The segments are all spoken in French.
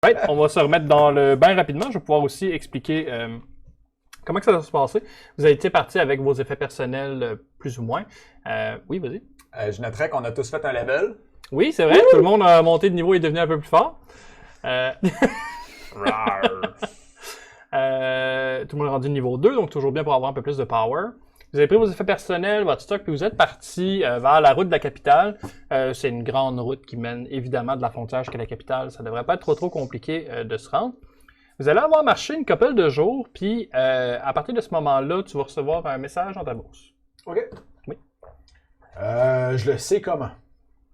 Right, on va se remettre dans le bain rapidement. Je vais pouvoir aussi expliquer comment que ça va se passer. Vous avez été parti avec vos effets personnels, plus ou moins. Oui, vas-y. Je noterais qu'on a tous fait un level. Oui, c'est vrai. Tout le monde a monté de niveau et est devenu un peu plus fort. Tout le monde est rendu niveau 2, donc toujours bien pour avoir un peu plus de power. Vous avez pris vos effets personnels, votre stock, puis vous êtes parti vers la route de la capitale. C'est une grande route qui mène évidemment de la frontière jusqu'à la capitale. Ça devrait pas être trop compliqué de se rendre. Vous allez avoir marché une couple de jours, puis à partir de ce moment-là, tu vas recevoir un message dans ta bourse. OK. Oui. Je le sais comment.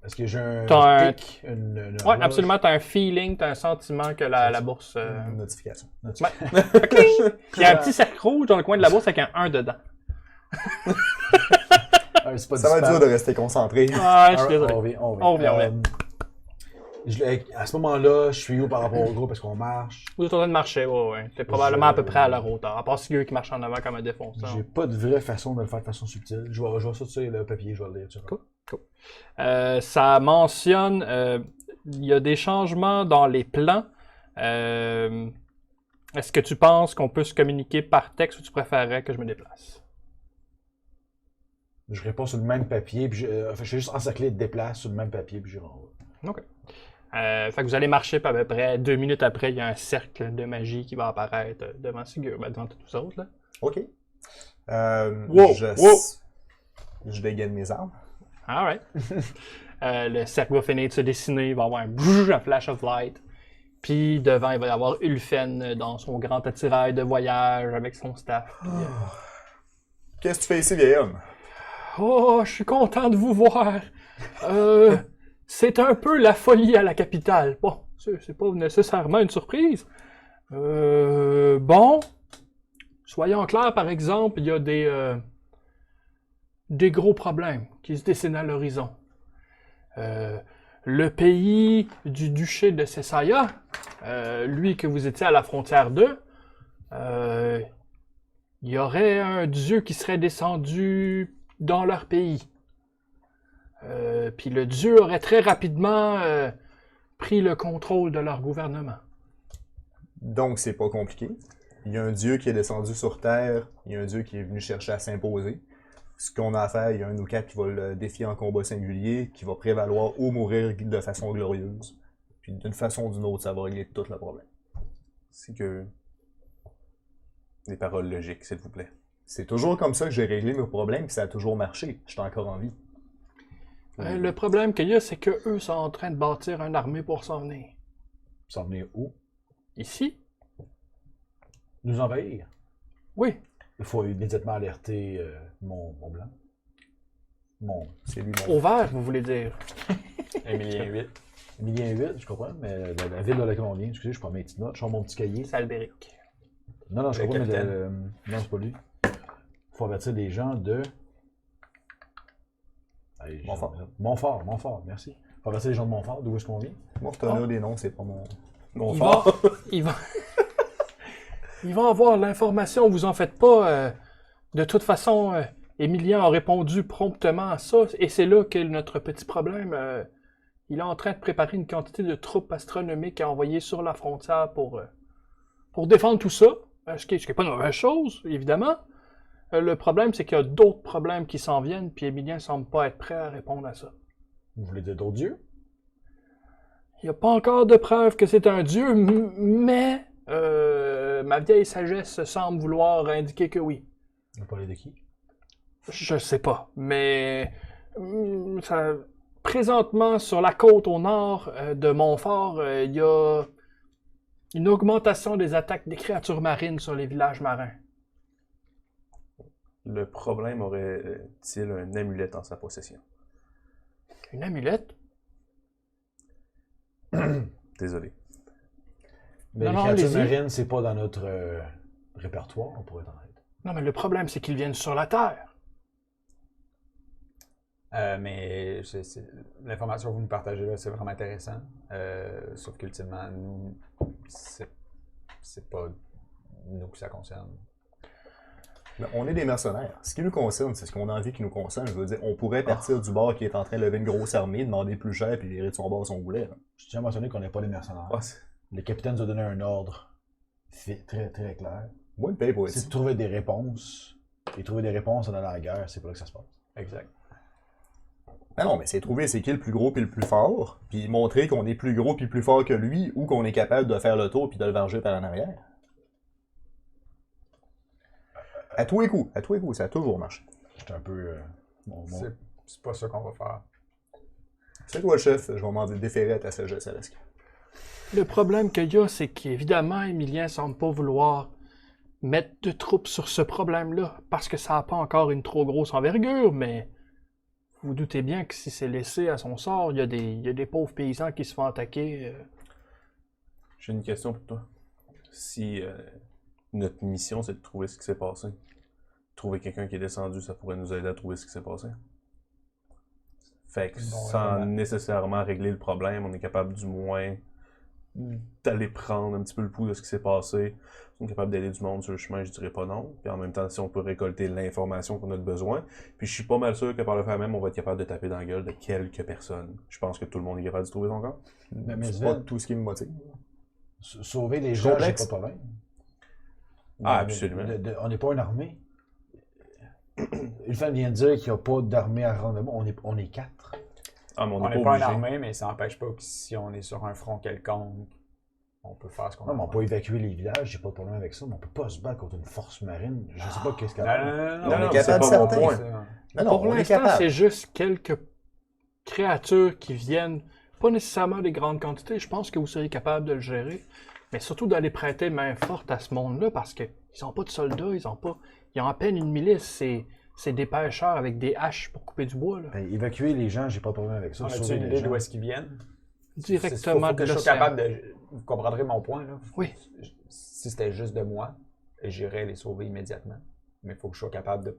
Parce que j'ai T'as tic, Oui, absolument. Tu as un feeling, tu as un sentiment que la bourse... Une notification. Il y a un petit cercle rouge dans le coin de la bourse avec un 1 dedans. C'est pas Ça va être dur de rester concentré. Ah, je suis désolé. On revient. À ce moment-là, je suis où par rapport au groupe? Est-ce qu'on marche? Vous êtes en train de marcher, ouais. T'es probablement à peu près à leur hauteur. À part si eux qui marchent en avant comme un défonçant. J'ai pas de vraie façon de le faire de façon subtile. Je vais sortir le papier, je vais le lire. Cool. Ça mentionne, il y a des changements dans les plans. Est-ce que tu penses qu'on peut se communiquer par texte ou tu préférerais que je me déplace? Je réponds sur le même papier, puis je fais juste encercler de déplace sur le même papier, puis je renvoie. OK. Fait que vous allez marcher, puis à peu près 2 minutes après, il y a un cercle de magie qui va apparaître devant Sigur, devant tous les autres. Là. OK. Wow! Je dégaine mes armes. Alright. Le cercle va finir de se dessiner, il va y avoir un flash of light. Puis devant, il va y avoir Ulfen dans son grand attirail de voyage avec son staff. Puis, Qu'est-ce que tu fais ici, vieil homme? oh, je suis content de vous voir. C'est un peu la folie à la capitale. Bon, c'est pas nécessairement une surprise. Bon, soyons clairs, par exemple, il y a des gros problèmes qui se dessinent à l'horizon. Le pays du duché de Cessaia, lui que vous étiez à la frontière d'eux, il y aurait un dieu qui serait descendu dans leur pays. Puis le dieu aurait très rapidement pris le contrôle de leur gouvernement. Donc, c'est pas compliqué. Il y a un dieu qui est descendu sur Terre, il y a un dieu qui est venu chercher à s'imposer. Ce qu'on a à faire, il y a un ou quatre qui va le défier en combat singulier, qui va prévaloir ou mourir de façon glorieuse. Puis d'une façon ou d'une autre, ça va régler tout le problème. C'est que... Des paroles logiques, s'il vous plaît. C'est toujours comme ça que j'ai réglé mes problèmes, puis ça a toujours marché. Je suis encore en vie. Le problème qu'il y a, c'est qu'eux sont en train de bâtir une armée pour s'en venir. S'en venir où? Ici? Nous envahir. Oui. Il faut immédiatement alerter mon blanc. C'est lui Au vert, vous voulez dire? Emilien 8. Emilien 8, je comprends, mais la ville de laquelle on vient, excusez, je prends mes petites notes, je sors mon petit cahier. C'est Albéric. Non, je Le comprends, mais capitaine. non, c'est pas lui. Il faut avertir les gens de... Allez, Montfort. Montfort, merci. Il faut avertir les gens de Montfort, d'où est-ce qu'on vient? Moi, retenir des noms, c'est pas mon Il fort. il va avoir l'information, vous en faites pas. De toute façon, Emilien a répondu promptement à ça, et c'est là qu'est notre petit problème. Il est en train de préparer une quantité de troupes astronomiques à envoyer sur la frontière pour défendre tout ça, ce qui n'est pas une mauvaise chose, évidemment. Le problème, c'est qu'il y a d'autres problèmes qui s'en viennent, puis Emilien ne semble pas être prêt à répondre à ça. Vous voulez dire d'autres dieux? Il n'y a pas encore de preuve que c'est un dieu, mais ma vieille sagesse semble vouloir indiquer que oui. Vous parlez de qui? Je sais pas, mais présentement, sur la côte au nord de Montfort, il y a une augmentation des attaques des créatures marines sur les villages marins. Le problème aurait-il une amulette en sa possession? Une amulette? Désolé. Mais Non, les non, créatures allez-y. marines, c'est pas dans notre répertoire, on pourrait en être. Non, mais le problème, c'est qu'ils viennent sur la Terre. Mais l'information que vous nous partagez là, c'est vraiment intéressant. Sauf qu'ultimement, nous, c'est pas nous que ça concerne. Mais on est des mercenaires. Ce qui nous concerne, c'est ce qu'on a envie qui nous concerne. Je veux dire, on pourrait partir du bord qui est en train de lever une grosse armée, demander plus cher, puis virer de son bord si on voulait. Là. Je tiens à mentionner qu'on n'est pas des mercenaires. Ah, le capitaine nous a donné un ordre très très clair. Moi, le paye pour C'est être. de trouver des réponses. Et trouver des réponses en allant à la guerre, c'est pas là que ça se passe. Exact. Ah non, mais c'est trouver c'est qui le plus gros puis le plus fort, puis montrer qu'on est plus gros puis plus fort que lui, ou qu'on est capable de faire le tour puis de le venger par en arrière. À tous les coups, ça a toujours marché. J'étais un peu. C'est pas ça qu'on va faire. C'est toi le chef, je vais m'en déférer à ta sagesse, Alaska. Le problème qu'il y a, c'est qu'évidemment, Emilien semble pas vouloir mettre de troupes sur ce problème-là, parce que ça n'a pas encore une trop grosse envergure, mais vous doutez bien que si c'est laissé à son sort, il y a des pauvres paysans qui se font attaquer. J'ai une question pour toi. Si notre mission, c'est de trouver ce qui s'est passé, trouver quelqu'un qui est descendu, ça pourrait nous aider à trouver ce qui s'est passé. Fait que sans nécessairement régler le problème, on est capable du moins d'aller prendre un petit peu le pouls de ce qui s'est passé. On est capable d'aider du monde sur le chemin, je dirais pas non. Puis en même temps, si on peut récolter l'information qu'on a besoin. Puis je suis pas mal sûr que par le fait même, on va être capable de taper dans la gueule de quelques personnes. Je pense que tout le monde est capable de trouver son camp. Mais C'est pas Sven, tout ce qui me motive. sauver les gens, j'ai Complexe. pas de problème. Ah, Mais absolument. on n'est pas une armée. Une femme vient de dire qu'il n'y a pas d'armée à rendre. On est 4. Ah, mais On n'est n'est pas une obligé. armée, mais ça n'empêche pas que si on est sur un front quelconque, on peut faire ce qu'on Non, mais on a. peut évacuer les villages, j'ai pas de problème avec ça, mais on peut pas se battre contre une force marine. Je sais pas qu'est-ce qu'elle Non, a. non, non, On est non, capable c'est pas mon certains. point. Non, non, Pour on est l'instant, capable. c'est juste quelques créatures qui viennent, pas nécessairement des grandes quantités, je pense que vous seriez capable de le gérer, mais surtout d'aller prêter main forte à ce monde-là, parce qu'ils n'ont pas de soldats, ils ont à peine une milice, c'est des pêcheurs avec des haches pour couper du bois, là. Ben, évacuer les gens, j'ai pas de problème avec ça. On a-tu Sauver une les idée gens. d'où est-ce qu'ils viennent? Directement Faut de que je sois l'océan. capable de... Vous comprendrez mon point, là. Oui. Si c'était juste de moi, j'irais les sauver immédiatement. Mais il faut que je sois capable de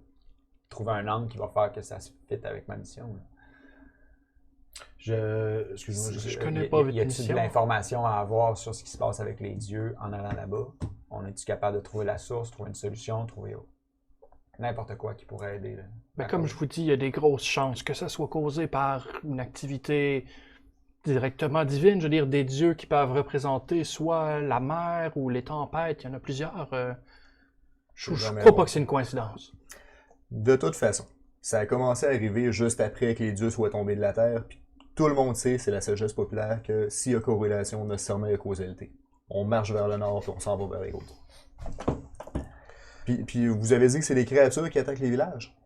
trouver un angle qui va faire que ça se fit avec ma mission, là. Excuse-moi, Je connais pas votre Y a-t-il mission. de l'information à avoir sur ce qui se passe avec les dieux en allant là-bas? On est-tu capable de trouver la source, trouver une solution, trouver n'importe quoi qui pourrait aider, là? Mais comme je vous dis, il y a des grosses chances que ça soit causé par une activité directement divine, je veux dire des dieux qui peuvent représenter soit la mer ou les tempêtes, il y en a plusieurs. Je Jamais crois voir. pas que c'est une coïncidence. De toute façon, ça a commencé à arriver juste après que les dieux soient tombés de la terre, puis tout le monde sait, c'est la sagesse populaire, que s'il y a corrélation, nécessairement il y a causalité. On marche vers le nord, puis on s'en va vers les autres. Puis vous avez dit que c'est des créatures qui attaquent les villages.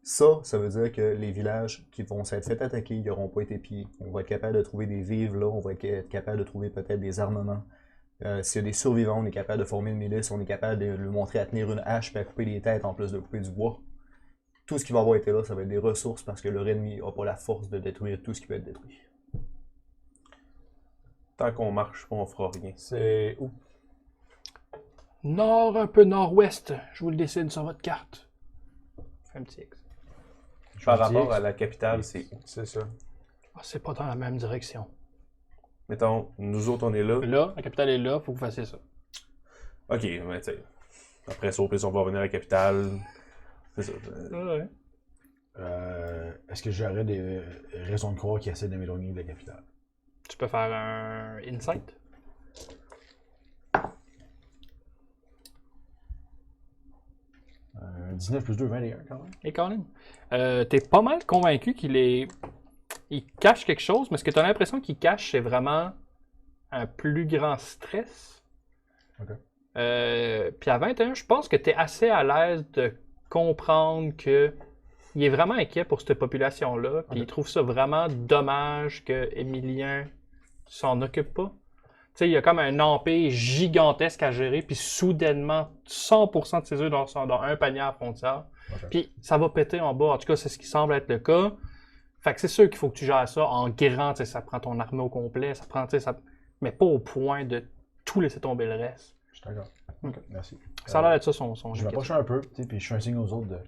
Ça veut dire que les villages qui vont s'être fait attaquer, ils n'auront pas été pillés. On va être capable de trouver des vivres là, on va être capable de trouver peut-être des armements. S'il y a des survivants, on est capable de former une milice, on est capable de lui montrer à tenir une hache et à couper des têtes en plus de couper du bois. Tout ce qui va avoir été là, ça va être des ressources parce que leur ennemi n'a pas la force de détruire tout ce qui peut être détruit. Tant qu'on marche pas, on fera rien. C'est où? Nord, un peu nord-ouest, je vous le dessine sur votre carte. Fais un petit X. Par rapport à la capitale, c'est où? C'est ça. Ah, c'est pas dans la même direction. Mettons, nous autres, on est là. Là, la capitale est là, faut que vous fassiez ça. Ok, mais tu sais. Après ça, au pire, on va revenir à la capitale. C'est ça. Ouais. Est-ce que j'aurais des raisons de croire qu'ils essaient de m'éloigner de la capitale? Tu peux faire un insight. Euh, 19 plus 2, 21 quand même. Et quand même. T'es pas mal convaincu il cache quelque chose, mais ce que t'as l'impression qu'il cache, c'est vraiment un plus grand stress. Ok. Puis à 21, je pense que t'es assez à l'aise de comprendre que il est vraiment inquiet pour cette population-là, puis il trouve ça vraiment dommage que Emilien s'en occupe pas. Tu sais, il y a comme un empire gigantesque à gérer, puis soudainement, 100% de ses œufs sont dans un panier à la frontière. Ok. Puis ça va péter en bas. En tout cas, c'est ce qui semble être le cas. Fait que c'est sûr qu'il faut que tu gères ça en grand. Tu sais, ça prend ton armée au complet, ça prend, tu sais, ça... mais pas au point de tout laisser tomber le reste. Je suis d'accord. Ok. Merci. Ça a l'air d'être ça son Je inquiétude. m'approche un peu, tu sais, puis je fais un signe aux autres de.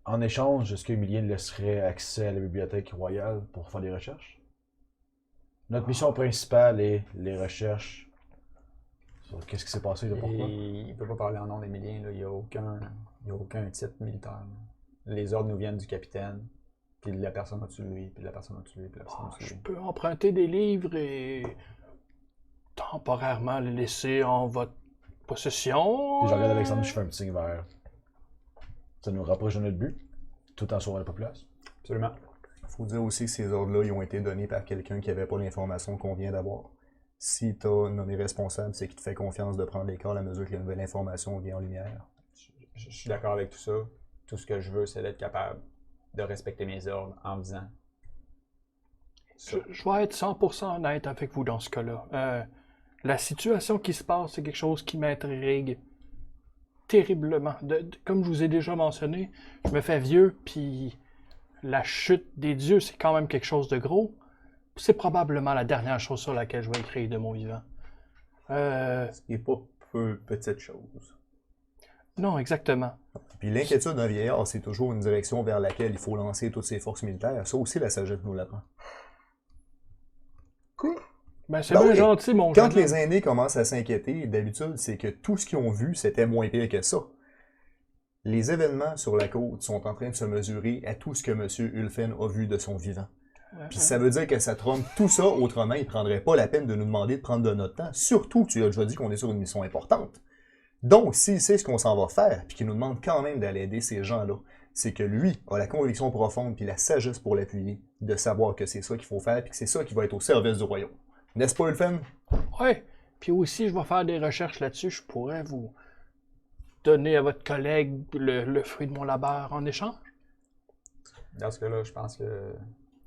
En échange, est-ce qu'Emilien laisserait accès à la bibliothèque royale pour faire des recherches? Notre mission principale est les recherches sur qu'est-ce qui s'est passé, là, pourquoi. Il ne peut pas parler en nom d'Emilien, là. Il n'y a aucun titre militaire, là. Les ordres nous viennent du capitaine, puis de la personne au-dessus de lui, puis de la personne au-dessus de lui, puis de la personne au-dessus de Je lui. peux emprunter des livres et temporairement les laisser en votre possession. Puis je regarde Alexandre, je fais un petit signe vers. Ça nous rapproche de notre but, tout en sauvant la population. Absolument. Faut dire aussi que ces ordres-là, ils ont été donnés par quelqu'un qui n'avait pas l'information qu'on vient d'avoir. Si tu as nommé responsable, c'est qu'il te fait confiance de prendre les corps à mesure que la nouvelle information vient en lumière. Je suis d'accord avec tout ça. Tout ce que je veux, c'est d'être capable de respecter mes ordres en faisant ça. Je vais être 100% honnête avec vous dans ce cas-là. La situation qui se passe, c'est quelque chose qui m'intrigue terriblement. Comme je vous ai déjà mentionné, je me fais vieux, puis la chute des dieux, c'est quand même quelque chose de gros. C'est probablement la dernière chose sur laquelle je vais écrire de mon vivant. Ce qui n'est pas peu petite chose. Non, exactement. Puis l'inquiétude d'un vieillard, c'est toujours une direction vers laquelle il faut lancer toutes ses forces militaires. Ça aussi, la sagesse nous l'apprend. Ben, c'est Ben bien oui. gentil, mon Quand jeune les aînés commencent à s'inquiéter, d'habitude, c'est que tout ce qu'ils ont vu, c'était moins pire que ça. Les événements sur la côte sont en train de se mesurer à tout ce que M. Ulfen a vu de son vivant. Puis ça veut dire que ça trompe tout ça, autrement, il prendrait pas la peine de nous demander de prendre de notre temps. Surtout, tu as déjà dit qu'on est sur une mission importante. Donc, s'il sait ce qu'on s'en va faire, puis qu'il nous demande quand même d'aller aider ces gens-là, c'est que lui a la conviction profonde puis la sagesse pour l'appuyer, de savoir que c'est ça qu'il faut faire, puis que c'est ça qui va être au service du royaume. N'est-ce pas, Ulfen? Ouais. Puis aussi, je vais faire des recherches là-dessus. Je pourrais vous donner à votre collègue le fruit de mon labeur en échange. Dans ce cas-là, je pense que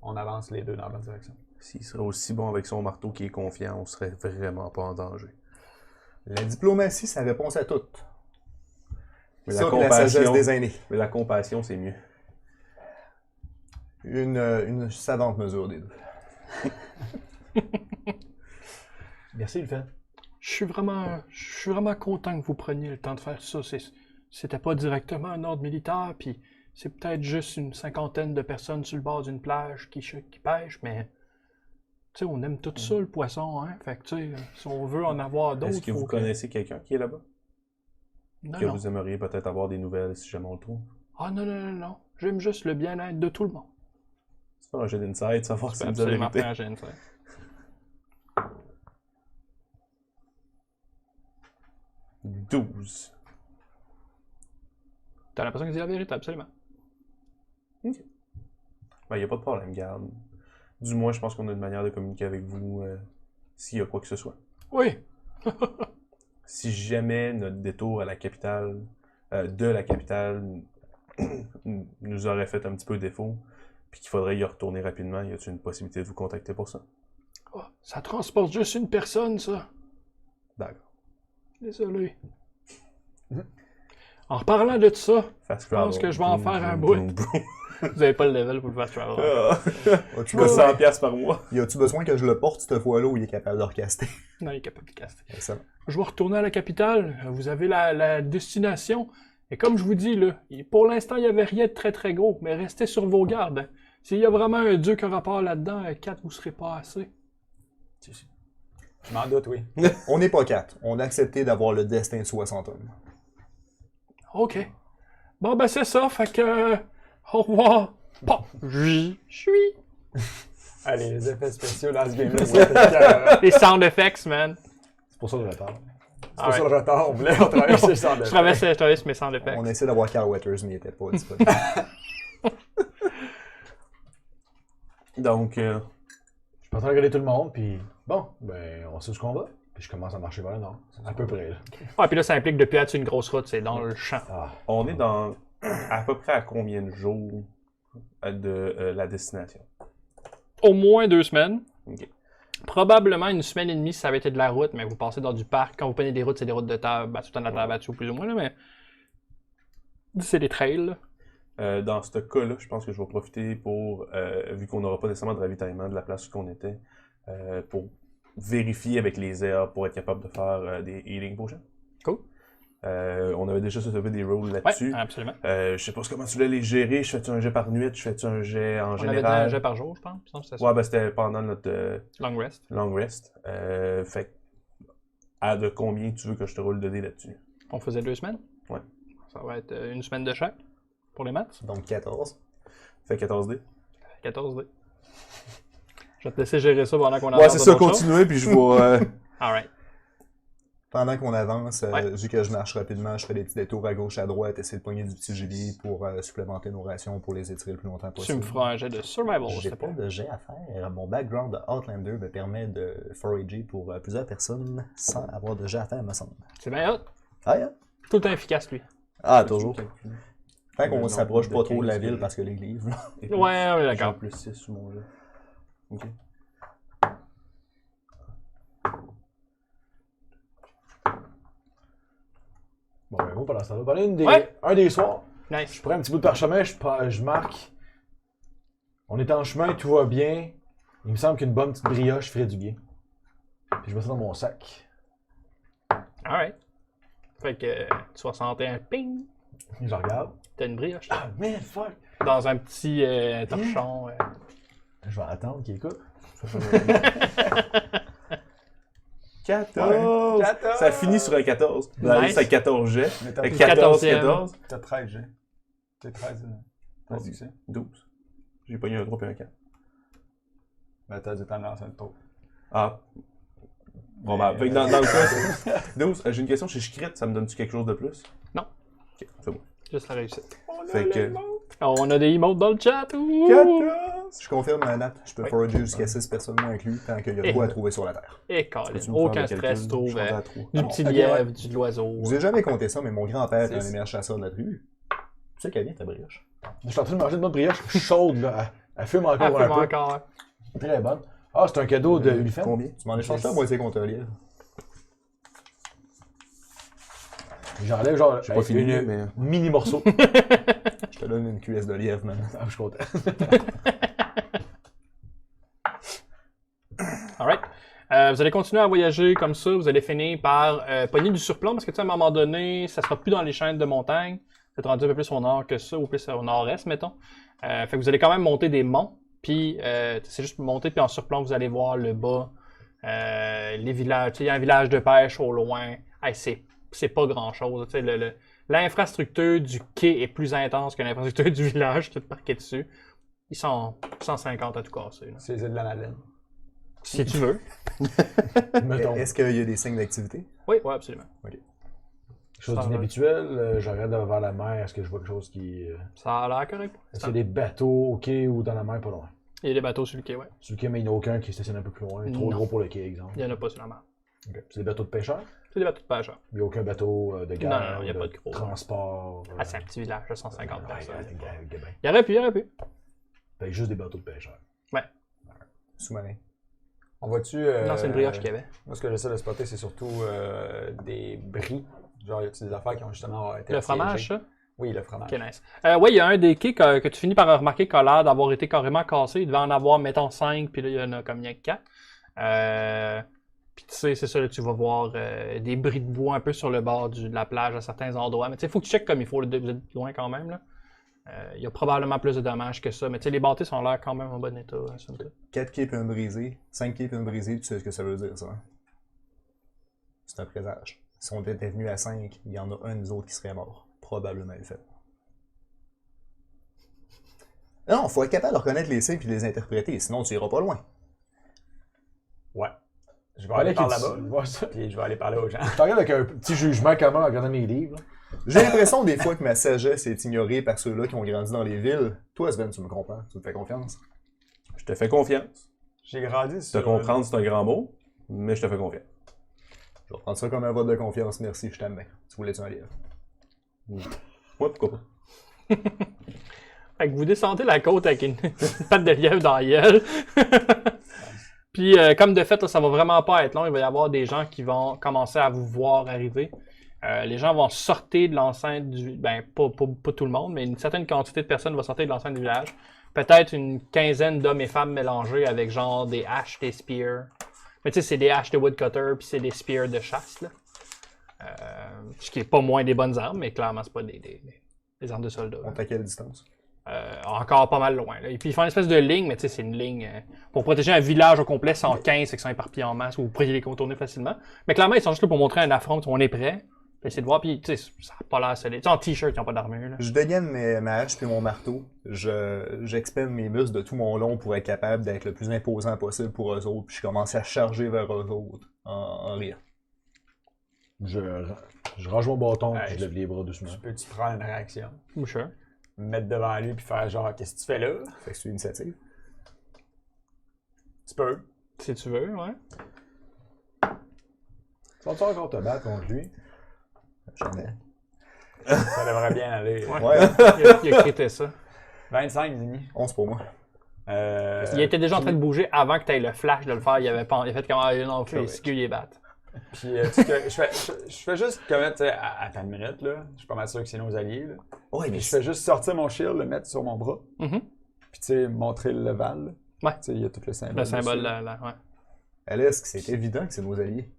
on avance les deux dans la bonne direction. S'il serait aussi bon avec son marteau qui est confiant, on serait vraiment pas en danger. La diplomatie, ça réponse à tout. Mais Ça, puis la sagesse des aînés. Mais la compassion, c'est mieux. Une savante mesure des deux. Merci, le fait. Je suis vraiment content que vous preniez le temps de faire ça. C'était pas directement un ordre militaire, puis c'est peut-être juste une cinquantaine de personnes sur le bord d'une plage qui pêchent, mais tu sais, on aime tout ça, le poisson, hein. Fait que tu sais, si on veut en avoir d'autres, Est-ce que vous faut connaissez quelqu'un qui est là-bas? Non, Que non. vous aimeriez peut-être avoir des nouvelles si jamais on le trouve? Ah non, non, non, non. J'aime juste le bien-être de tout le monde. C'est pas un jeu d'insight, savoir si C'est c'est la absolument vérité. pas un gêne, ça. 12. T'as l'impression que c'est la vérité, absolument. Ben, il n'y a pas de problème, garde. Du moins, je pense qu'on a une manière de communiquer avec vous s'il y a quoi que ce soit. Oui. Si jamais notre détour à la capitale, de la capitale, nous aurait fait un petit peu défaut, puis qu'il faudrait y retourner rapidement, y a-t-il une possibilité de vous contacter pour ça? Oh, ça transporte juste une personne, ça. D'accord. Désolé. En reparlant de tout ça, Fast je pense que je vais en faire un bout. Vous avez pas le level pour le fast travel. As-tu Tu coûtes besoin, 100$ par mois. y a-tu besoin que je le porte cette fois-là ou il est capable de recaster? Non, il est capable de caster. Excellent. Je vais retourner à la capitale. Vous avez la destination. Et comme je vous dis, là, pour l'instant, il n'y avait rien de très très gros. Mais restez sur vos gardes. Hein. S'il y a vraiment un dieu qui a rapport là-dedans, 4, vous ne serez pas assez. Je m'en doute, oui. On n'est pas 4. On a accepté d'avoir le destin de 60 hommes. OK. Bon, ben c'est ça. Fait que... au revoir. Bon, j'y suis. Allez, les effets spéciaux dans ce game-là, c'est écœurant. Les sound effects, man. C'est pour ça que je retard. C'est pour ça le retard, on voulait traverser le centre de Je traverse mes sound effects. On essaie d'avoir Carl Weathers, mais il n'était pas disponible. Donc, Je suis en train de regarder tout le monde, puis bon, ben, on sait où qu'on va. Puis je commence à marcher vers le nord. À peu près, là. Ouais, puis là, ça implique de plus être une grosse route, c'est dans le champ. Ah, on est dans à peu près à combien de jours de la destination? Au moins 2 semaines. Ok. Probablement une semaine et demie si ça avait été de la route, mais vous passez dans du parc. Quand vous prenez des routes, c'est des routes de terre, tout le temps de la terre battue, plus ou moins, là, mais c'est des trails. Là. Dans ce cas-là, je pense que je vais profiter pour, vu qu'on n'aura pas nécessairement de ravitaillement de la place où on était, pour vérifier avec les airs pour être capable de faire des healing potions. Cool. On avait déjà sauvé des rolls Ouais, là-dessus. absolument. Je sais pas comment tu voulais les gérer. Je fais-tu un jet par nuit? Je fais-tu un jet en On avait dit général? un jet par jour, je pense. Non, c'était ça. Ouais, ben c'était pendant notre Long rest. long rest. Fait que, à de combien tu veux que je te roule de dés là-dessus? On faisait 2 semaines. Ouais. Ça va être une semaine de chaque pour les maths. Donc 14. Fait 14 dés. 14 dés. Je vais te laisser gérer ça pendant qu'on a Ouais, c'est ça, continuez, puis je vais. Alright. Pendant qu'on avance, Ouais. vu que je marche rapidement, je fais des petits détours à gauche, à droite, essayer de pogner du petit gibier pour supplémenter nos rations pour les étirer le plus longtemps Tu possible. me feras un jet de survival, J'ai s'il te pas plaît. de jet à faire. Mon background de Outlander me permet de forager pour plusieurs personnes sans avoir de jet à faire, me semble. C'est bien hot. Ah, yeah. Tout le temps efficace, lui. Ah, toujours. Calculer. Tant Le qu'on nombre s'approche de pas trop de la 15 ville que- parce que les livres. là. Et puis, Ouais, on est j'ai d'accord. un plus 6 sur mon jeu. Ok. Bon, ben, moi, pendant ce temps-là, Ouais. un des soirs, Nice. je prends un petit bout de parchemin, je marque. On est en chemin, tout va bien. Il me semble qu'une bonne petite brioche ferait du bien. Puis je mets ça dans mon sac. Alright. Fait que 61 ping. Et je regarde. T'as une brioche. Ah, man, fuck! Dans un petit torchon. Je vais attendre qu'il écoute. 14! 14! Ça finit sur un 14. La Nice. liste à 14 jets. Mais t'as Avec Le 14, 14e. 14. t'as 13 G. T'as 13 pas de Oh. succès. 12. J'ai pogné un 3 et un 4. Ben, t'as du temps de lancer le tour. Ah. Bon, ben, fait que dans le cas, 12. J'ai une question, chez Shkrit, ça me donne-tu quelque chose de plus? Non. Ok, c'est bon. Juste la réussite. Fait que. On a des emotes dans le chat. Ouh! 14! Je confirme la nappe, je peux Oui. forager jusqu'à 6 personnes inclus tant qu'il y a Et- de quoi à trouver sur la Terre. Et Colin. Peux-tu me faire Aucun le stress, calcul? trouve Je suis rendu à 3. du petit ok, lièvre, du de l'oiseau. Je vous ai jamais compté ça, mais mon grand-père est un Six. des meilleurs chasseurs de la tribu. Tu sais qu'elle vient ta brioche. Je suis en train de manger une bonne brioche chaude, là. Elle fume Ah, encore un fais-moi peu. encore. Très bonne. Ah, c'est un cadeau de Ulfen. Combien? Tu m'en échanges ça à moitié contre un lièvre. J'enlève genre J'ai pas fini, une mais. mini morceau. Je te donne une cuisse de lièvre, man. Ah, je suis content. Alright. Vous allez continuer à voyager comme ça. Vous allez finir par pogner du surplomb parce que tu sais, à un moment donné, ça sera plus dans les chaînes de montagne. Vous êtes rendu un peu plus au nord que ça, ou plus au nord-est, mettons. Fait que vous allez quand même monter des monts. Puis c'est juste monter, puis en surplomb, vous allez voir le bas. Les villages. Tu sais, il y a un village de pêche au loin. Hey, c'est pas grand-chose. Tu sais, l'infrastructure du quai est plus intense que l'infrastructure du village. Tout parqué dessus. Ils sont 150 à tout casser. là. C'est les îles de la Madeleine. Si tu veux. Mettons. Est-ce qu'il y a des signes d'activité? Oui, oui, absolument. Chose d'inhabituel, je regarde vers la mer, est-ce que je vois quelque chose qui. Ça a l'air correct. Est-ce qu'il y a des bateaux au quai ou dans la mer pas loin? Il y a des bateaux sur le quai, ouais. Sur le quai, mais il n'y en a aucun qui stationne un peu plus loin. Trop Non. gros pour le quai, exemple. Il n'y en a pas sur la mer. Ok. C'est des bateaux de pêcheurs? C'est des bateaux de pêcheurs. Il n'y a aucun bateau de guerre, Non, il n'y a pas de gros. transport. Ah, c'est un petit village de 150 personnes. Gabin. Il y aurait pu, il y aurait pu. Fait juste des bateaux de pêcheurs. Sous-marin. On voit-tu. Non, c'est une brioche qu'il y avait. Moi, ce que j'essaie de spotter, c'est surtout des bris. Genre, y a-t-il des affaires qui ont justement été Le assiégées? fromage, ça? Oui, le fromage. Ok, nice. Oui, il y a un des quais que tu finis par remarquer qui a l'air d'avoir été carrément cassé. Il devait en avoir, mettons, 5, puis là, il y en a comme il y a 4. Puis tu sais, c'est ça, là, tu vas voir des bris de bois un peu sur le bord de la plage à certains endroits. Mais tu sais, il faut que tu checkes comme il faut, là, vous êtes loin quand même. Là. Il y a probablement plus de dommages que ça. Mais tu sais, les bâtisses ont l'air quand même en bon état. Hein, somme toute. 4 quais et un brisé, 5 quais et un brisé, tu sais ce que ça veut dire, ça? Hein? C'est un présage. Si on était venu à 5, il y en a un des autres qui serait mort. Probablement le fait. Non, faut être capable de reconnaître les signes et de les interpréter, sinon tu iras pas loin. Ouais. Je vais aller par là-bas. Vois ça. Puis je vais aller parler aux gens. Je te regarde avec un petit jugement quand même en regardant mes livres. là. J'ai l'impression des fois que ma sagesse est ignorée par ceux-là qui ont grandi dans les villes. Toi, Sven, tu me comprends? Tu me fais confiance? Je te fais confiance. J'ai grandi Te sur. comprendre, c'est un grand mot, mais je te fais confiance. Je vais prendre ça comme un vote de confiance, merci, je t'aime bien. Tu voulais-tu un lièvre? Ouais, pourquoi pas. Fait que vous descendez la côte avec une patte de lièvre dans la gueule. Puis, comme de fait, là, ça va vraiment pas être long. Il va y avoir des gens qui vont commencer à vous voir arriver. Les gens vont sortir de l'enceinte du... Ben, pas tout le monde, mais une certaine quantité de personnes vont sortir de l'enceinte du village. Peut-être une quinzaine d'hommes et femmes mélangés avec genre des haches, des spears. Mais tu sais, c'est des haches de woodcutter, puis c'est des spears de chasse, là. Ce qui est pas moins des bonnes armes, mais clairement, c'est pas des armes de soldats. On est à quelle distance? Encore pas mal loin. Là. Et puis ils font une espèce de ligne, mais tu sais, c'est une ligne pour protéger un village au complet, 115 et qui sont éparpillés en masse, où vous pourriez les contourner facilement. Mais clairement, ils sont juste là pour montrer un affront, on est prêt. Essayer de voir, puis tu sais, ça n'a pas l'air solide. Tu sais, en t-shirt, ils n'ont pas d'armure. Là. Je dégaine ma hache puis mon marteau. J'expende mes muscles de tout mon long pour être capable d'être le plus imposant possible pour eux autres. Puis je commence à charger vers eux autres en riant. Je range mon bâton, Ouais, puis je lève les bras doucement. Tu peux-tu prendre une réaction? Sure. Me mettre devant lui puis faire genre, qu'est-ce que tu fais là? Fait que c'est une initiative. Tu peux. Si tu veux, ouais. Vas-tu encore te battre contre lui? Jamais. Ça devrait bien aller. Ouais, Il a crité ça. 25, Zini. 11 pour moi. Il était déjà en train de bouger avant que tu aies le flash de le faire. Il avait pas, il a fait comme non, Correct. c'est qu'il les batte. Puis, tu sais que je fais juste comme, tu sais, attends une minute, là. Je suis pas mal sûr que c'est nos alliés, là. Ouais, mais Puis, je fais juste sortir mon shield, le mettre sur mon bras. Mhm. Puis, tu sais, montrer le Val. Là. Ouais. Tu sais, il y a tout le symbole. Le symbole, dessus. là, ouais. Alice, c'est évident que c'est nos alliés.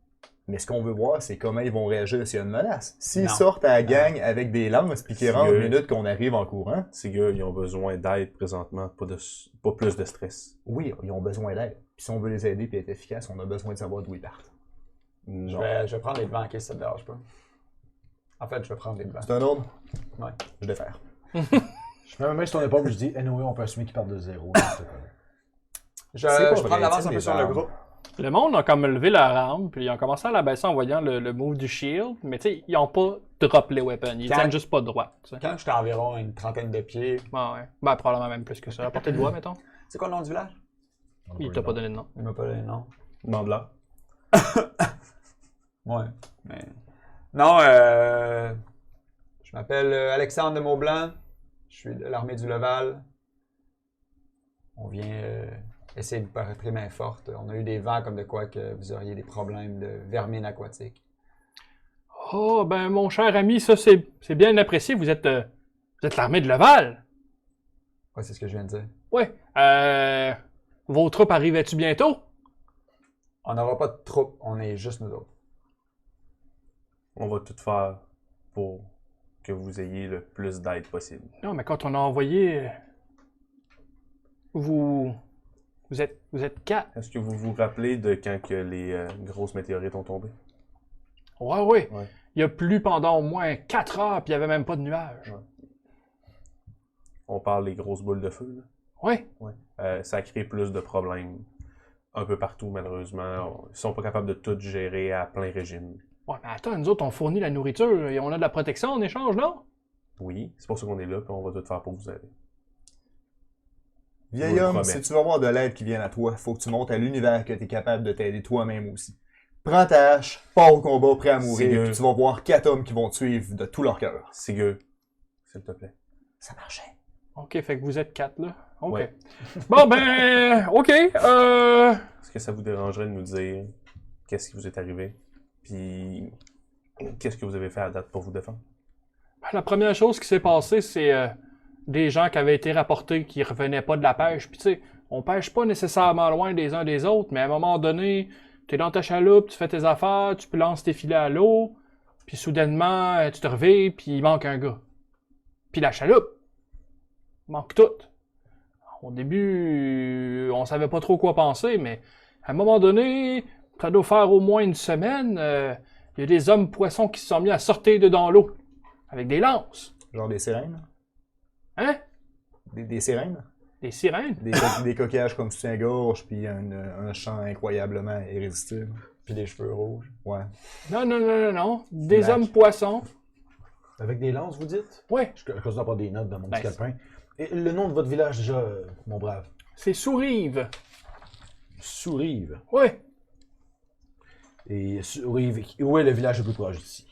Mais ce qu'on veut voir, c'est comment ils vont réagir s'il y a une menace. S'ils Non. sortent à la gang avec des lances puis qu'ils Si rentrent eux- une minute qu'on arrive en courant, Ces gars, ils ont besoin d'aide présentement, pas plus de stress. oui, ils ont besoin d'aide. Puis si on veut les aider et être efficace, on a besoin de savoir d'où ils partent. Je Non. vais prendre les devants en caisse, ça te dérange pas. En fait, je vais prendre les devants. C'est un ordre? Ouais. Je défère. Je mets ma main sur ton épaule, je dis, anyway, on peut assumer qu'il part de zéro. Je C'est pas prends vrai, l'avance tu sais, un peu les sur le armes. groupe. Le monde a comme levé leur arme, puis ils ont commencé à la baisser en voyant le move du shield, mais tu sais, ils ont pas drop les weapons, ils Quand- tiennent juste pas droit. Tu sais. Quand j'étais environ une trentaine de pieds, Ouais. Ben, probablement même plus que ça. À portée de doigt, mettons. c'est quoi le nom du village? Il t'a pas donné de nom. Il m'a pas donné le nom. Demande-la. Ouais, mais... Non, je m'appelle Alexandre de Maublanc. Je suis de l'armée du Leval. On vient essayer de vous paraître main forte. On a eu des vents comme de quoi que vous auriez des problèmes de vermine aquatique. Oh, ben, mon cher ami, ça, c'est bien apprécié. Vous êtes l'armée de Laval. Ouais, c'est ce que je viens de dire. Ouais. Vos troupes arrivaient-tu bientôt? On n'aura pas de troupes, on est juste nous autres. On va tout faire pour que vous ayez le plus d'aide possible. Non, mais quand on a envoyé. Vous êtes quatre. Est-ce que vous vous rappelez de quand que les grosses météorites ont tombé? Ouais. Ouais. Il a plu pendant au moins 4 heures, puis il n'y avait même pas de nuages. Ouais. On parle des grosses boules de feu, là. Ouais. Ça crée plus de problèmes un peu partout, malheureusement. Ils sont pas capables de tout gérer à plein régime. Ouais, mais attends, nous autres, on fournit la nourriture et on a de la protection en échange, non? Oui, c'est pour ça qu'on est là, puis on va tout faire pour vous aider. Vieil Je vous le homme, promets. si tu veux avoir de l'aide qui vient à toi, faut que tu montes à l'univers que tu es capable de t'aider toi-même aussi. Prends ta hache, pars au combat, prêt à C'est mourir, que- puis tu vas voir 4 hommes qui vont te suivre de tout leur cœur. Sigue, s'il te plaît. Ça marchait. Ok, fait que vous êtes 4 là. Ok. Ouais. Bon, ben, ok. Est-ce que ça vous dérangerait de nous dire qu'est-ce qui vous est arrivé? Puis, qu'est-ce que vous avez fait à date pour vous défendre? La première chose qui s'est passée, c'est des gens qui avaient été rapportés qui revenaient pas de la pêche. Puis tu sais, on pêche pas nécessairement loin des uns des autres, mais à un moment donné, t'es dans ta chaloupe, tu fais tes affaires, tu lances tes filets à l'eau, puis soudainement, tu te réveilles, puis il manque un gars. Puis la chaloupe, manque tout. Au début, on savait pas trop quoi penser, mais à un moment donné, ça doit faire au moins une semaine, il y a des hommes poissons qui se sont mis à sortir de dans l'eau, avec des lances. Genre des sirènes. Hein? Des sirènes. Des sirènes? Des coquillages comme soutien-gorge, puis un chant incroyablement irrésistible. Puis des cheveux rouges. Ouais. Non. Des Black. hommes poissons. Avec des lances, vous dites? Ouais, Je considère pas des notes dans mon petit Nice. calepin. Et le nom de votre village, déjà, mon brave? c'est Sourive. Sourive. Ouais. Et Sourive, où est le village le plus proche d'ici?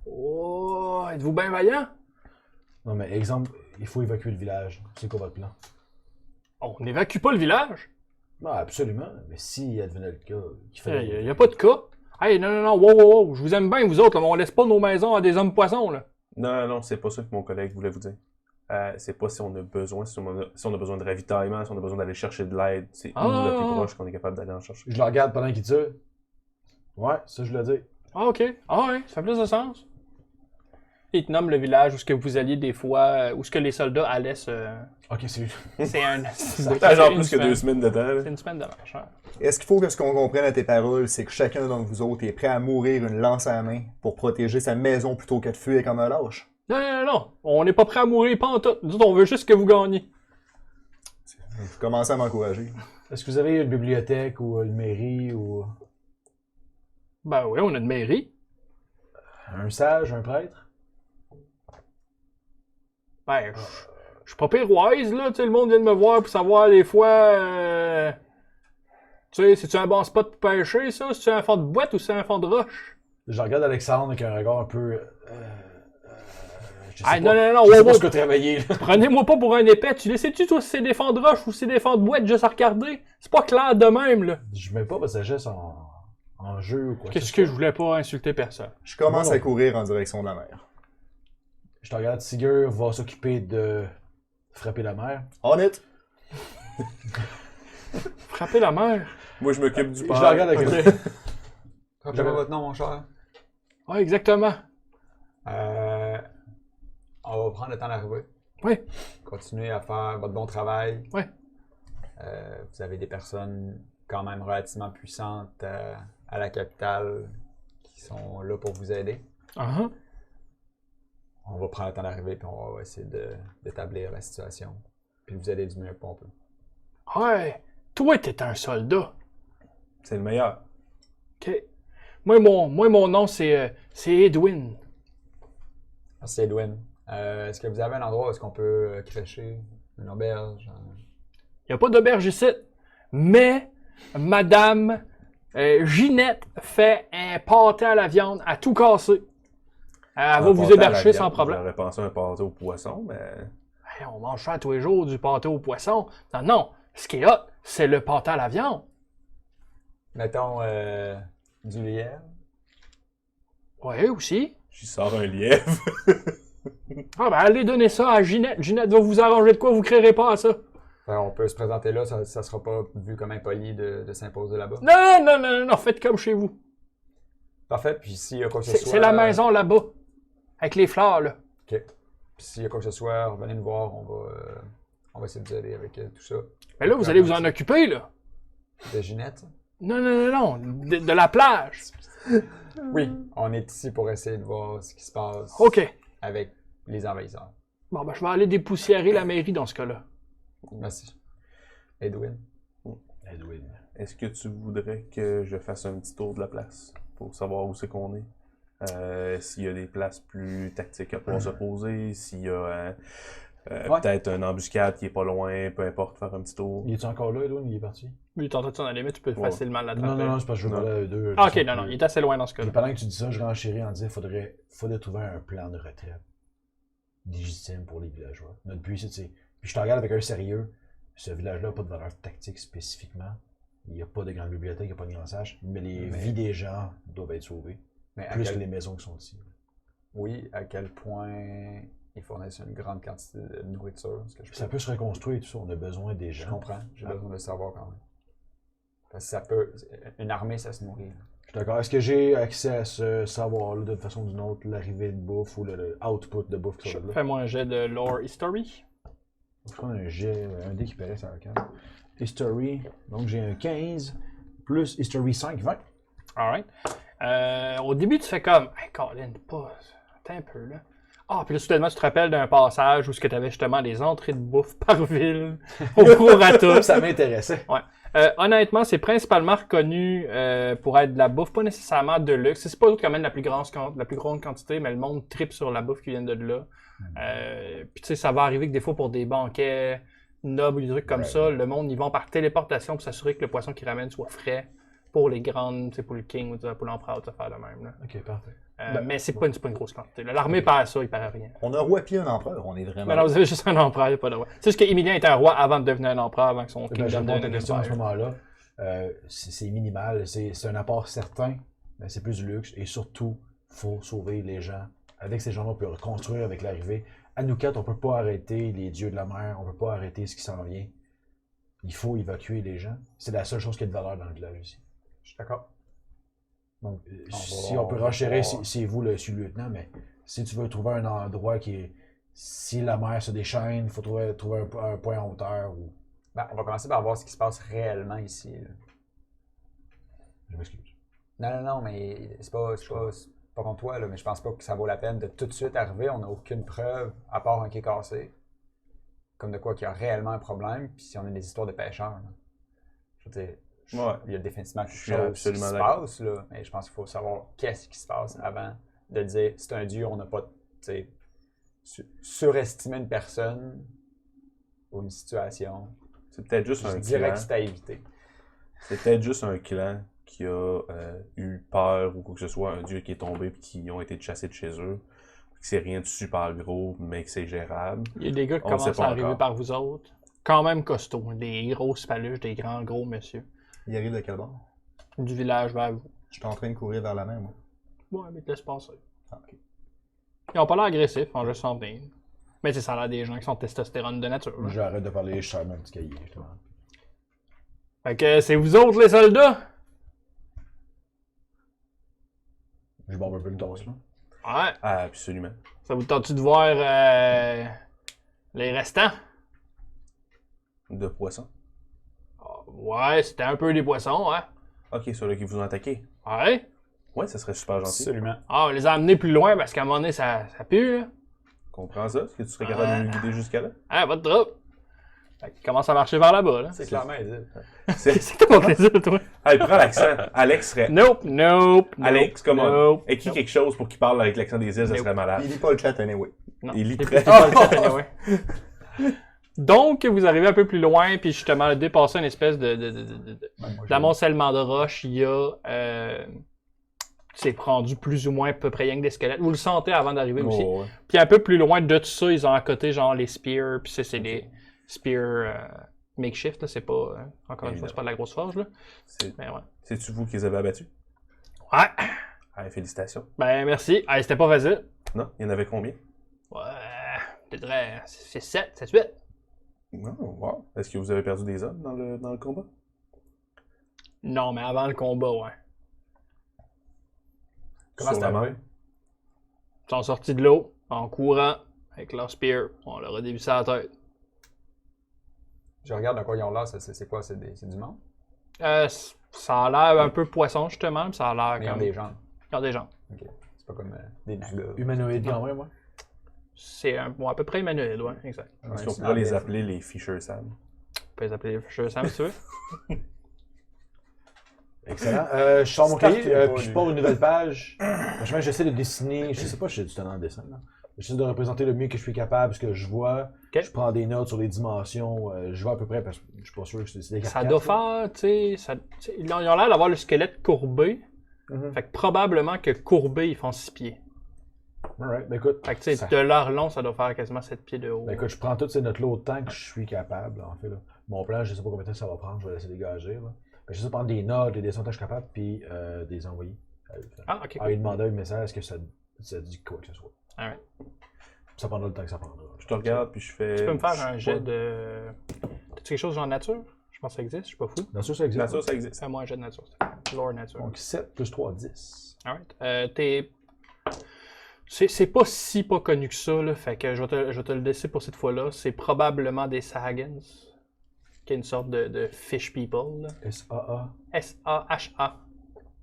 Oh, êtes-vous bien vaillant? Non, mais exemple, il faut évacuer le village. C'est quoi votre plan? On n'évacue pas le village. Ah, absolument. Mais si advenait le cas, qu'il fallait... Il n'y a pas de cas. Hey, non, wow, je vous aime bien, vous autres, là, mais on laisse pas nos maisons à des hommes poissons, là. Non, c'est pas ça que mon collègue voulait vous dire. C'est pas si on a besoin, si on a besoin de ravitaillement, si on a besoin d'aller chercher de l'aide. C'est Ah. nous le plus proche qu'on est capable d'aller en chercher. Je le regarde pendant qu'il tire. Ouais, ça je le dis. Ah, ok. Ah, ouais, ça fait plus de sens. Il te nomme le village où ce que vous alliez des fois, où ce que les soldats allaient se... Ok, c'est C'est un... T'as genre une plus que semaine. 2 semaines de temps. là. C'est une semaine de marche. Hein. Est-ce qu'il faut que ce qu'on comprenne à tes paroles, c'est que chacun d'entre vous autres est prêt à mourir une lance à la main pour protéger sa maison plutôt que de fuir comme un lâche? Non, non, non. On n'est pas prêt à mourir, pas en tout. Nous autres, on veut juste que vous gagniez. Vous commencez à m'encourager. Est-ce que vous avez une bibliothèque ou une mairie ou Ben oui, on a une mairie. un sage, un prêtre? Ben, je suis pas pire wise, là. Tu sais, le monde vient de me voir pour savoir des fois... Tu sais, c'est-tu un bon spot pour pêcher, ça? C'est-tu un fond de boîte ou c'est un fond de roche? Je regarde Alexandre avec un regard un peu. Je sais Ah, pas, non, non, non, je sais wow, pas wow. ce que travailler, là. Prenez-moi pas pour un épais. Tu les sais-tu, toi, si c'est des fonds de roche ou si c'est des fonds de boîte, juste à regarder? C'est pas clair de même, là. Je mets pas ma sagesse en jeu ou quoi. Qu'est-ce que je voulais pas insulter personne? Je commence Non, à non. courir en direction de la mer. Je te regarde, Tiger va s'occuper de frapper la mer. On it! Frapper la mer? Moi, je m'occupe du Je père. la regarde avec Ok. Rappelez-moi votre nom, mon cher. Ouais, exactement. On va prendre le temps d'arriver. Oui. Continuez à faire votre bon travail. Oui. Vous avez des personnes quand même relativement puissantes à la capitale qui sont là pour vous aider. Uh-huh. On va prendre le temps d'arriver puis on va essayer d'établir la situation. Puis vous aider du mieux qu'on peut. Ouais. Toi, t'es un soldat. C'est le meilleur. OK. Moi, mon nom, c'est Edwin. Merci Edwin. Est-ce que vous avez un endroit où est-ce qu'on peut crécher? Une auberge? Il n'y a pas d'auberge ici. Mais, Madame Ginette fait un pâté à la viande à tout casser. Elle va vous héberger sans problème. J'aurais pensé à un pâté au poisson, mais. Hey, on mange ça tous les jours, du pâté au poisson. Non, non. Ce qui est hot, c'est le pâté à la viande. Mettons du lièvre. Ouais, aussi. J'y sors un lièvre. Ah, ben, allez donner ça à Ginette. Ginette va vous arranger de quoi, vous créerez pas à ça. On peut se présenter là, ça sera pas vu comme impoli de s'imposer là-bas. Non, non, non, non, non, faites comme chez vous. Parfait, puis s'il y a quoi que ce soit... C'est la maison là-bas. Avec les fleurs, là. OK. Puis s'il y a quoi que ce soit, revenez nous voir, on va essayer de vous aider avec tout ça. Mais là, vous allez vous en occuper, là. De Ginette? Non, non, non, non. De la plage. Oui, on est ici pour essayer de voir ce qui se passe OK. avec les envahisseurs. Bon, ben, je vais aller dépoussiérer la mairie dans ce cas-là. Merci. Edwin? Edwin. Est-ce que tu voudrais que je fasse un petit tour de la place pour savoir où c'est qu'on est? S'il y a des places plus tactiques à pouvoir se poser, s'il y a Ouais. peut-être une embuscade qui est pas loin, peu importe, faire un petit tour. Il est encore là, Edwin? Il est parti? Lui, il est en train de s'en aller, mais tu peux Ouais. facilement l'attraper. Non, non, non, c'est parce que je veux Non. parler à eux deux. Ah, ok, Je sais non, non, plus. il est assez loin dans ce Puis cas-là. pendant que tu dis ça, je renchéris en disant faudrait trouver un plan de retraite légitime pour les villageois. Notre but, c'est. Puis je te regarde avec un sérieux. Ce village-là n'a pas de valeur tactique spécifiquement. Il n'y a pas de grande bibliothèque, il n'y a pas de grand sage. Mais les vies des gens doivent être sauvées. Mais Plus que les maisons qui sont ici. Oui, à quel point ils fournissent une grande quantité de nourriture? Est-ce que Ça peut se reconstruire et tout ça. On a besoin des Je gens. comprends, j'ai besoin de le savoir quand même. Parce que ça peut... Une armée, ça se nourrit. là. Je suis d'accord. Est-ce que j'ai accès à ce savoir-là d'une façon ou d'une autre, l'arrivée de bouffe ou le output de bouffe qui sort de là? Fais-moi un jet de lore history. Je vais prendre un jet, un dé qui paraît sur la carte. History, donc j'ai un 15, plus History 5, 20. Alright. Au début, tu fais comme. Hey, Colin, pas. Attends un peu, là. Ah, puis là, soudainement, tu te rappelles d'un passage où tu avais justement des entrées de bouffe par ville, au cours à tout. Ça m'intéressait. Honnêtement, c'est principalement reconnu pour être de la bouffe, pas nécessairement de luxe. C'est pas eux qui amènent la plus grande quantité, mais le monde tripe sur la bouffe qui vient de là. Puis tu sais, ça va arriver que des fois pour des banquets nobles, des trucs comme ça, le monde, ils vont par téléportation pour s'assurer que le poisson qu'ils ramènent soit frais pour les grandes, tu sais, pour le king ou pour l'empereur, de faire de même. Là. Ok, parfait. Mais c'est pas une grosse quantité. là. L'armée perd ça, il perd rien. On a roi puis un empereur, on est vraiment. Mais non, vous avez juste un empereur, il n'y a pas de roi. C'est juste qu'Émilien était un roi avant de devenir un empereur, avant que son Je kingdom réponds à ta devienne un question à ce empire. moment-là. C'est minimal, c'est un apport certain, mais c'est plus du luxe. Et surtout, il faut sauver les gens. Avec ces gens-là, on peut reconstruire avec l'arrivée. À nous quatre, on ne peut pas arrêter les dieux de la mer, on ne peut pas arrêter ce qui s'en vient. Il faut évacuer les gens. C'est la seule chose qui a de valeur dans le village ici. Je suis d'accord. Donc, On si va- on peut on va renchérir, voir. c'est vous le sous-lieutenant, mais si tu veux trouver un endroit qui est... Si la mer se déchaîne, il faut trouver un point en hauteur ou... Ben, on va commencer par voir ce qui se passe réellement ici. Là. Je m'excuse. Non, mais c'est pas contre toi, là, mais je pense pas que ça vaut la peine de tout de suite arriver. On n'a aucune preuve, à part un quai cassé. Comme de quoi qu'il y a réellement un problème, puis si on a des histoires de pêcheurs. Là. Je veux dire, Ouais. il y a définitivement quelque Je suis chose qui absolument se d'accord. passe, là, mais je pense qu'il faut savoir qu'est-ce qui se passe avant de dire c'est un dieu, on n'a pas, tu sais, surestimer une personne ou une situation. C'est peut-être juste Je un dirais clan. que c'est à éviter. C'est peut-être juste un clan qui a eu peur ou quoi que ce soit, un dieu qui est tombé et qui ont été chassés de chez eux. Que c'est rien de super gros, mais que c'est gérable. Il y a des gars qui On le sait commencent pas à arriver encore. par vous autres. Quand même costauds. Des grosses paluches, des gros monsieur. Il arrive de quel bord? Du village vers vous. Je suis en train de courir vers la mer, moi. Ouais, mais te laisse passer. Ah, ok. Ils ont pas l'air agressifs, on juste s'en venir. Mais tu sais, ça a l'air des gens qui sont testostérone de nature. là. J'arrête de parler, je sers mon petit cahier, justement. Fait que c'est vous autres les soldats? Je bombe un peu le torse, là. Ouais. Ah, absolument. Ça vous tente-tu de voir les restants? De poissons. Ouais, c'était un peu des poissons, hein? Ok, ceux-là qui vous ont attaqué. Ouais. Ouais, ça serait super gentil. Absolument. Ah, on les a amenés plus loin parce qu'à un moment donné, ça pue, là. Comprends ça? Est-ce que tu serais capable de nous guider jusqu'à là? Ah, pas de trouble. Fait qu'il commence à marcher vers là-bas, là. C'est clairement Edith. C'est quoi ton plaisir, toi? Hey, prends l'accent. Alex serait. Nope. Alex, comment? Nope. Écris quelque chose pour qu'il parle avec l'accent des îles, ça Nope. serait malade. Il lit pas le chat anyway. Non. Il lit C'est très- pas le chat, anyway. Donc, vous arrivez un peu plus loin, puis justement, dépasser une espèce d'amoncellement de roches, il y a... c'est rendu plus ou moins à peu près rien que des squelettes. Vous le sentez avant d'arriver aussi. Oh, ouais. Puis un peu plus loin de tout ça, ils ont à côté genre les spears, puis ça, c'est des spears makeshift, là, c'est pas... encore une fois, c'est pas de la grosse forge, là. Mais ouais. C'est-tu vous qui les avez abattus? Ouais, Ah, félicitations. ben merci. Ah, c'était pas facile. Non? Il y en avait combien? Ouais, je dirais, c'est 7, 8. Non, wow. Est-ce que vous avez perdu des hommes dans le combat? Non, mais avant le combat, ouais. Comment Sur c'est la mer? arrivé? Ils sont sortis de l'eau, en courant, avec leur spear. On leur a dévissé la tête. Je regarde de quoi ils ont l'air, c'est quoi? C'est du monde? Ça a l'air un peu poisson, justement, puis ça a l'air Mais ils ont comme... des jambes. Ils ont des gens. Ok. C'est pas comme des nagas. Humanoïde quand même, moi. C'est bon, à peu près humanoïde, ouais, exact. Est-ce qu'on pourrait les appeler les Fisher Sam? On peut les appeler les Fisher Sam, si tu veux. Excellent. Je sors mon Startez cahier, pas, puis lui. je pars une nouvelle page. Franchement, j'essaie de dessiner. Je sais pas si j'ai du talent en dessin. Là. J'essaie de représenter le mieux que je suis capable, ce que je vois. Ok. Je prends des notes sur les dimensions. Je vois à peu près, parce que je suis pas sûr que c'est des Ça carcasses, doit là. faire, tu sais, ils ont l'air d'avoir le squelette courbé. Mhm. Fait que probablement que courbé, ils font 6 pieds. Alright, ben écoute. Fait que tu sais, Ça- de leur long, ça doit faire quasiment 7 pieds de haut. Ben écoute, je prends toutes ces notes-là autant que je suis capable, en fait. Là. Mon plan, je sais pas combien de temps ça va prendre, je vais laisser dégager. Là. Ben, j'essaie de prendre des notes, des dessins que je suis capable, puis des envoyer. Ah, ok. Ah, il demandait un message, est-ce que ça dit quoi que ce soit. Alright. Ça prendra le temps que ça prendra. Je te regarde, puis je fais... Tu peux me faire un jet de... T'as-tu quelque chose en nature? Je pense que ça existe, je suis pas fou. Bien sûr, ça existe. Nature, ça existe. Fais-moi un jet de nature. Lore nature. Donc 7 plus 3, 10. Alright. C'est pas si pas connu que ça, là, fait que je vais te le laisser pour cette fois-là. C'est probablement des Sahagins, qui est une sorte de fish people. Là. S-A-A. S-A-H-A.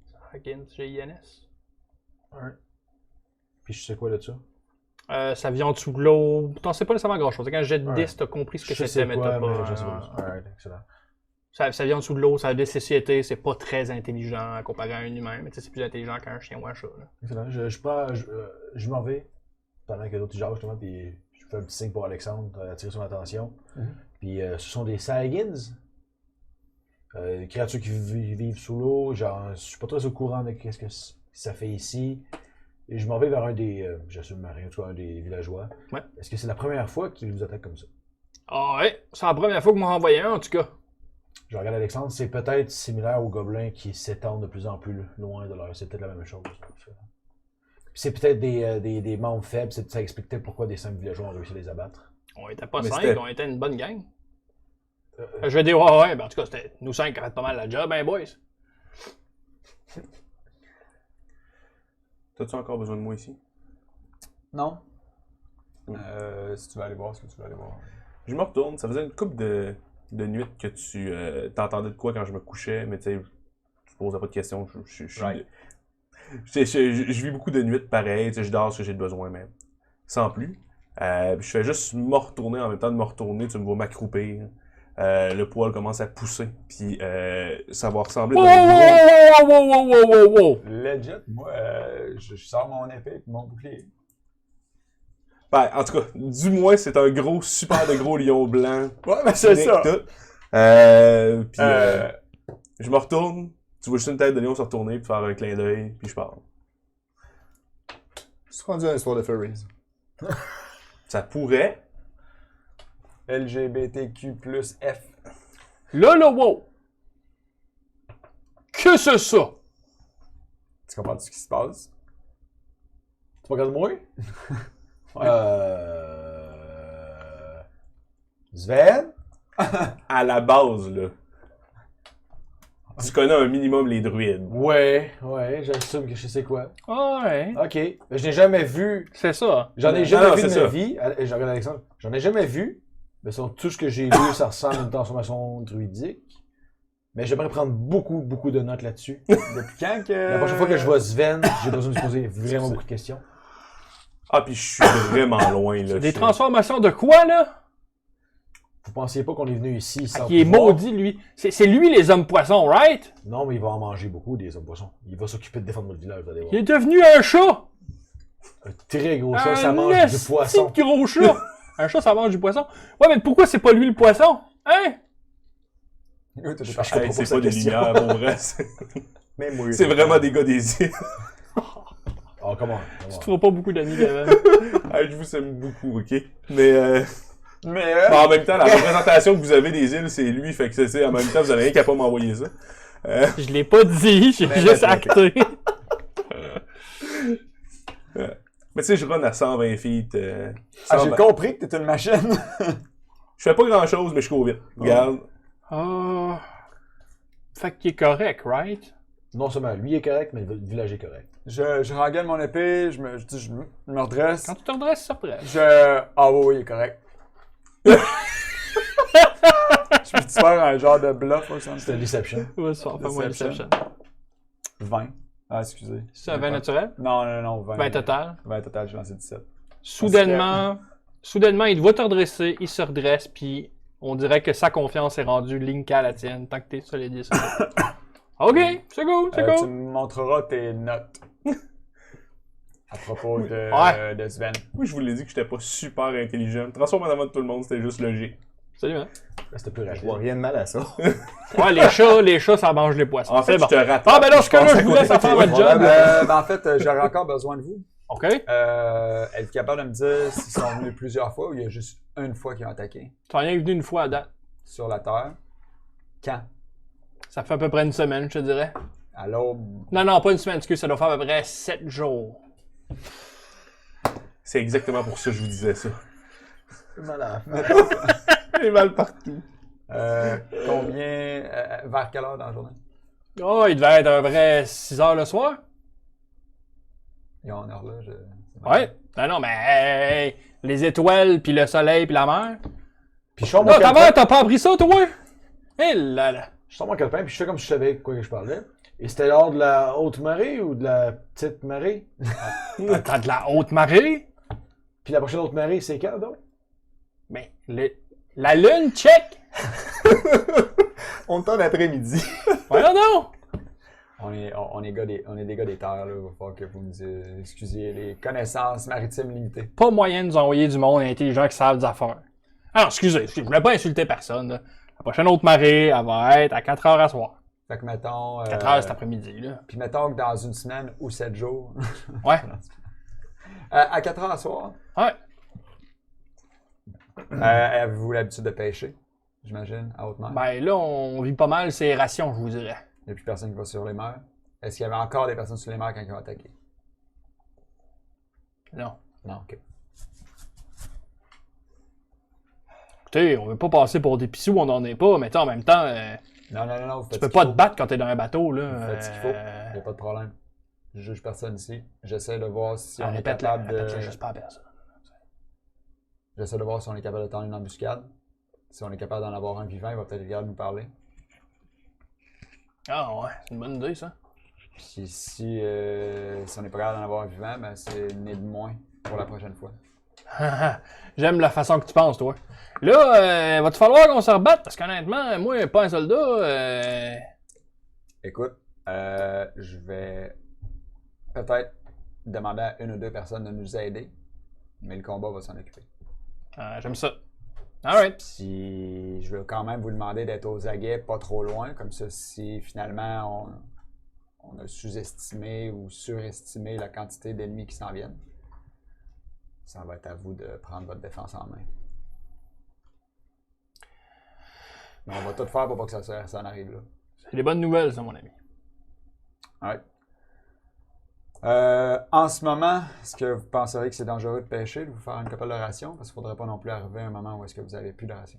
Sahagins, G-I-N-S. Alright. Puis je sais quoi de ça? Ça vient en dessous de l'eau. T'en sais pas nécessairement grand-chose. Quand je jette Ouais. 10, t'as compris ce que Je c'était, sais mais quoi, t'as pas... mais je sais pas. Alright, excellent. Ça vient en dessous de l'eau, ça a des sociétés, c'est pas très intelligent comparé à un humain, mais tu sais, c'est plus intelligent qu'un chien ou un chat. Là. Excellent. Je m'en vais pendant que l'autre jase, justement, puis je fais un petit signe pour Alexandre, attirer son attention. Mhm. Puis ce sont des Sahagins, des créatures qui vivent sous l'eau. Genre, je suis pas très au courant de qu'est-ce que ça fait ici. Et je m'en vais vers un des, j'assume rien, en tout cas un des villageois. Ouais. Est-ce que c'est la première fois qu'ils vous attaquent comme ça? Ah ouais, c'est la première fois que m'en envoyé un en tout cas. Je regarde Alexandre, c'est peut-être similaire aux gobelins qui s'étendent de plus en plus loin de leur. C'est peut-être la même chose. Puis c'est peut-être des membres faibles, ça explique peut-être pourquoi des 5 villageois ont réussi à les abattre. On était pas Mais 5, c'était- on était une bonne gang. Je vais dire, ouais, ben en tout cas, c'était nous 5 qui ont fait pas mal la job, hein, boys. T'as-tu encore besoin de moi ici? Non? Si tu veux aller voir ce que tu veux aller voir. Je me retourne, ça faisait une couple de nuits que tu t'entendais de quoi quand je me couchais, mais tu sais, je posais pas de questions. Right. Je vis beaucoup de nuits pareilles, tu sais, je dors ce que j'ai besoin, mais sans plus. Je fais juste me retourner, en même temps de me retourner, tu me vois m'accroupir. Le poil commence à pousser, puis ça va ressembler Wow, à wow, wow, wow, wow, wow, wow, wow. Legit, moi, je sors mon épée et mon bouclier. Ben, en tout cas, du moins, c'est un gros, super de gros lion blanc. Ouais, mais c'est ça. Tout. Puis je me retourne, tu vois juste une tête de lion se retourner, puis faire un clin d'œil, puis je pars. C'est rendu une histoire de furries. Ça pourrait. LGBTQ plus F. Là, wow. Que c'est ça? Tu comprends ce qui se passe? Tu me regardes moi? Ouais. Sven? À la base, là. Tu connais un minimum les druides. Ouais, j'assume que je sais quoi. Ouais. Ok. Mais je n'ai jamais vu. C'est ça. J'en ai Non, jamais non, vu de c'est ma ça. vie. Je regarde Alexandre. J'en ai jamais vu. Mais sur tout ce que j'ai lu, ça ressemble à une transformation druidique. Mais j'aimerais prendre beaucoup de notes là-dessus. Depuis quand que. La prochaine fois que je vois Sven, j'ai besoin de se poser vraiment beaucoup de questions. Ah, puis je suis vraiment loin, là. Des transformations de quoi, là? Vous pensiez pas qu'on est venu ici sans Qui est pouvoir? maudit, lui. C'est lui, les hommes poissons, right? Non, mais il va en manger beaucoup, des hommes poissons. Il va s'occuper de défendre notre village, vous allez voir. Il est devenu un chat! Un très gros chat, ça Un mange du esti poisson. de gros chat! Un chat, ça mange du poisson. Ouais, mais pourquoi c'est pas lui le poisson? Hein? Oui, t'as Je pas- comprends Hey, pas c'est sa pas des question. lumières, pour vrai. Même moi. C'est vraiment des gars des îles. Oh, comment? Tu te feras pas beaucoup d'amis, Kevin. Hey, je vous aime beaucoup, ok? Mais Mais. en même temps, la représentation que vous avez des îles, c'est lui, fait que c'est en même temps, vous avez rien qu'à pas m'envoyer ça. Je l'ai pas dit, j'ai Mais juste mais- acté. Mais tu sais, je run à 120 feet. Ah, j'ai 120. compris que t'es une machine. Je fais pas grand chose, mais je cours vite. Regarde. Ah. Fait qu'il est correct, right? Non seulement lui est correct, mais le village est correct. Je rengaine mon épée, je me redresse. Quand tu te redresses, ça prête. Ah oui, il est correct. Je peux te faire un genre de bluff ou ça? C'était Deception. Ouais, ça va faire moins Deception. Deception. 20. Ah, excusez. C'est un vin naturel? Non, 20. 20 total. 20 total, j'ai lancé 17. Soudainement, il doit te redresser, il se redresse, puis on dirait que sa confiance est rendue ligne à la tienne, tant que t'es solide. Ok, c'est cool, c'est Tu cool. me montreras tes notes. À propos de Sven. Moi, je vous l'ai dit que j'étais pas super intelligent. Transforme en avant de tout le monde, c'était juste logique. Salut, hein. Là, c'était plus Je rapide. vois rien de mal à ça. Ouais, les chats, ça mange les poissons. En fait, c'est bon. je te rattrape. Ah, ben dans ce cas-là, passe je à vous côté laisse de en faire toi. votre job. En fait, j'aurais encore besoin de vous. Ok. Êtes-vous capable de me dire s'ils sont venus plusieurs fois ou il y a juste une fois qu'ils ont attaqué Tu en es venu une fois à date. sur la Terre? Quand? Ça fait à peu près une semaine, je te dirais. À l'aube? Non, pas une semaine, excuse, ça doit faire à peu près 7 jours. C'est exactement pour ça que je vous disais ça. Malade. J'ai mal partout. Combien? Vers quelle heure dans la journée? Oh, il devait être à peu près 6 heures le soir. Il y a une horloge. Ouais. Non, mais hey, les étoiles, puis le soleil, puis la mer. Puis je sors mon Non, ta calepin, mère, t'as pas appris ça, toi? Hé là là. je sors mon calepin, puis je fais comme si je savais de quoi que je parlais. Et c'était lors de la haute marée ou de la petite marée? T'as de la haute marée? Puis la prochaine haute marée, c'est quand donc? Mais la lune, check! On est en après-midi. Voyons donc! On est des gars des terres, là. Il va falloir que vous me excusiez les connaissances maritimes limitées. Pas moyen de nous envoyer du monde intelligent qui savent des affaires. Alors, excusez, je voulais pas insulter personne. Là. La prochaine haute marée, elle va être à 4 heures à soir. Fait que mettons. 4 heures cet après-midi, là. Puis mettons que dans une semaine ou 7 jours. Ouais. À 4 heures à soir, Ouais. avez-vous l'habitude de pêcher? J'imagine, à haute mer. Ben là, on vit pas mal ces rations, je vous dirais. Il n'y a plus personne qui va sur les mers. Est-ce qu'il y avait encore des personnes sur les mers quand ils ont attaqué? Non. Non, ok. Écoutez, on veut pas passer pour des pissous, on n'en est pas, mais en même temps, Non, vous tu faites peux ce pas qu'il te faut. battre quand t'es dans un bateau, là. Vous faites ce qu'il faut. Il n'y a pas de problème. Je juge personne ici. J'essaie de voir si on est Répète-le, capable répète-le de. juste pas à personne. J'essaie de voir si on est capable de tendre une embuscade. Si on est capable d'en avoir un vivant, il va peut-être être capable de nous parler. Ah ouais, c'est une bonne idée, ça. Puis si on est pas capable d'en avoir un vivant, ben c'est une nez de moins pour la prochaine fois. J'aime la façon que tu penses, toi. Là, va-t-il falloir qu'on se rebatte? Parce qu'honnêtement, moi, pas un soldat. Écoute, je vais peut-être demander à une ou deux personnes de nous aider, mais le combat va s'en occuper. J'aime ça. Alright. Puis je vais quand même vous demander d'être aux aguets, pas trop loin, comme ça si finalement on a sous-estimé ou surestimé la quantité d'ennemis qui s'en viennent, ça va être à vous de prendre votre défense en main. Mais on va tout faire pour pas que ça en arrive là. C'est des bonnes nouvelles, ça, mon ami. Ouais. En ce moment, est-ce que vous penseriez que c'est dangereux de pêcher, de vous faire une couple de rations? Parce qu'il ne faudrait pas non plus arriver à un moment où est-ce que vous n'avez plus de rations.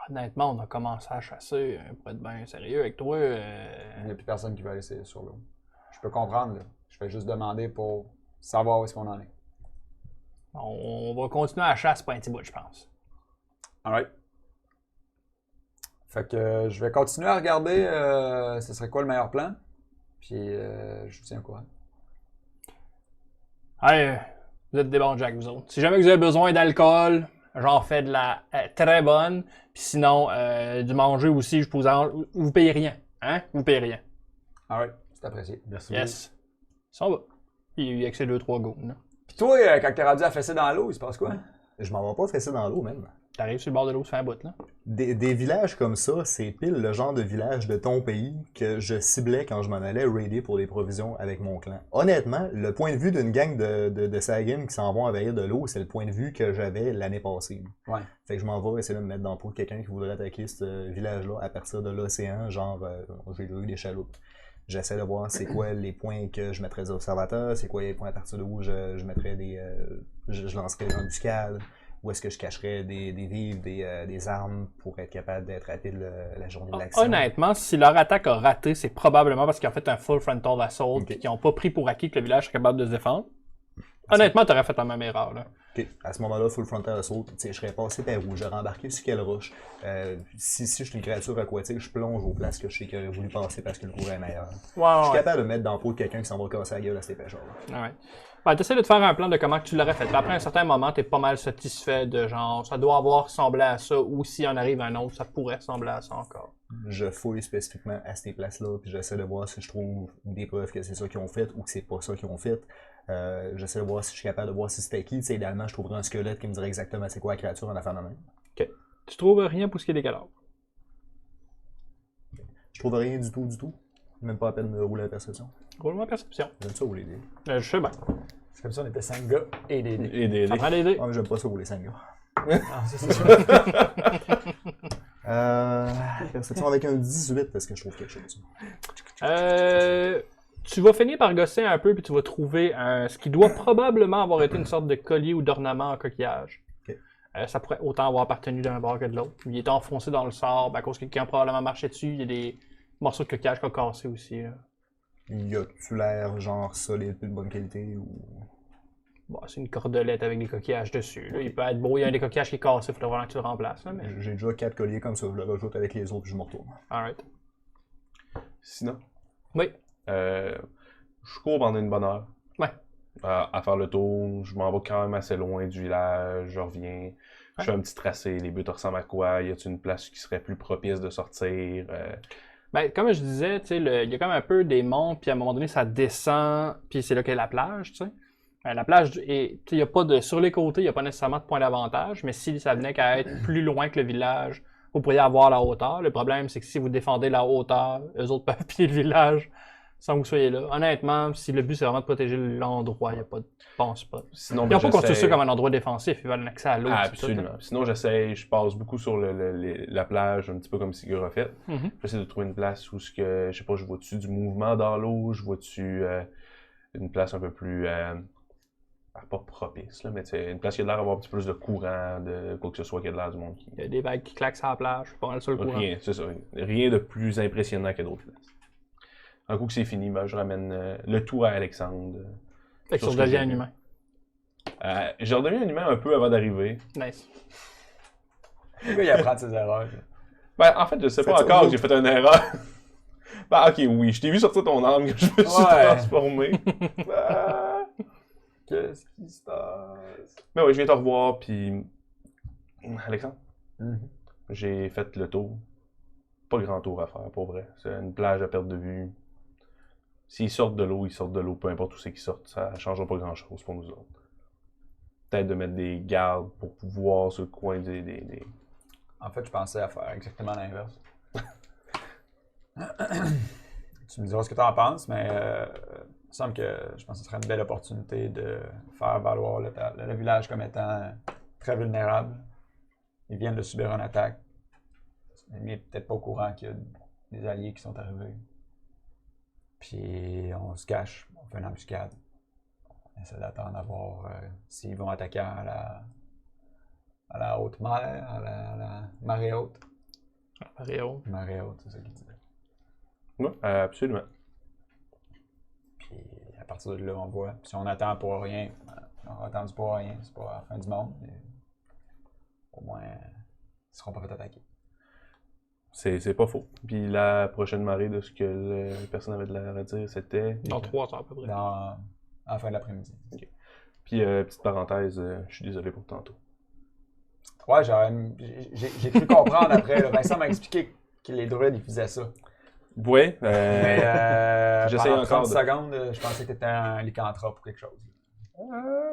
Honnêtement, on a commencé à chasser pour être bien sérieux avec toi. Il n'y a plus personne qui va laisser sur l'eau. Je peux comprendre, là. Je vais juste demander pour savoir où est-ce qu'on en est. On va continuer à la chasse pour un petit bout, je pense. Alright. Fait que je vais continuer à regarder ce serait quoi le meilleur plan. Puis je vous tiens au courant. Hey, vous êtes des bons Jack, vous autres. Si jamais vous avez besoin d'alcool, j'en fais de la très bonne. Puis sinon, du manger aussi, je vous payez rien. Hein? Vous payez rien. Alright, c'est apprécié. Merci. Yes. Ça va. Il y a que ces 2-3 goûts, là. Puis toi, quand t'es rendu à fesser dans l'eau, il se passe quoi? Je m'en vais pas fesser dans l'eau, même. T'arrives sur le bord de l'eau, tu fais un bout, là. Des villages comme ça, c'est pile le genre de village de ton pays que je ciblais quand je m'en allais raider pour des provisions avec mon clan. Honnêtement, le point de vue d'une gang de Sagim qui s'en vont envahir de l'eau, c'est le point de vue que j'avais l'année passée. Ouais. Fait que je m'en vais essayer de me mettre dans le pot de quelqu'un qui voudrait attaquer ce village-là à partir de l'océan, genre j'ai eu des chaloupes. J'essaie de voir c'est quoi les points que je mettrais des observateurs, c'est quoi les points à partir de où je mettrais des... je lancerais des embuscades, où est-ce que je cacherais des vivres, des armes pour être capable d'être rapide la journée de l'action. Honnêtement, si leur attaque a raté, c'est probablement parce qu'ils ont fait un full frontal assault et qu'ils n'ont pas pris pour acquis que le village serait capable de se défendre. Honnêtement, t'aurais fait la même erreur, là. Ok. À ce moment-là, full frontal assault, je serais passé par où? J'aurais embarqué sur quelle roche? Si je suis une créature aquatique, je plonge aux places que je sais qu'il aurait voulu passer parce que le courant est meilleur. Je suis capable de mettre dans le pot de quelqu'un qui s'en va casser la gueule à ces pêcheurs-là. Ouais. Ben, t'essaies de te faire un plan de comment tu l'aurais fait. Puis après un certain moment, t'es pas mal satisfait de genre, ça doit avoir ressemblé à ça, ou s'il en arrive un autre, ça pourrait ressembler à ça encore. Je fouille spécifiquement à ces places-là, puis j'essaie de voir si je trouve des preuves que c'est ça qu'ils ont fait ou que c'est pas ça qu'ils ont fait. J'essaie de voir si je suis capable de voir si c'était qui. T'sais, idéalement, je trouverais un squelette qui me dirait exactement c'est quoi la créature en affaire de même. Ok. Tu trouves rien pour ce qui est des cadavres. Je trouve rien du tout. Même pas à peine de rouler la perception. Roule-moi perception. J'aime ça rouler des dés. Je sais bien. C'est comme ça, on était 5 gars et des dés. Et des Ça prend des dés. Ah, mais j'aime pas ça rouler 5 gars. Ah, ça, c'est sûr. Perception avec un 18 parce que je trouve quelque chose. Tu vas finir par gosser un peu puis tu vas trouver ce qui doit probablement avoir été une sorte de collier ou d'ornement en coquillage. Ok. Ça pourrait autant avoir appartenu d'un bord que de l'autre. Il est enfoncé dans le sable à cause que quelqu'un a probablement marché dessus. Il y a des morceaux de coquillage qui ont cassé aussi. Là. Y a-tu l'air genre solide, de bonne qualité ou. Bon, c'est une cordelette avec des coquillages dessus. Là. Il peut être beau, il y a des coquillages qui cassent, il faudrait vraiment que tu le remplaces. Là, mais... J'ai déjà 4 colliers comme ça, je le rajoute avec les autres puis je me retourne. Alright. Sinon, Oui. je cours pendant une bonne heure. Ouais. À faire le tour, je m'en vais quand même assez loin du village, je reviens. Je fais un petit tracé, les buts ressemblent à quoi? Y a-t-il une place qui serait plus propice de sortir? Ben, comme je disais, tu sais, il y a comme un peu des monts, puis à un moment donné, ça descend, puis c'est là qu'est la plage, tu sais. La plage, il y a pas de, sur les côtés, il n'y a pas nécessairement de point d'avantage, mais si ça venait qu'à être plus loin que le village, vous pourriez avoir la hauteur. Le problème, c'est que si vous défendez la hauteur, eux autres peuvent piller le village sans que vous soyez là. Honnêtement, si le but c'est vraiment de protéger l'endroit, il n'y a pas de bon spot. Sinon, Ils n'ont pas construit ça comme un endroit défensif, ils veulent un accès à l'eau. Absolument. Sinon, je passe beaucoup sur la plage, un petit peu comme Sigur a fait. Mhm. J'essaie de trouver une place où, je sais pas, je vois-tu du mouvement dans l'eau, je vois-tu une place un peu plus, pas propice, là, mais une place qui a l'air d'avoir un petit peu plus de courant, de quoi que ce soit, qui a l'air du monde qui... Il y a des vagues qui claquent sur la plage, pas mal sur le courant. Rien, c'est ça. Rien de plus impressionnant que d'autres places. Un coup que c'est fini, ben, je ramène le tout à Alexandre. Fait que Sur tu ce que redeviens j'ai un vu. humain. J'ai redevenu un humain un peu avant d'arriver. Nice. Le gars, il apprend de ses erreurs. Ben, en fait, je sais pas Fais-tu encore autre que j'ai fait une erreur. Ben, ok, oui, je t'ai vu sortir ton arme, que je me suis Ouais. transformé. Ah. Qu'est-ce qui se passe? Mais ouais, je viens te revoir, puis. Alexandre, Mhm. j'ai fait le tour. Pas grand tour à faire, pour vrai. C'est une plage à perte de vue. S'ils sortent de l'eau, ils sortent de l'eau, peu importe où c'est qu'ils sortent. Ça changera pas grand-chose pour nous autres. Peut-être de mettre des gardes pour pouvoir sur le coin des... En fait, je pensais à faire exactement l'inverse. Tu me diras ce que tu en penses, mais il me semble que je pense que ce serait une belle opportunité de faire valoir le village comme étant très vulnérable. Ils viennent de subir une attaque. L'ennemi n'est peut-être pas au courant qu'il y a des alliés qui sont arrivés. Puis on se cache, on fait une embuscade. On essaie d'attendre à voir s'ils vont attaquer à la haute mer, à la marée haute. Mario. Marée haute, c'est ça qu'il disait. Ouais, absolument. Puis à partir de là, on voit. Si on attend pour rien, on aura attendu pour rien. C'est pas la fin du monde. Mais au moins, ils ne seront pas fait attaquer. C'est pas faux. Puis la prochaine marée de ce que la personne avait de l'air à dire, c'était... Dans 3 heures à peu près. À la fin de l'après-midi. Puis petite parenthèse, je suis désolé pour tantôt. Ouais, j'ai cru comprendre après. Là. Vincent m'a expliqué que les druides, ils faisaient ça. Ouais, Mais j'essaie pendant encore 30 de- secondes, je pensais que t'étais un lycanthrope ou quelque chose.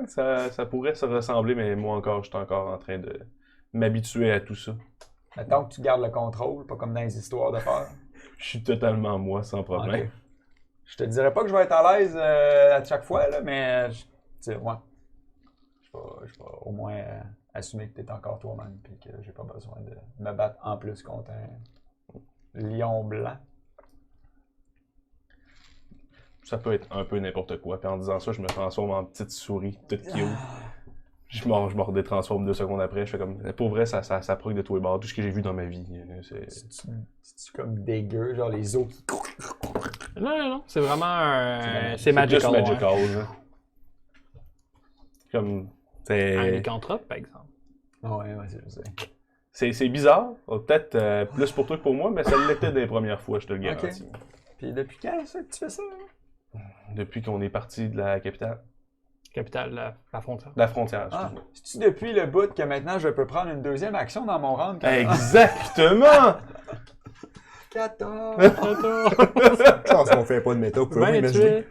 ça pourrait se ressembler, mais moi encore, je suis encore en train de m'habituer à tout ça. Mettons que tu gardes le contrôle, pas comme dans les histoires de peur. Je suis totalement moi, sans problème. Ok. Je te dirais pas que je vais être à l'aise à chaque fois, là, mais ouais. Je vais au moins assumer que tu es encore toi-même et que j'ai pas besoin de me battre en plus contre un lion blanc. Ça peut être un peu n'importe quoi. Puis en disant ça, je me transforme en petite souris, toute cute. Je me redétransforme 2 secondes après. Je fais comme. Pour vrai, ça proque de tous les bords. Tout ce que j'ai vu dans ma vie. C'est-tu comme dégueu, genre les os qui... Non. C'est vraiment C'est c'est magical. Plus hein. magical. Là. Comme. Un C'est. lycanthrope, par exemple. Ouais, je sais. C'est bizarre. Peut-être plus pour toi que pour moi, mais ça l'était des premières fois, je te le garantis. Puis depuis quand ça que tu fais ça? Depuis qu'on est parti de la capitale. Capitale, la frontière. De la frontière, Ah, excuse-moi. c'est-tu depuis le bout que maintenant je peux prendre une deuxième action dans mon round? Exactement! 14! Chance qu'on fait pas de méta, vous pouvez vous imaginer.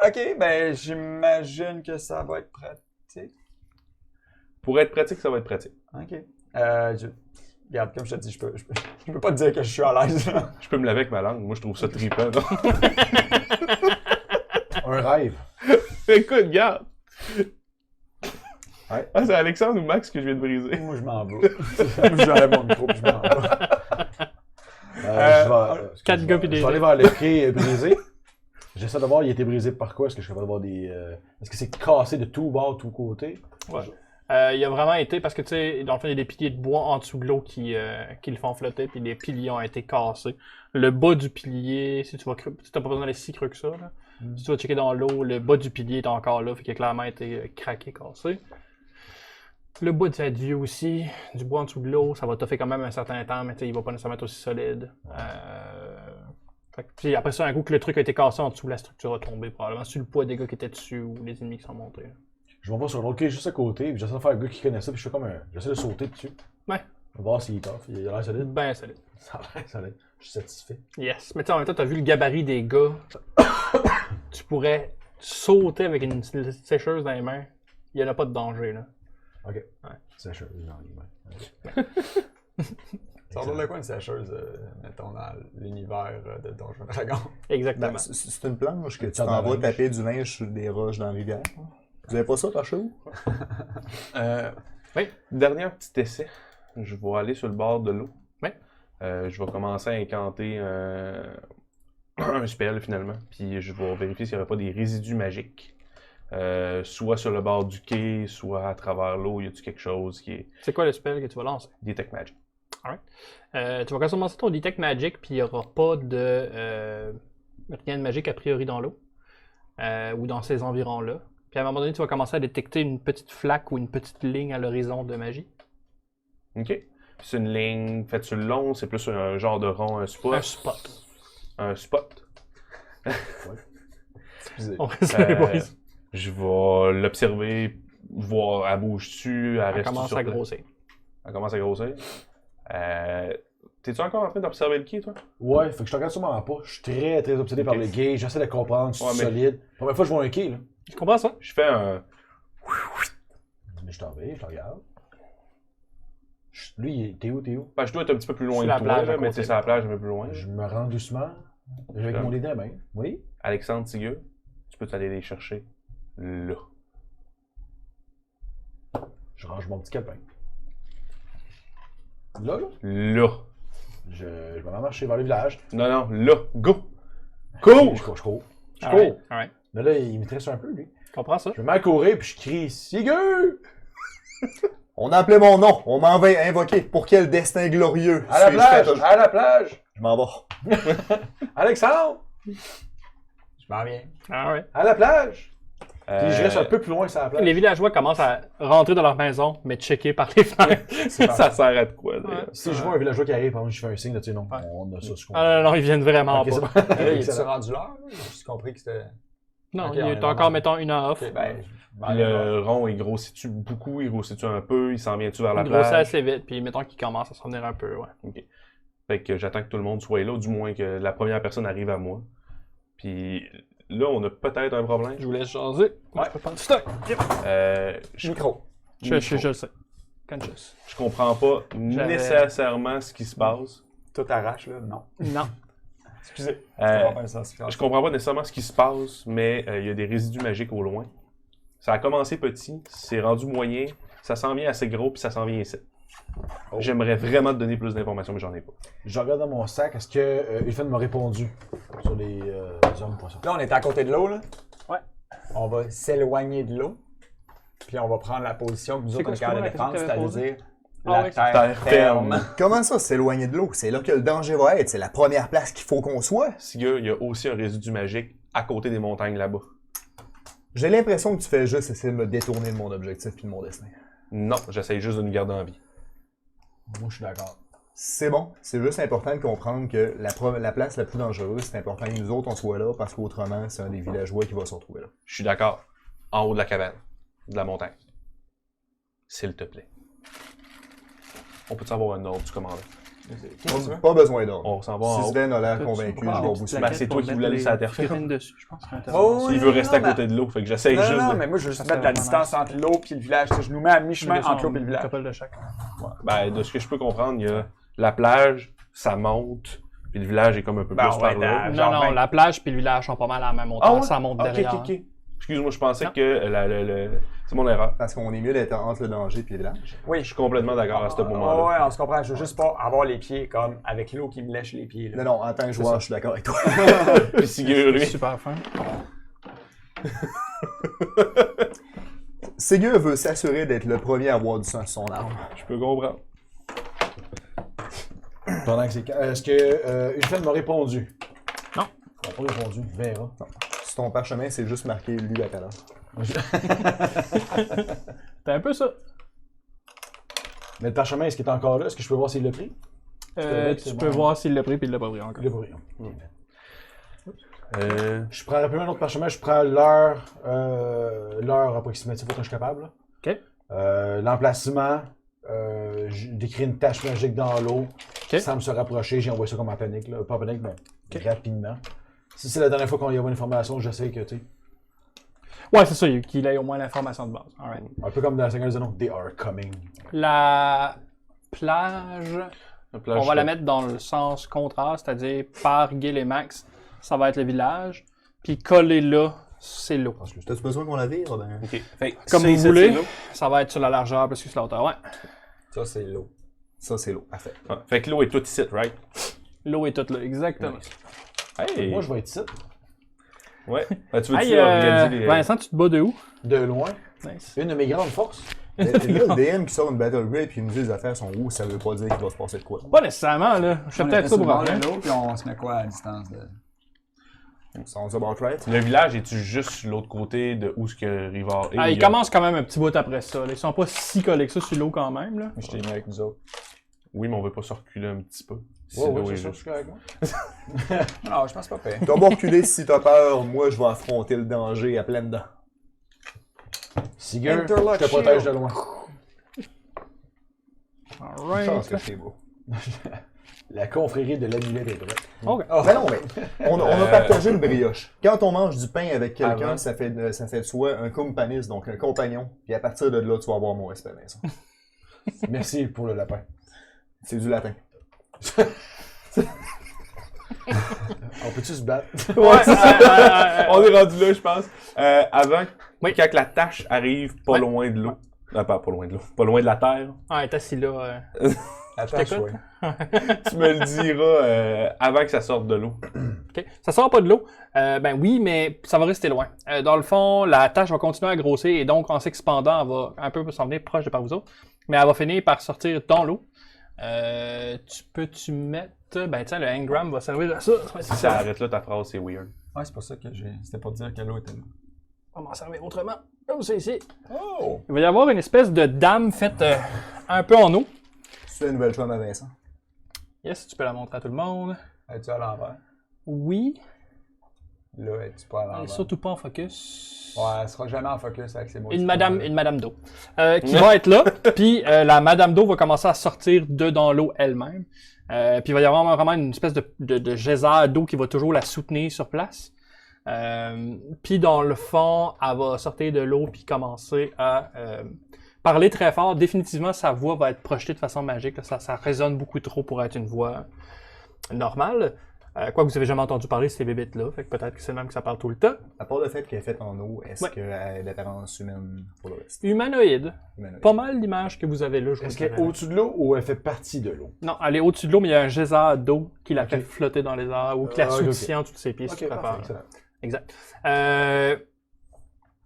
Ok, ben j'imagine que ça va être pratique. Pour être pratique, ça va être pratique. Ok. Regarde, comme je te dis, je peux pas te dire que je suis à l'aise. là. Je peux me laver avec ma langue. Moi, je trouve ça trippant. Un rêve. Écoute, regarde. Ouais. Ah, c'est Alexandre ou Max que je viens de briser. Moi, je m'en vais. Moi, j'enlève mon micro puis je m'en vais. Quatre gars pis des Je vais aller vers l'écrit brisé. J'essaie de voir, il a été brisé par quoi? Est-ce que je suis capable de voir des. Est-ce que c'est cassé de tout bord, tout côté? Ouais. Il a vraiment été, parce que tu sais, dans le fond, il y a des piliers de bois en dessous de l'eau qui le font flotter, puis les piliers ont été cassés. Le bas du pilier, si tu vas tu n'as pas besoin d'aller si creux que ça, là. Si tu vas checker dans l'eau, le bas du pilier est encore là, fait qu'il a clairement été craqué, cassé. Le bois du adieu aussi, du bois en dessous de l'eau, ça va toffer quand même un certain temps, mais tu sais, il va pas nécessairement être aussi solide. Fait que, puis après ça, un coup que le truc a été cassé en dessous, la structure a tombé probablement sur le poids des gars qui étaient dessus ou les ennemis qui sont montés. Là. Je m'en vais sur l'autre, juste à côté, puis j'essaie de faire un gars qui connaît ça, puis je fais comme un. J'essaie de sauter dessus. Ouais. On va voir s'il est tough. Il a l'air solide. Ben solide. Ça a l'air solide. Je suis satisfait. Yes. Mais tu sais, en même temps, t'as vu le gabarit des gars. Tu pourrais sauter avec une sécheuse dans les mains. Il n'y en a pas de danger, là. Ok. Ouais. Sécheuse dans les mains. Ça ressemble à quoi une sécheuse, mettons, dans l'univers de Donjons et Dragons? Exactement. Ben, c'est une planche que tu Ça t'en vas dans la taper du linge sur des roches dans la rivière. Vous avez pas ça par chez vous? Oui. Dernier petit essai. Je vais aller sur le bord de l'eau. Oui. Je vais commencer à incanter un spell finalement. Puis je vais vérifier s'il n'y aurait pas des résidus magiques. Soit sur le bord du quai, soit à travers l'eau, y a-t-il quelque chose qui est C'est quoi le spell que tu vas lancer? Detect Magic. Tu vas commencer ton Detect Magic, puis il n'y aura pas de rien de magique a priori dans l'eau ou dans ces environs-là. Puis à un moment donné, tu vas commencer à détecter une petite flaque ou une petite ligne à l'horizon de magie. Ok. C'est une ligne faite sur le long, c'est plus un genre de rond, un spot. Un spot. Un spot. Excusez. On reste les boys. Je vais l'observer, voir, elle bouge-tu, elle Elle reste commence à grossir. Elle commence à grossir. T'es-tu encore en train d'observer le quai, toi? Ouais, fait que je te regarde sûrement pas. Je suis très très obsédé par le quai. J'essaie de comprendre, c'est Ouais, mais- solide. Première fois que je vois un quai, là. Tu comprends ça? Je fais un... Mais je t'en vais, je te regarde. Lui, t'es où? Ben, je dois être un petit peu plus loin Sur de la toi, plage, là, à mais côté. tu sais, c'est la plage un peu plus loin. Je me rends doucement. Avec Comme- mon dé dans la main. Oui? Alexandre Tigueux, tu peux aller les chercher là. Je range mon petit calepin. Là? Là. Je vais marcher vers le village. Non, là. Go! Je Cours! cours, je cours. Je Alright, cours. alright. Mais là, il m'intéresse un peu, lui. Tu comprends ça? Je me mets à courir, puis je crie « Sigur! On a appelé mon nom. On m'a invoqué. Pour quel destin glorieux À la suis-je plage! fait- À la plage! Je m'en vais. Alexandre! Je m'en viens. Alright. À la plage! Euh, Puis je reste un peu plus loin sur la plage. Les villageois commencent à rentrer dans leur maison, mais checker par les fenêtres. ça sert à de quoi, d'ailleurs? Ouais. Si je vois un villageois qui arrive, par exemple, je fais un signe, là, tu sais, non, Ouais. on a ça, je comprends. Ah non, ils viennent vraiment Ok, c'est pas. bon. Là, il est Excellent. rendu l'heure? J'ai juste compris que c'était. Non, Ok, il on est est encore, vraiment- mettons, une heure off. Ok, ben. je m'en vais voir. Le rond, il grossit-tu beaucoup? Il grossit-tu un peu? Il s'en vient-tu vers la Il grossit plage? assez vite, puis mettons qu'il commence à s'en venir un peu, ouais. Fait que j'attends que tout le monde soit là, du moins que la première personne arrive à moi. Puis là, on a peut-être un problème. Je vous laisse jaser. Moi, je peux prendre du stock. Je, Micro. Je le sais. Conscious. je comprends pas J'avais- nécessairement ce qui se passe. Tout arrache, là? Non. Non. Excusez. Euh, Je vais faire ça, c'est Je comprends pas nécessairement ce qui se passe, mais il y a des résidus magiques au loin. Ça a commencé petit, c'est rendu moyen, ça s'en vient assez gros, puis ça s'en vient ici. Oh. J'aimerais vraiment te donner plus d'informations, mais j'en ai pas. Je regarde dans mon sac, est-ce que Ulfen m'a répondu sur les hommes poissons? Là, on est à côté de l'eau, là. Ouais. On va s'éloigner de l'eau. Puis on va prendre la position que nous C'est autres, quoi, on est c'est quoi capable de la question défendre, que t'avais c'est-à-dire Ah la ouais. terre, Terre ferme. ferme. Comment ça, s'éloigner de l'eau? C'est là que le danger va être. C'est la première place qu'il faut qu'on soit. Sigur, il y a aussi un résidu magique à côté des montagnes là-bas. J'ai l'impression que tu fais juste essayer de me détourner de mon objectif et de mon destin. Non, j'essaye juste de nous garder en vie. Moi, je suis d'accord. C'est bon. C'est juste important de comprendre que la place la plus dangereuse, c'est important que nous autres, on soit là, parce qu'autrement, c'est un des villageois qui va se retrouver là. Je suis d'accord. En haut de la cabane, de la montagne. S'il te plaît. On peut avoir un ordre du commandant? Pas besoin d'ordre. On s'en va en Si haut. Sven a l'air convaincu, je vais vous suivre. Ben, c'est toi qui voulais laisser la terre ferme. dessus, je pense. Oh, Il veut rester à côté de l'eau, fait que j'essaye Non, juste non, de... mais moi, je veux juste Ça, mettre la c'est distance entre l'eau et le village. Tu sais, je nous mets à mi-chemin entre l'eau et le village. Couple de chaque. Ben, de ce que je peux comprendre, il y a la plage, ça monte, puis le village est comme un peu Ben, plus on par va là. être Non, non, 20. la plage puis le village sont pas mal à la même hauteur. Ah ouais? Ça monte Ok, derrière. ok, ok. Excuse-moi, je pensais Non. que c'est mon erreur. Parce qu'on est mieux d'être entre le danger et le village. Oui. Je suis complètement d'accord à ce moment-là. Ouais, on se comprend. Je veux juste pas avoir les pieds comme avec l'eau qui me lèche les pieds. Là. Non, en tant que joueur, je suis d'accord avec toi. Puis Sigur, lui, Super fin. Ségur veut s'assurer d'être le premier à avoir du sang sur son arme. je peux comprendre. Pendant que c'est... Est-ce que Ulfen m'a répondu? Non. Il m'a pas répondu, on verra. Sur ton parchemin, c'est juste marqué lu à tout à l'heure. C'est un peu ça. Mais le parchemin, est-ce qu'il est encore là? Est-ce que je peux voir s'il l'a pris? Tu peux voir s'il l'a pris puis il l'a pas pris encore. Il l'a pas pris. Euh, Je prends rapidement un autre parchemin, je prends l'heure approximative autant que je suis capable. Là. Ok. L'emplacement, je décris une tache magique dans l'eau. Ok. Sans me se rapprocher, j'ai envoyé ça comme en panique. Là. Pas en panique, mais rapidement. Si c'est la dernière fois qu'on y envoie une information, je sais que, tu sais, Ouais, c'est ça, qu'il ait au moins l'information de base. Alright. un peu comme dans la Seigneur des Anneaux, they are coming. La plage, la plage, on va la mettre dans le sens contraire, c'est-à-dire par Gil et Max, ça va être le village. Puis collé là, c'est l'eau. T'as-tu besoin qu'on la vire? Ben... Ok. Fait, Comme c'est vous ici, voulez. c'est l'eau. Ça va être sur la largeur parce que c'est la hauteur. Ouais. Ça, c'est l'eau. Ça, c'est l'eau. Parfait. Ouais. Fait que l'eau est toute ici, right? L'eau est toute là, exactement. Hey! Moi, je vais être ici. Ouais. Ben, tu veux-tu Hey, organiser les... Vincent, tu te bats de où? De loin, Nice. une de mes grandes forces, Là, le DM qui sort une Battle Grip et qui nous dit les affaires sont où, ça veut pas dire qu'il va se passer de quoi. Pas nécessairement, là. Je suis On peut-être était ça sur pour le bord de rien. l'eau, puis on se met quoi à distance de... Sounds about right. Le village est-tu juste sur l'autre côté de où ce que Rivard est? Ah, ils commencent quand même un petit bout après ça. Là. Ils sont pas si collés que ça sur l'eau quand même. Là. Je t'ai mis avec nous autres. Oui, mais on veut pas se reculer un petit peu. Si Ouais, l'eau ouais, est c'est ça, juste- je suis avec moi. Non, je pense pas pire. T'as beau reculer si t'as peur, moi je vais affronter le danger à pleines dents. Siger, je Interlock te protège de shield. loin. Alright. Chance que c'est beau. La confrérie de l'amulette est prête. Ok. Ben non, mais on a partagé une brioche. Quand on mange du pain avec quelqu'un, Avant. ça fait de soi un companis, donc un compagnon. Puis à partir de là, tu vas avoir mon respect, Vincent. Merci pour le lapin. C'est du latin. On peut-tu se battre? On est rendu là, je pense. Avant, Oui. quand la tâche arrive pas Ouais. loin de l'eau. Pas loin de l'eau. Pas loin de la terre. Ah, t'es assis là. Attends, t'écoute. ouais. Tu me le diras avant que ça sorte de l'eau. OK. Ça sort pas de l'eau. Ben oui, mais ça va rester loin. Dans le fond, la tâche va continuer à grossir et donc en s'expandant, elle va un peu s'en venir proche de par vous autres. Mais elle va finir par sortir dans l'eau. Tu peux-tu mettre... Ben tiens, le engram va servir à ça. Si ça arrête là, ta phrase, c'est weird. Ouais, c'est pour ça que j'ai... C'était pour dire que l'eau était là. On va m'en servir autrement. Oh, c'est ici. Oh! Il va y avoir une espèce de dame faite un peu en eau. C'est une nouvelle femme à Vincent. Yes, tu peux la montrer à tout le monde. Es-tu à l'envers? Oui. Là, es-tu pas à Elle est l'envers? surtout pas en focus. Ouais, elle sera jamais en focus avec ses mots. Une madame d'eau qui va être là, puis la madame d'eau va commencer à sortir de dans l'eau elle-même. Puis il va y avoir vraiment une espèce de geyser d'eau qui va toujours la soutenir sur place. Puis dans le fond, elle va sortir de l'eau puis commencer à parler très fort. Définitivement, sa voix va être projetée de façon magique. Là. Ça résonne beaucoup trop pour être une voix normale. Quoi que vous avez jamais entendu parler de ces bébites-là, fait que peut-être que c'est le même que ça parle tout le temps. À part le fait qu'elle est faite en eau, est-ce Ouais. qu'elle a d'apparence humaine pour le reste? Humanoïde. Humanoïde. Pas mal l'image que vous avez là. Je Est-ce vous qu'elle est dirais. au-dessus de l'eau ou elle fait partie de l'eau? Non, elle est au-dessus de l'eau, mais il y a un geyser d'eau qui la Ok. fait flotter dans les airs ou qui la Ok, soutient en dessous de ses pieds, si tu Ok, préfères. parfait, excellent. Exact. Elle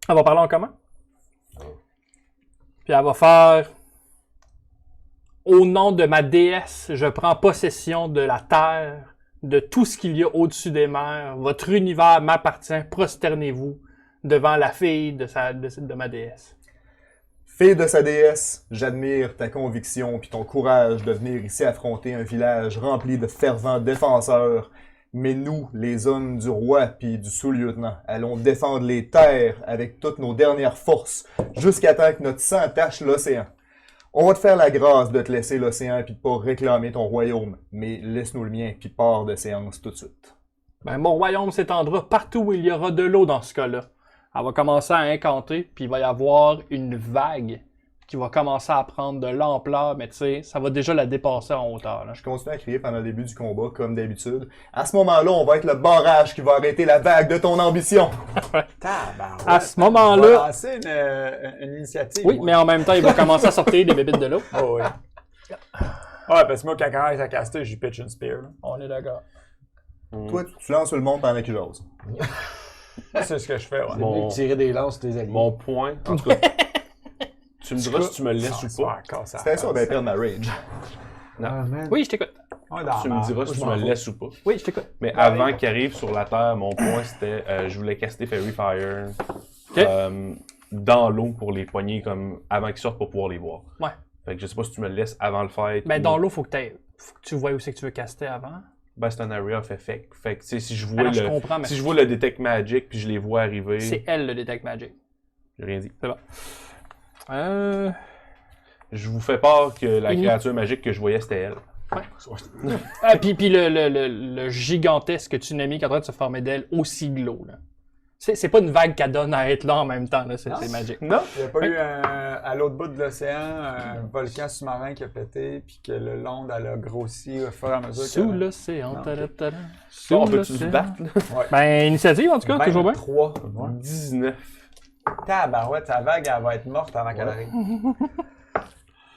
va parler en commun. Puis elle va faire... Au nom de ma déesse, je prends possession de la terre, de tout ce qu'il y a au-dessus des mers. Votre univers m'appartient. Prosternez-vous devant la fille de ma déesse. Fille de sa déesse, j'admire ta conviction puis ton courage de venir ici affronter un village rempli de fervents défenseurs. Mais nous, les hommes du roi puis du sous-lieutenant, allons défendre les terres avec toutes nos dernières forces jusqu'à temps que notre sang tache l'océan. On va te faire la grâce de te laisser l'océan puis de pas réclamer ton royaume, mais laisse-nous le mien puis pars de séance tout de suite. Ben, mon royaume s'étendra partout où il y aura de l'eau dans ce cas-là. Elle va commencer à incanter, puis il va y avoir une vague qui va commencer à prendre de l'ampleur, mais tu sais, ça va déjà la dépasser en hauteur. Là. Je continue à crier pendant le début du combat, comme d'habitude. À ce moment-là, on va être le barrage qui va arrêter la vague de ton ambition. Tabarouette. À ce On va moment-là, lancer une initiative. oui, moi. mais en même temps, il va commencer à sortir des bébites de l'eau. Oh, oui. Ouais, parce que moi, quand il commence à caster, j'y pitch une spear. là. On est d'accord. Toi, tu lances sur le monde pendant qu'il jase. C'est ce que je fais, ouais. C'est Mon- mieux que tirer des lances sur tes alliés. Mon point, en tout cas, tu me diras si tu me laisses ou pas. C'était ça, ben perdre ma rage. Ah, man. Oui, je t'écoute. Tu me diras si tu me laisses ou pas. Oui, je t'écoute. Mais avant qu'il arrive sur la Terre, mon point c'était je voulais caster Fairy Fire Ok. dans l'eau pour les poigner comme avant qu'ils sortent pour pouvoir les voir. Ouais. Fait que je sais pas si tu me le laisses avant le fight. Ben, ou- dans l'eau, faut que tu vois où c'est que tu veux caster avant. Ben, c'est un area of effect. Fait que tu sais, si je vois Alors, je le. comprends, mais Si je vois le Detect Magic puis je les vois arriver. c'est elle le Detect Magic. J'ai rien dit. Euh... Je vous fais part que la Une- créature magique que je voyais c'était elle. Ah, puis le gigantesque tsunami qui est en train de se former d'elle aussi de l'eau. Là. C'est pas une vague qu'elle donne à être là en même temps. Là. C'est magique. Non? Il n'y a pas eu à l'autre bout de l'océan un volcan sous-marin qui a pété, puis que le l'onde elle a grossi au fur et à mesure. Sous que... l'océan. Non, ta-da-ta-da. Bon, Sous on peut-tu se l'océan. battre là? Ben, initiative en tout cas, toujours bien. 23. 19. Tabarouette, sa vague, elle va être morte avant qu'elle arrive.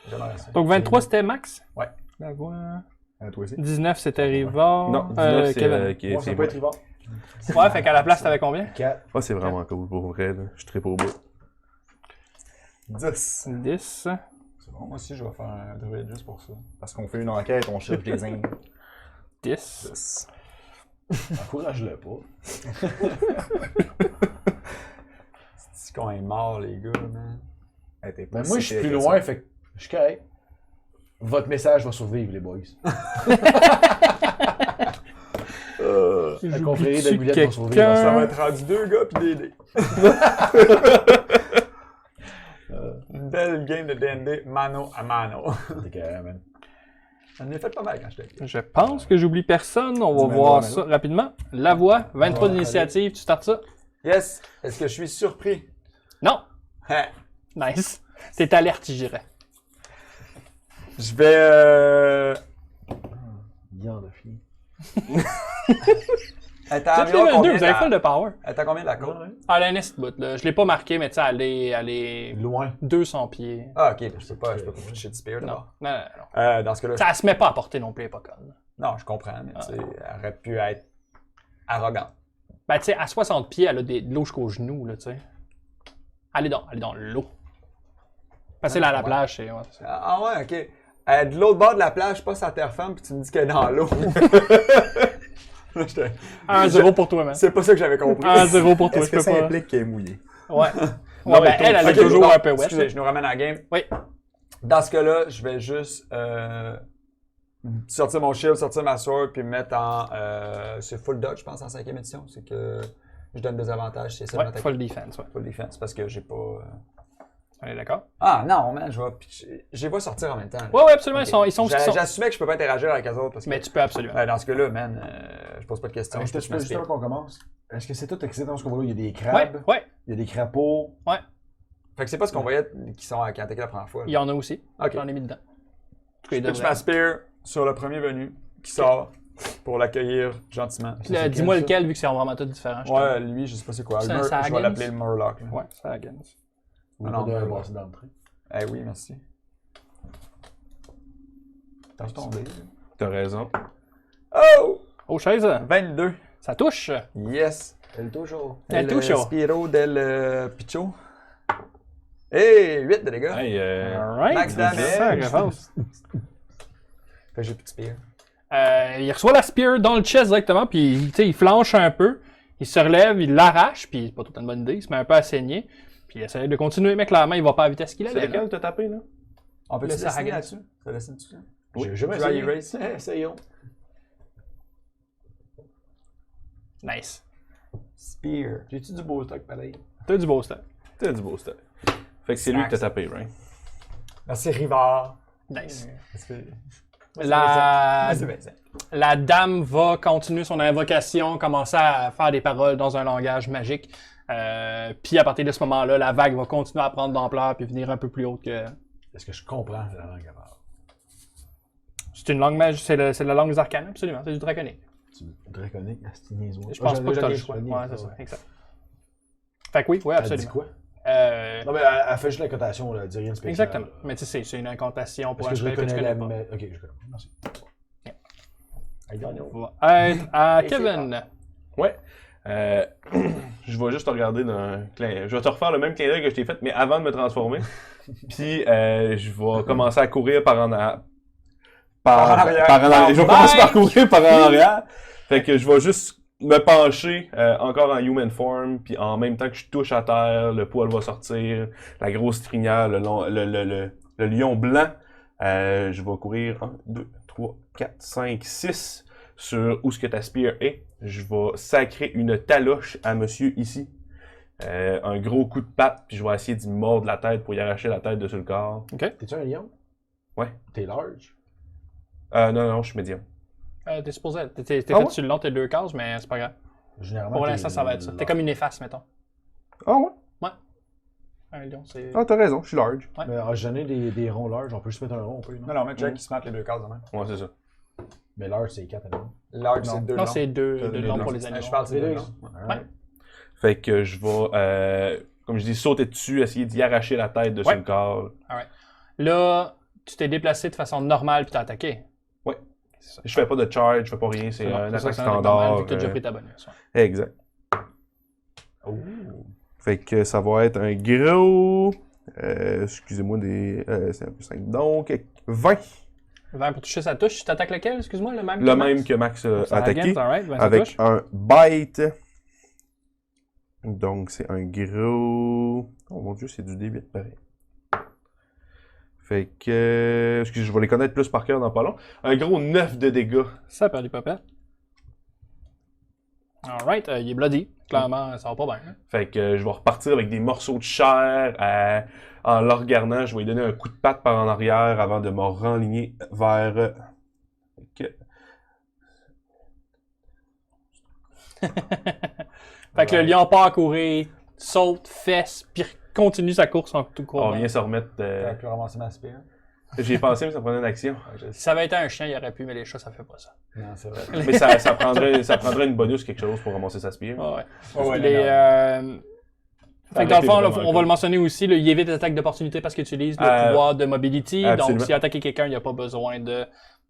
J'aimerais ça. Donc 23 c'était max? Ouais. La voix. Hein, toi aussi. 19 c'était Rivard. Non, 19 c'est Kevin. qui est- Moi, ça c'est peut être moi. Rivard. Ouais, fait qu'à la place t'avais combien? 4. Ah, c'est vraiment cool pour vrai. Là. Je suis très au bout. 10. 10. C'est bon, moi aussi, je vais faire un druide juste pour ça. Parce qu'on fait une enquête, on cherche des Indes. 10. 10. Encourage-le pas. C'est qu'on est mort, les gars, man. Hey, t'es pas Ben, si moi, je suis pire plus que loin, ça. fait que je suis correct. Votre message va survivre, les boys. La confrérie d'amulettes va survivre. quelqu'un? Ça va être rendu 2 gars pis des dés. Une belle game de D&D mano à mano. C'est carré, man. J'en ai fait pas mal quand j'étais petit. Je pense que j'oublie personne. On va Dis-moi voir le ça rapidement. La voix, 23 Ouais, d'initiative. Tu startes ça? Yes! Est-ce que je suis surpris? Non. Hein. Nice. T'es alerte, j'irais. Je vais... Bien de filles. Elle est Vous à êtes environ level 2, combien vous avez de full de power. Elle est à combien de la côte? Ah, la next bout, là. Je l'ai pas marqué, mais tu sais, elle est Loin. 200 pieds. Ah, ok, je peux pas toucher de spear Non, d'abord. non, non. Dans ce cas-là, Ça se met pas à portée non plus, elle est pas conne. non, je comprends, mais tu sais, elle aurait pu être arrogante. Ben, tu sais, à 60 pieds, elle a de l'eau jusqu'aux genoux, là, tu sais. Elle est dans l'eau. Passer là à la plage, c'est... Ouais, c'est ça. Ah ouais, ok. Elle est de l'autre bord de la plage, pas sa terre ferme, puis tu me dis qu'elle est dans l'eau. Là, j'étais- 1-0 pour toi, man. C'est pas ça que j'avais compris. 1-0 pour toi, Est-ce je que peux ça pas... implique qu'elle est mouillée? Ouais. Non, Ouais, mais ben, elle est ok, toujours non, un peu wet. Excusez, je nous ramène à la game. Oui. Dans ce cas-là, je vais juste sortir mon shield, sortir ma sword, puis me mettre en... c'est full dodge, je pense, en 5e édition. C'est que je donne des avantages, c'est ça Ouais, full defense, ouais. full defense, parce que j'ai pas... On est d'accord? Ah non, man, je les vois sortir en même temps. là. Ouais, ouais, absolument, Ok. ils sont ce qu'ils sont. J'assumais que je peux pas interagir avec les autres, parce que... Mais tu peux absolument. Dans ce cas-là, man, je pose pas de questions. Est-ce que je tu peux juste avant qu'on commence? Est-ce que c'est tout excité dans ce qu'on voit là? Il y a des Ouais, crabes, ouais, il y a des crapauds. Fait que c'est pas ce qu'on voyait qui ont attaqué la première fois. il y en a aussi. Ok. J'en ai mis dedans. En tout cas, il Je pitch devrait. ma spear sur le premier venu qui sort pour l'accueillir gentiment. Puis là, dis-moi lequel, vu que c'est vraiment tout différent. je Ouais, lui, je sais pas c'est quoi. C'est Le un je vais Sagan? l'appeler le Murloc. là. te- Ouais, ça la gagne. Ou non, pas de mais- passer dans le train. Eh oui, merci. T'as tombé. T'as raison. Oh! Oh, chaise, 22. ça touche. Yes. Elle toujours. Elle touche, oh. Spiro del Picho. Hey, 8 de dégâts. Hey, Alright. Max damage. Ça référence. Fait que j'ai plus de spear. Il reçoit la spear dans le chest directement, puis tu sais, il flanche un peu. Il se relève, il l'arrache, puis c'est pas tout une bonne idée, il se met un peu à saigner. Puis il essaie de continuer, mais clairement, il va pas à la vitesse qu'il c'est allait. lequel là. t'as tapé, là? On peut Le le dessiner Sagan. là-dessus? Ça dessine dessus? J'ai jamais Dry essayé. erase. Essayons. Nice. Spear. J'ai-tu du beau stock pareil? T'as du beau stuff. T'as du beau stuff. Fait que c'est lui que t'as tapé, right? Merci, Rivard. Nice. Merci. La... Merci, Vincent. La dame va continuer son invocation, commencer à faire des paroles dans un langage magique. Puis à partir de ce moment-là, la vague va continuer à prendre d'ampleur puis venir un peu plus haute que... Est-ce que je comprends la langue avant? C'est une langue magique, c'est la langue des arcanes, absolument, c'est du draconique. Tu draconique, c'est niaisois. Je pense pas que t'as le choix. Ouais, c'est ça, exact. Fait que oui, Elle dit absolument. quoi? Euh, Non, mais elle fait juste la cotation, elle dit rien de spécial. exactement. Mais tu sais, c'est une incantation pour Est-ce un que je spell que tu reconnais connais la... pas. Ok, je connais. Merci. I don't know. Va être à Kevin. Ouais. Je vais juste te regarder d'un clin. Je vais te refaire le même clin d'œil que je t'ai fait, mais avant de me transformer. Puis je vais commencer à courir par en arrière. Par en arrière. Je vais commencer par courir par en arrière. Fait que je vais juste me pencher encore en human form, puis en même temps que je touche à terre, le poil va sortir, la grosse crinière, le lion blanc. Je vais courir 1, 2, 3, 4, 5, 6 sur où ce que ta spear est. Je vais sacrer une taloche à monsieur ici. Un gros coup de patte, puis je vais essayer d'y mordre la tête pour y arracher la tête dessus le corps. T'es-tu un lion? Ouais. T'es large? Non, je suis médium. T'es supposé. T'es fait ouais? sur le long, t'es 2 cases, mais c'est pas grave. Généralement, Pour t'es l'instant, ça va être ça. T'es comme une efface, mettons. Ah ouais? Un lion, c'est. Ah, t'as raison, je suis large. Mais j'en ai des ronds larges, on peut juste mettre un rond, on peut, non? Non, mais Jack, il se met les deux cases, même. Ouais, c'est ça. Mais large, c'est 4 animaux. Large, Non. c'est 2 Non, c'est 2 T'as de deux long longs. pour les animaux. Je parle, c'est 2 deux. longs. Alright. Fait que je vais, comme je dis, sauter dessus, essayer d'y arracher la tête dessus Ouais. le corps. Là, tu t'es déplacé de façon normale puis t'as attaqué. Ouais. C'est ça. Je fais pas de charge, je fais pas rien, c'est C'est un ça, attaque c'est un normal, standard. vu que t'as déjà pris ta bonus. Ouais. Exact. Fait que ça va être un gros Excusez-moi, c'est un peu 5. Donc, 20. 20 pour toucher sa touche. Tu t'attaques lequel, excuse-moi, le même Le même que Max a Ça attaqué. against, alright, 20 ça Avec touche. un bite. Donc, c'est un gros. Oh mon dieu, c'est du D8 pareil. Fait que. Excusez, je vais les connaître plus par cœur dans pas long. Un gros 9 de dégâts. Ça perd des papettes. Alright, il est bloody. Clairement, ça va pas bien. Hein? Fait que je vais repartir avec des morceaux de chair. En le regardant, je vais lui donner un coup de patte par en arrière avant de me renligner vers. Fait que le lion part courir, saute, fesse, puis continue sa course en tout court. On vient se remettre. T'aurais pu ramasser ma spear. J'y ai pensé, mais ça prenait une action. Ouais, je Si sais. ça avait été un chien, il aurait pu, mais les chats, ça fait pas ça. Non, c'est vrai. Mais ça prendrait une bonus quelque chose pour ramasser sa spear. Ah ouais. Oh, ouais, Les, non, non. Fait que dans le fond, là, vraiment on va cool. le mentionner aussi, là, il évite les attaques d'opportunité parce qu'il utilise le pouvoir de mobility. absolument. Donc, s'il a attaqué quelqu'un, il n'y a pas besoin de.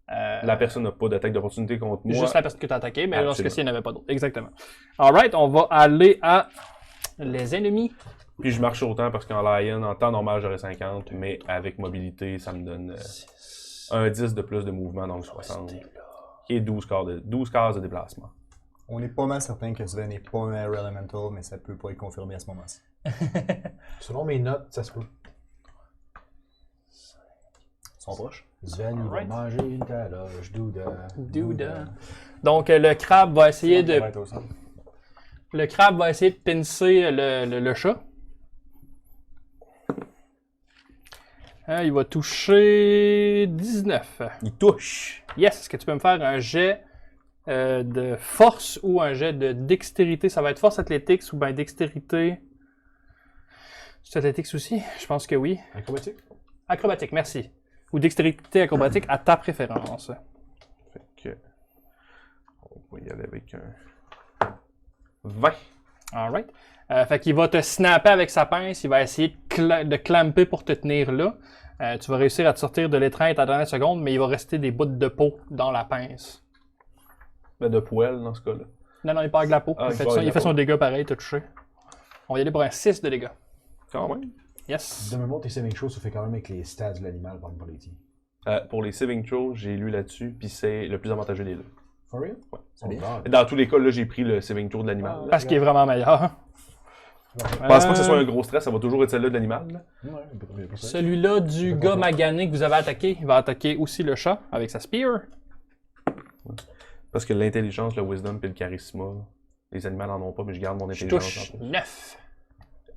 La personne n'a pas d'attaque d'opportunité contre moi. Juste la personne que tu as attaquée, mais dans ce Absolument. cas-ci, il n'y en avait pas d'autre. Exactement. Alright, on va aller à les ennemis. Puis je marche autant parce qu'en Lion, en temps normal, j'aurais 50, mais avec mobilité, ça me donne un 10 de plus de mouvement, donc 60. Et 12 cases de déplacement. On est pas mal certain que Sven n'est pas un Air Elemental, mais ça peut pas être confirmé à ce moment-ci. Selon mes notes, ça se peut. Ils sont proches. Sven, il va Alright. manger ta loge, douda. Donc, le crabe va essayer Ça de. va être au centre. Le crabe va essayer de pincer le chat. Il va toucher 19. Il touche. Yes, est-ce que tu peux me faire un jet de force ou un jet de dextérité? Ça va être force athlétique ou bien dextérité. C'est athlétique aussi? Je pense que oui. Acrobatique? Acrobatique, merci. Ou dextérité acrobatique à ta préférence. Fait que. On va y aller avec un 20. Alright. Fait qu'il va te snapper avec sa pince, il va essayer de clamper pour te tenir là. Tu vas réussir à te sortir de l'étreinte à la dernière seconde, mais il va rester des bouts de peau dans la pince. Ben, de poêle dans ce cas-là. Non, il part avec la peau. Ah, il il fait, part son, avec il la fait son peau. dégât pareil, t'as touché. On va y aller pour un 6 de dégâts. Quand même. Yes. De mémoire, tes saving throws se fait quand même avec les stats de l'animal par les tirs. Pour les saving throws, j'ai lu là-dessus, puis c'est le plus avantageux des deux. For real? Ouais. C'est bien. Dans tous les cas, là, j'ai pris le saving throw de l'animal. là. Parce qu'il est vraiment meilleur. Je pense pas que ce soit un gros stress, ça va toujours être celle-là de l'animal. là. Ouais, il y a pas ça. Celui-là du gars magané que vous avez attaqué, il va attaquer aussi le chat avec sa spear. Parce que l'intelligence, le wisdom et le charisme, les animaux n'en ont pas, mais je garde mon Je intelligence. touche en plus. 9.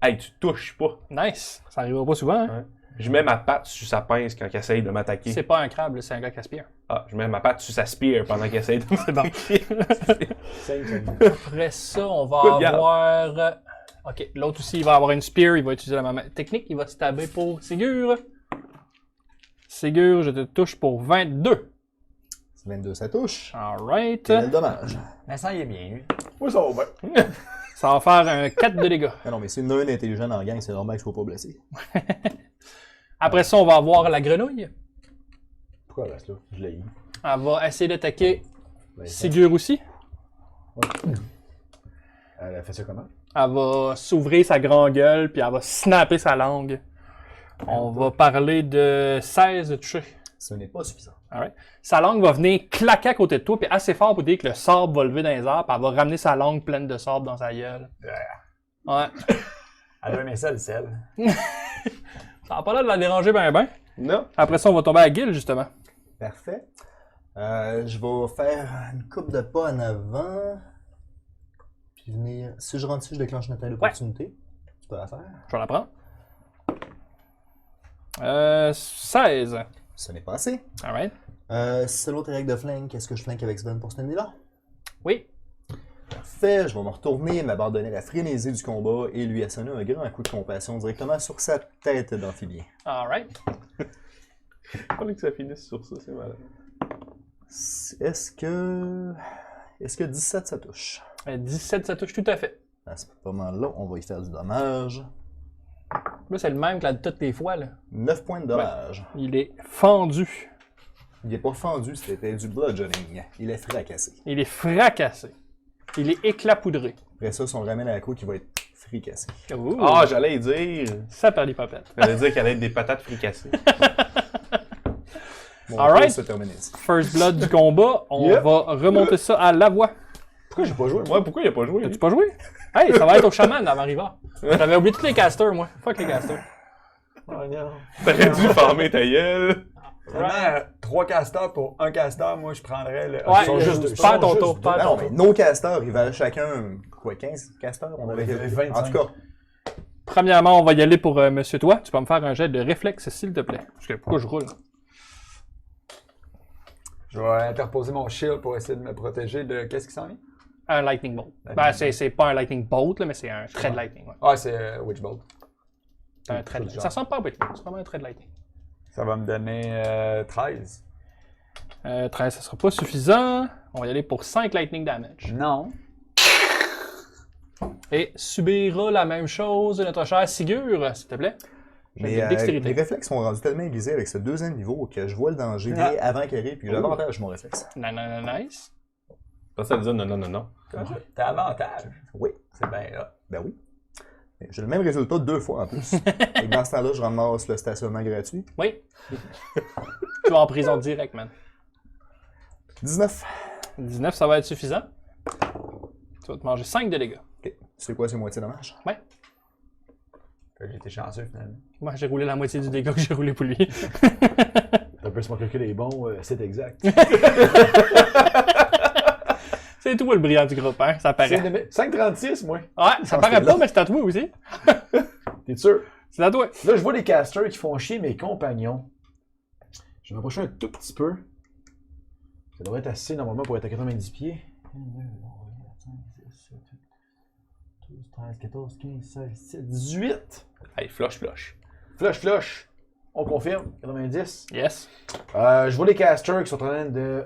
Hey, tu touches pas. Nice. Ça arrivera pas souvent. Hein? Ouais. Je mets ma patte sur sa pince quand il essaye de m'attaquer. C'est pas un crabe, là, c'est un gars qui aspire. Ah, je mets ma patte sur sa spear pendant qu'il essaye de C'est bon. Cinq. Après ça, on va Good garde. avoir. Ok, l'autre aussi, il va avoir une spear, il va utiliser la même technique, il va se taber pour Ségur. Ségur, je te touche pour 22. 22, ça touche. Alright. Quel est le dommage? Vincent, il est bien, lui. Oui, ça va bien. Ça va faire un 4 de dégâts. Ah non, mais si il y en a un intelligent dans la gang, c'est normal qu'il ne soit pas blessé. Après ça, on va avoir la grenouille. Pourquoi elle reste là? Je l'ai eu. Elle va essayer d'attaquer Ben, Ségur aussi. Elle a fait ça comment? Elle va s'ouvrir sa grande gueule, puis elle va snapper sa langue. On va parler de 16 de toucher. Ce n'est pas suffisant. Alright. Sa langue va venir claquer à côté de toi, puis assez fort pour dire que le sable va lever dans les airs, puis elle va ramener sa langue pleine de sable dans sa gueule. Ouais. Elle doit aimer ça, le sel. Ça n'a pas l'air de la déranger ben. Non. Après ça, on va tomber à Guil, justement. Parfait. Je vais faire une coupe de pas en avant. Puis venir. Si je rentre ici, je déclenche une attaque d'opportunité. Tu peux la faire. Je vais la prendre. 16. Ce n'est pas assez. Alright. Si c'est l'autre règle de flank, est-ce que je flanque avec Sven pour ce ennemi-là? Oui. Parfait, je vais me retourner, m'abandonner à la frénésie du combat et lui assonner un grand coup de compassion directement sur sa tête d'amphibien. Alright. Il fallait que ça finisse sur ça, c'est malade. Est-ce que 17 ça touche? 17, ça touche tout à fait. À ce moment-là, on va y faire du dommage. Là, c'est le même que là, toutes les fois. Là. 9 points de dommage. Il est fendu. Il n'est pas fendu, c'était du bludgeoning. Il est fracassé. Il est fracassé. Il est éclapoudré. Après ça, si on le ramène à la côte, il va être fricassées. Ouh. Ah, j'allais y dire. Ça perd les papettes. J'allais dire qu'elle allait être des patates fricassées. Mon Alright. tour se termine ici. First blood du combat, on Yep. va remonter ça à la voix. Pourquoi j'ai pas joué? Ouais, pourquoi il a pas joué? T'as-tu pas joué? Hey, ça va être au chaman avant Riva. J'avais oublié tous les casters, moi. Fuck les casters. Oh non. T'aurais dû farmer ta gueule. Vraiment, 3 casters pour un caster, moi je prendrais le. Ouais, sont juste deux. perds ton Ils sont tour, juste perds Ah ton non, tour. mais nos casters, ils valent chacun, quoi, 15 casters? On avait 25. En tout cas, Premièrement, on va y aller pour Monsieur Toi. Tu peux me faire un jet de réflexe, s'il te plaît. Parce que pourquoi je roule? Je vais interposer mon shield pour essayer de me protéger de. Qu'est-ce qui s'en vient? Un lightning bolt. Ben, c'est pas un lightning bolt, là, mais c'est un trait de lightning. Ouais. Ah, c'est Witchbolt. C'est un trait de lightning. Ça ressemble pas à un lightning, c'est vraiment un trait de lightning. Ça va me donner 13. 13, ça sera pas suffisant. On va y aller pour 5 lightning damage. Non. Et subira la même chose notre cher Sigur, s'il te plaît. mais J'ai de dextérité. les réflexes sont rendus tellement aiguisés avec ce deuxième niveau que je vois le danger Ah. bien avant qu'il arrive, puis j'avantage mon réflexe. Nice. Ça veut dire non. T'as avantage. Oui, C'est bien là. ben oui. Mais j'ai le même résultat 2 fois en plus. Et dans ce temps-là, je ramasse le stationnement gratuit. Oui. Tu vas en prison direct, man. 19. 19, ça va être suffisant. Tu vas te manger 5 de dégâts. Ok. C'est quoi, c'est moitié dommage? J'ai été chanceux finalement. Moi, j'ai roulé la moitié du dégât que j'ai roulé pour lui. Un peu ce que les bons, c'est exact. C'est tout le brillant du groupe, hein? Ça paraît. 5,36, moi. Ouais, ça paraît pas, mais c'est à toi aussi. T'es sûr? C'est à toi. Là, je vois les casters qui font chier mes compagnons. Je vais m'approcher un tout petit peu. Ça devrait être assez normalement pour être à 90 pieds. 12, 13, 14, 15, 16, 17, 18. Hey, flush. Flush. On confirme. 90. Yes. Je vois les casters qui sont en train de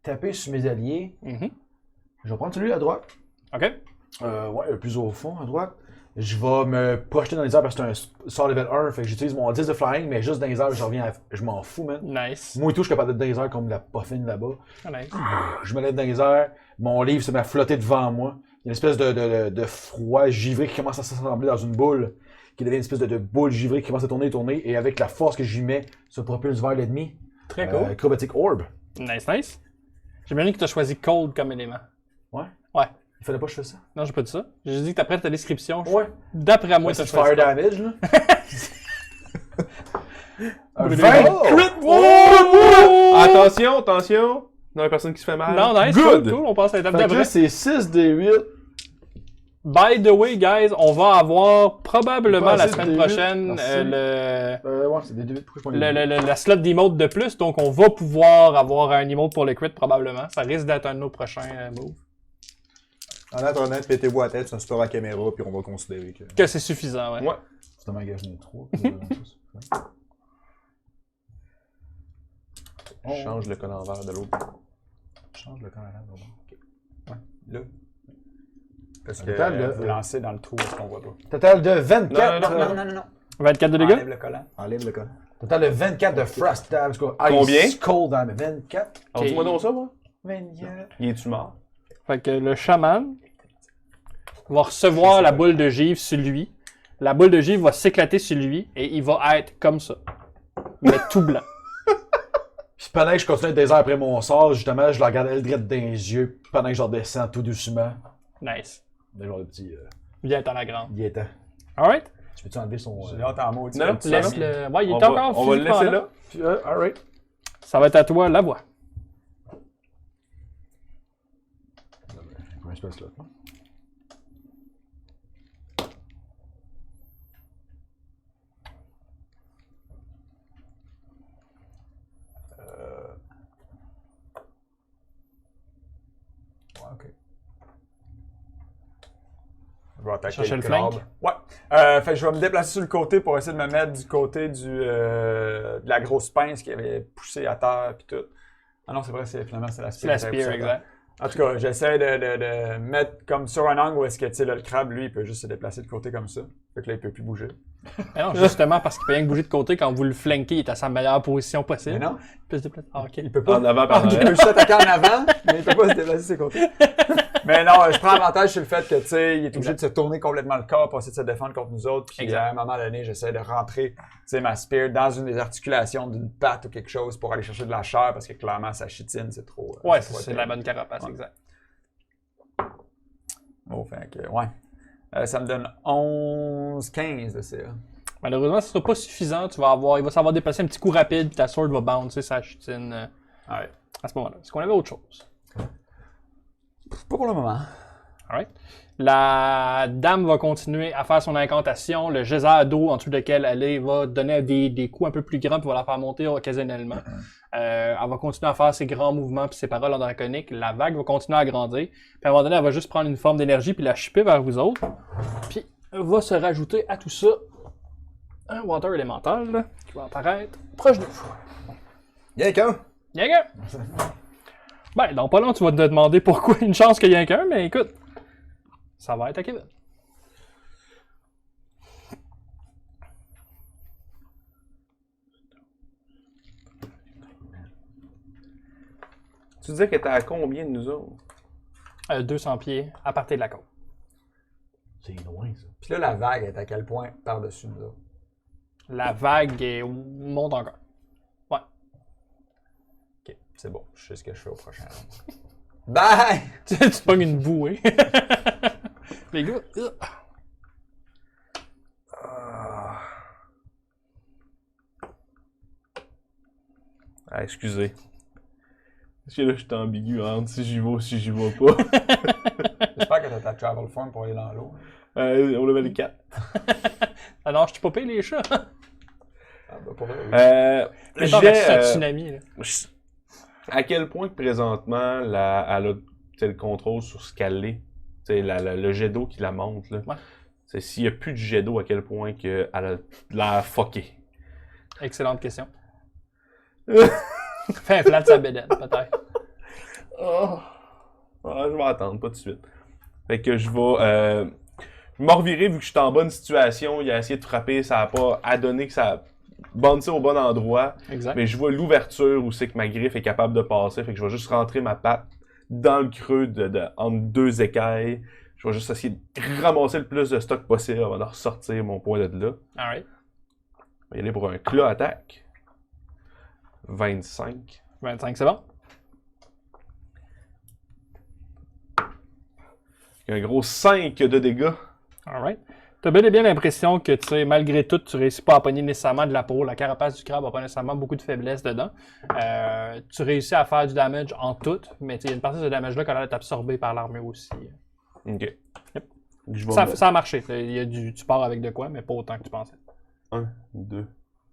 taper sur mes alliés. Mhm. Je vais prendre celui à droite. OK. Ouais, le plus au fond, à droite. Je vais me projeter dans les airs parce que c'est un sort level 1, fait que j'utilise mon 10 de flying, mais juste dans les airs, je m'en fous, man. Nice. Moi et tout, je suis capable d'être dans les airs comme la poffine là-bas. Nice. Je me lève dans les airs, mon livre se met à flotter devant moi. Il y a une espèce de froid givré qui commence à s'assembler dans une boule, qui devient une espèce de boule givrée qui commence à tourner, et avec la force que j'y mets, se propulse vers l'ennemi. Très cool. Acrobatic Orb. Nice. J'aimerais que tu as choisi cold comme élément. Ouais. Ouais. Il fallait pas que je fasse ça. Non, j'ai pas dit ça. J'ai juste dit que t'as ta description. Ouais. D'après moi, Ouais, t'as c'est choisi fire cold. damage, là. Un Brûlé. 20 Oh! crit! Oh! Attention. Non, la personne qui se fait mal. Non, nice. Good. Cool. On passe à l'étape Fait que d'après. là, c'est 6 des 8. By the way, guys, on va avoir probablement Pas la assez semaine de prochaine Merci. Ouais, c'est des 8. Pourquoi je prends les la slot d'emote de plus, donc on va pouvoir avoir un emote pour le crit probablement. Ça risque d'être un de nos prochains moves. En attendant, pétez-vous à la tête sur un support à caméra, puis on va considérer que. Que c'est suffisant, ouais. Ouais. C'est un magasin 3. Change le code envers de l'autre. Change le camp à l'avant. Là. Parce Un que total de- vous lancez dans le trou, est-ce qu'on voit pas? Total de 24. Non. 24 de dégâts? Enlève le collant. Enlève le col. Total de 24 de frost damage. Combien? Ice cold damage. 24. Alors, dis-moi donc ça, moi. 24. Il est-tu mort? Fait que le chaman va recevoir la boule de givre sur lui. La boule de givre va s'éclater sur lui et il va être comme ça. Mais tout blanc. Puis pendant que je continue d'être désert après mon sort, justement, je le regarde Eldred dans les yeux. Pendant que je redescends tout doucement. Nice. Des genre de petit Viens dans la grande. guettant. Alright? Tu peux-tu enlever son. J'ai hâte en maudit. Non, Tu Laisse sais, le. Ouais, il est On va encore le physiquement laisser là. Puis, alright. Ça va être à toi, la voix. Combien de space là? Ouais, ok. Je vais attaquer Chercher le crabe. flank? Ouais. Fait que je vais me déplacer sur le côté pour essayer de me mettre du côté de la grosse pince qui avait poussé à terre puis tout. Ah non, c'est vrai, finalement, c'est la C'est spear. la qui avait poussé spear, à terre. exact. En tout cas, j'essaie de mettre comme sur un angle où est-ce que, tu sais, là, le crabe, lui, il peut juste se déplacer de côté comme ça. Fait que là, il peut plus bouger. Mais non, justement, parce qu'il peut rien que bouger de côté quand vous le flankez, il est à sa meilleure position possible. Mais non, Il peut se déplacer. Ah, ok. il peut pas. En avant, par Il arrière. peut juste attaquer en avant, mais il peut pas se déplacer de ses côtés. Mais non, je prends avantage sur le fait que, tu sais, il est obligé de se tourner complètement le corps pour essayer de se défendre contre nous autres. Puis Exact. à un moment donné, j'essaie de rentrer, tu sais, ma spear dans une des articulations d'une patte ou quelque chose pour aller chercher de la chair parce que clairement, sa chitine, c'est trop. Ouais, trop c'est de la terrible. bonne carapace, Ouais. exact. Oh, fait que, ouais. Ça me donne 11-15 de CA. Malheureusement, ce sera pas suffisant. Il va savoir déplacer un petit coup rapide, puis ta sword va bouncer sa chutine Ouais. à ce moment-là. Est-ce qu'on avait autre chose? Pas pour le moment. Alright. La dame va continuer à faire son incantation. Le geyser d'eau en dessous lequel elle est va donner des coups un peu plus grands puis va la faire monter occasionnellement. Elle va continuer à faire ses grands mouvements puis ses paroles en draconique. La vague va continuer à grandir. Puis à un moment donné, elle va juste prendre une forme d'énergie puis la chipper vers vous autres. Puis va se rajouter à tout ça un water élémental là, qui va apparaître proche de vous. Y'a qu'un! Y'a qu'un! Ben, dans pas long, tu vas te demander pourquoi une chance qu'il y ait qu'un, mais écoute, ça va être à Kevin. Tu disais que t'es à combien de nous autres? 200 pieds à partir de la côte. C'est loin, ça. Puis là, la vague est à quel point par-dessus nous autres? La vague monte encore. Ouais. Ok, c'est bon. Je sais ce que je fais au prochain round. Bye! Tu te pognes une bouée. Les gars. Ah, excusez. Parce que là, je suis ambigu entre si j'y vais ou si j'y vais pas. J'espère que t'as ta travel form pour aller dans l'eau. On level 4. Alors, je t'ai pas payé les chats. Ah, bah, pour vrai, oui. Mais J'ai, c'est un tsunami. Là. à quel point que présentement, elle a le contrôle sur ce qu'elle est. Le jet d'eau qui la monte. Là. Ouais. S'il n'y a plus de jet d'eau, à quel point que elle a l'air fuckée. Excellente question. Fais un flat de sa bédaine, peut-être. Je vais attendre, pas tout de suite. Fait que je vais me revirer vu que je suis en bonne situation. Il a essayé de frapper, ça n'a pas adonné que ça bounce au bon endroit. Exact. Mais je vois l'ouverture où c'est que ma griffe est capable de passer. Fait que je vais juste rentrer ma patte dans le creux entre deux écailles. Je vais juste essayer de ramasser le plus de stock possible avant de ressortir mon point de là. Alright. On va y aller pour un claw attack. 25. 25, c'est bon. Un gros 5 de dégâts. Alright. T'as bel et bien l'impression que, tu sais, malgré tout, tu réussis pas à pogner nécessairement de la peau. La carapace du crabe a pas nécessairement beaucoup de faiblesse dedans. Tu réussis à faire du damage en tout, mais il y a une partie de ce damage-là qui a l'air d'être absorbée par l'armure aussi. Ok. Yep. Je vais Ça a marché. Tu pars avec de quoi, mais pas autant que tu pensais. 1, 2,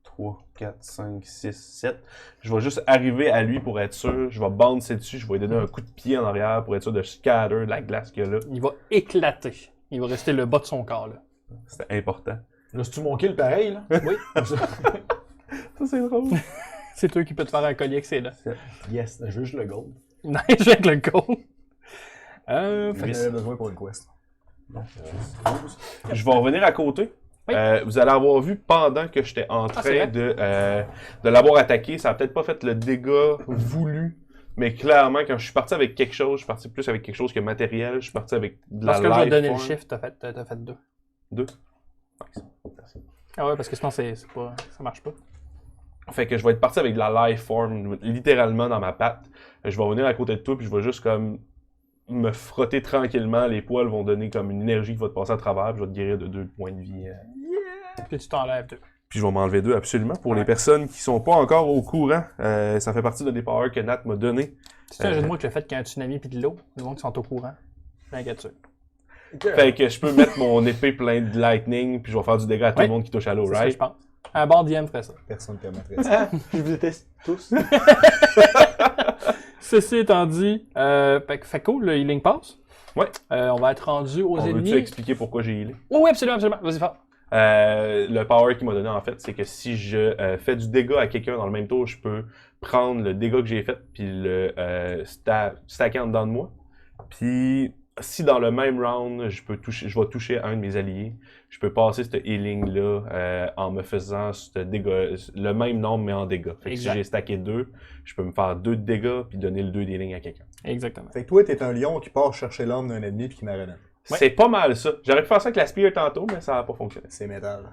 3, 4, 5, 6, 7. Je vais juste arriver à lui pour être sûr. Je vais bouncer dessus. Je vais lui donner un coup de pied en arrière pour être sûr de scatter la glace qu'il y a là. Il va éclater. Il va rester le bas de son corps, là. C'était important. Là, c'est-tu mon kill pareil, là? Oui. Ça, c'est drôle. C'est toi qui peux te faire un collier avec ses dents. Yes, je veux juste le gold. Nice avec le gold. Fait J'en que avais besoin pour une quest. Je vais revenir à côté. Oui. Vous allez avoir vu pendant que j'étais en c'est train vrai. de l'avoir attaqué, ça a peut-être pas fait le dégât voulu, mais clairement, quand je suis parti avec quelque chose, je suis parti plus avec quelque chose que matériel, je suis parti avec de la Lorsque je vais te donner le form. chiffre, t'as fait 2. 2. Nice. Merci. Ah ouais, parce que sinon, ça marche pas. Fait que je vais être parti avec de la life form, littéralement dans ma patte. Je vais venir à côté de toi, puis je vais juste comme me frotter tranquillement. Les poils vont donner comme une énergie qui va te passer à travers, puis je vais te guérir de 2 points de vie. Puis tu t'enlèves 2. Puis je vais m'enlever 2 absolument. Pour les personnes qui sont pas encore au courant, ça fait partie de des powers que Nat m'a donné. C'est un jeu de mots que le fait qu'il y a un tsunami puis de l'eau, les gens qui sont au courant. T'inquiète sûr. Fait que je peux mettre mon épée plein de lightning, puis je vais faire du dégât à tout Oui. le monde qui touche à l'eau, C'est ça que right? je pense. Un bon DM ferait ça. Personne ne permettrait ça. Je vous déteste tous. Ceci étant dit, fait cool, le healing pass. Ouais. On va être rendu aux On veut-tu ennemis. expliquer pourquoi j'ai healé? Oui, absolument, absolument. Vas-y, fort. Le power qu'il m'a donné, en fait, c'est que si je fais du dégât à quelqu'un dans le même tour, je peux prendre le dégât que j'ai fait puis le stacker en dedans de moi. Puis si dans le même round, je vais toucher un de mes alliés, je peux passer ce healing-là en me faisant le même nombre, mais en dégâts. Fait que si Exact. j'ai stacké 2, je peux me faire 2 de dégâts puis donner le 2 d'healing à quelqu'un. Exactement. Fait que toi, t'es un lion qui part chercher l'âme d'un ennemi puis qui m'arrête. Ouais. C'est pas mal ça. J'aurais pu faire ça avec la spear tantôt, mais ça n'a pas fonctionné. C'est métal.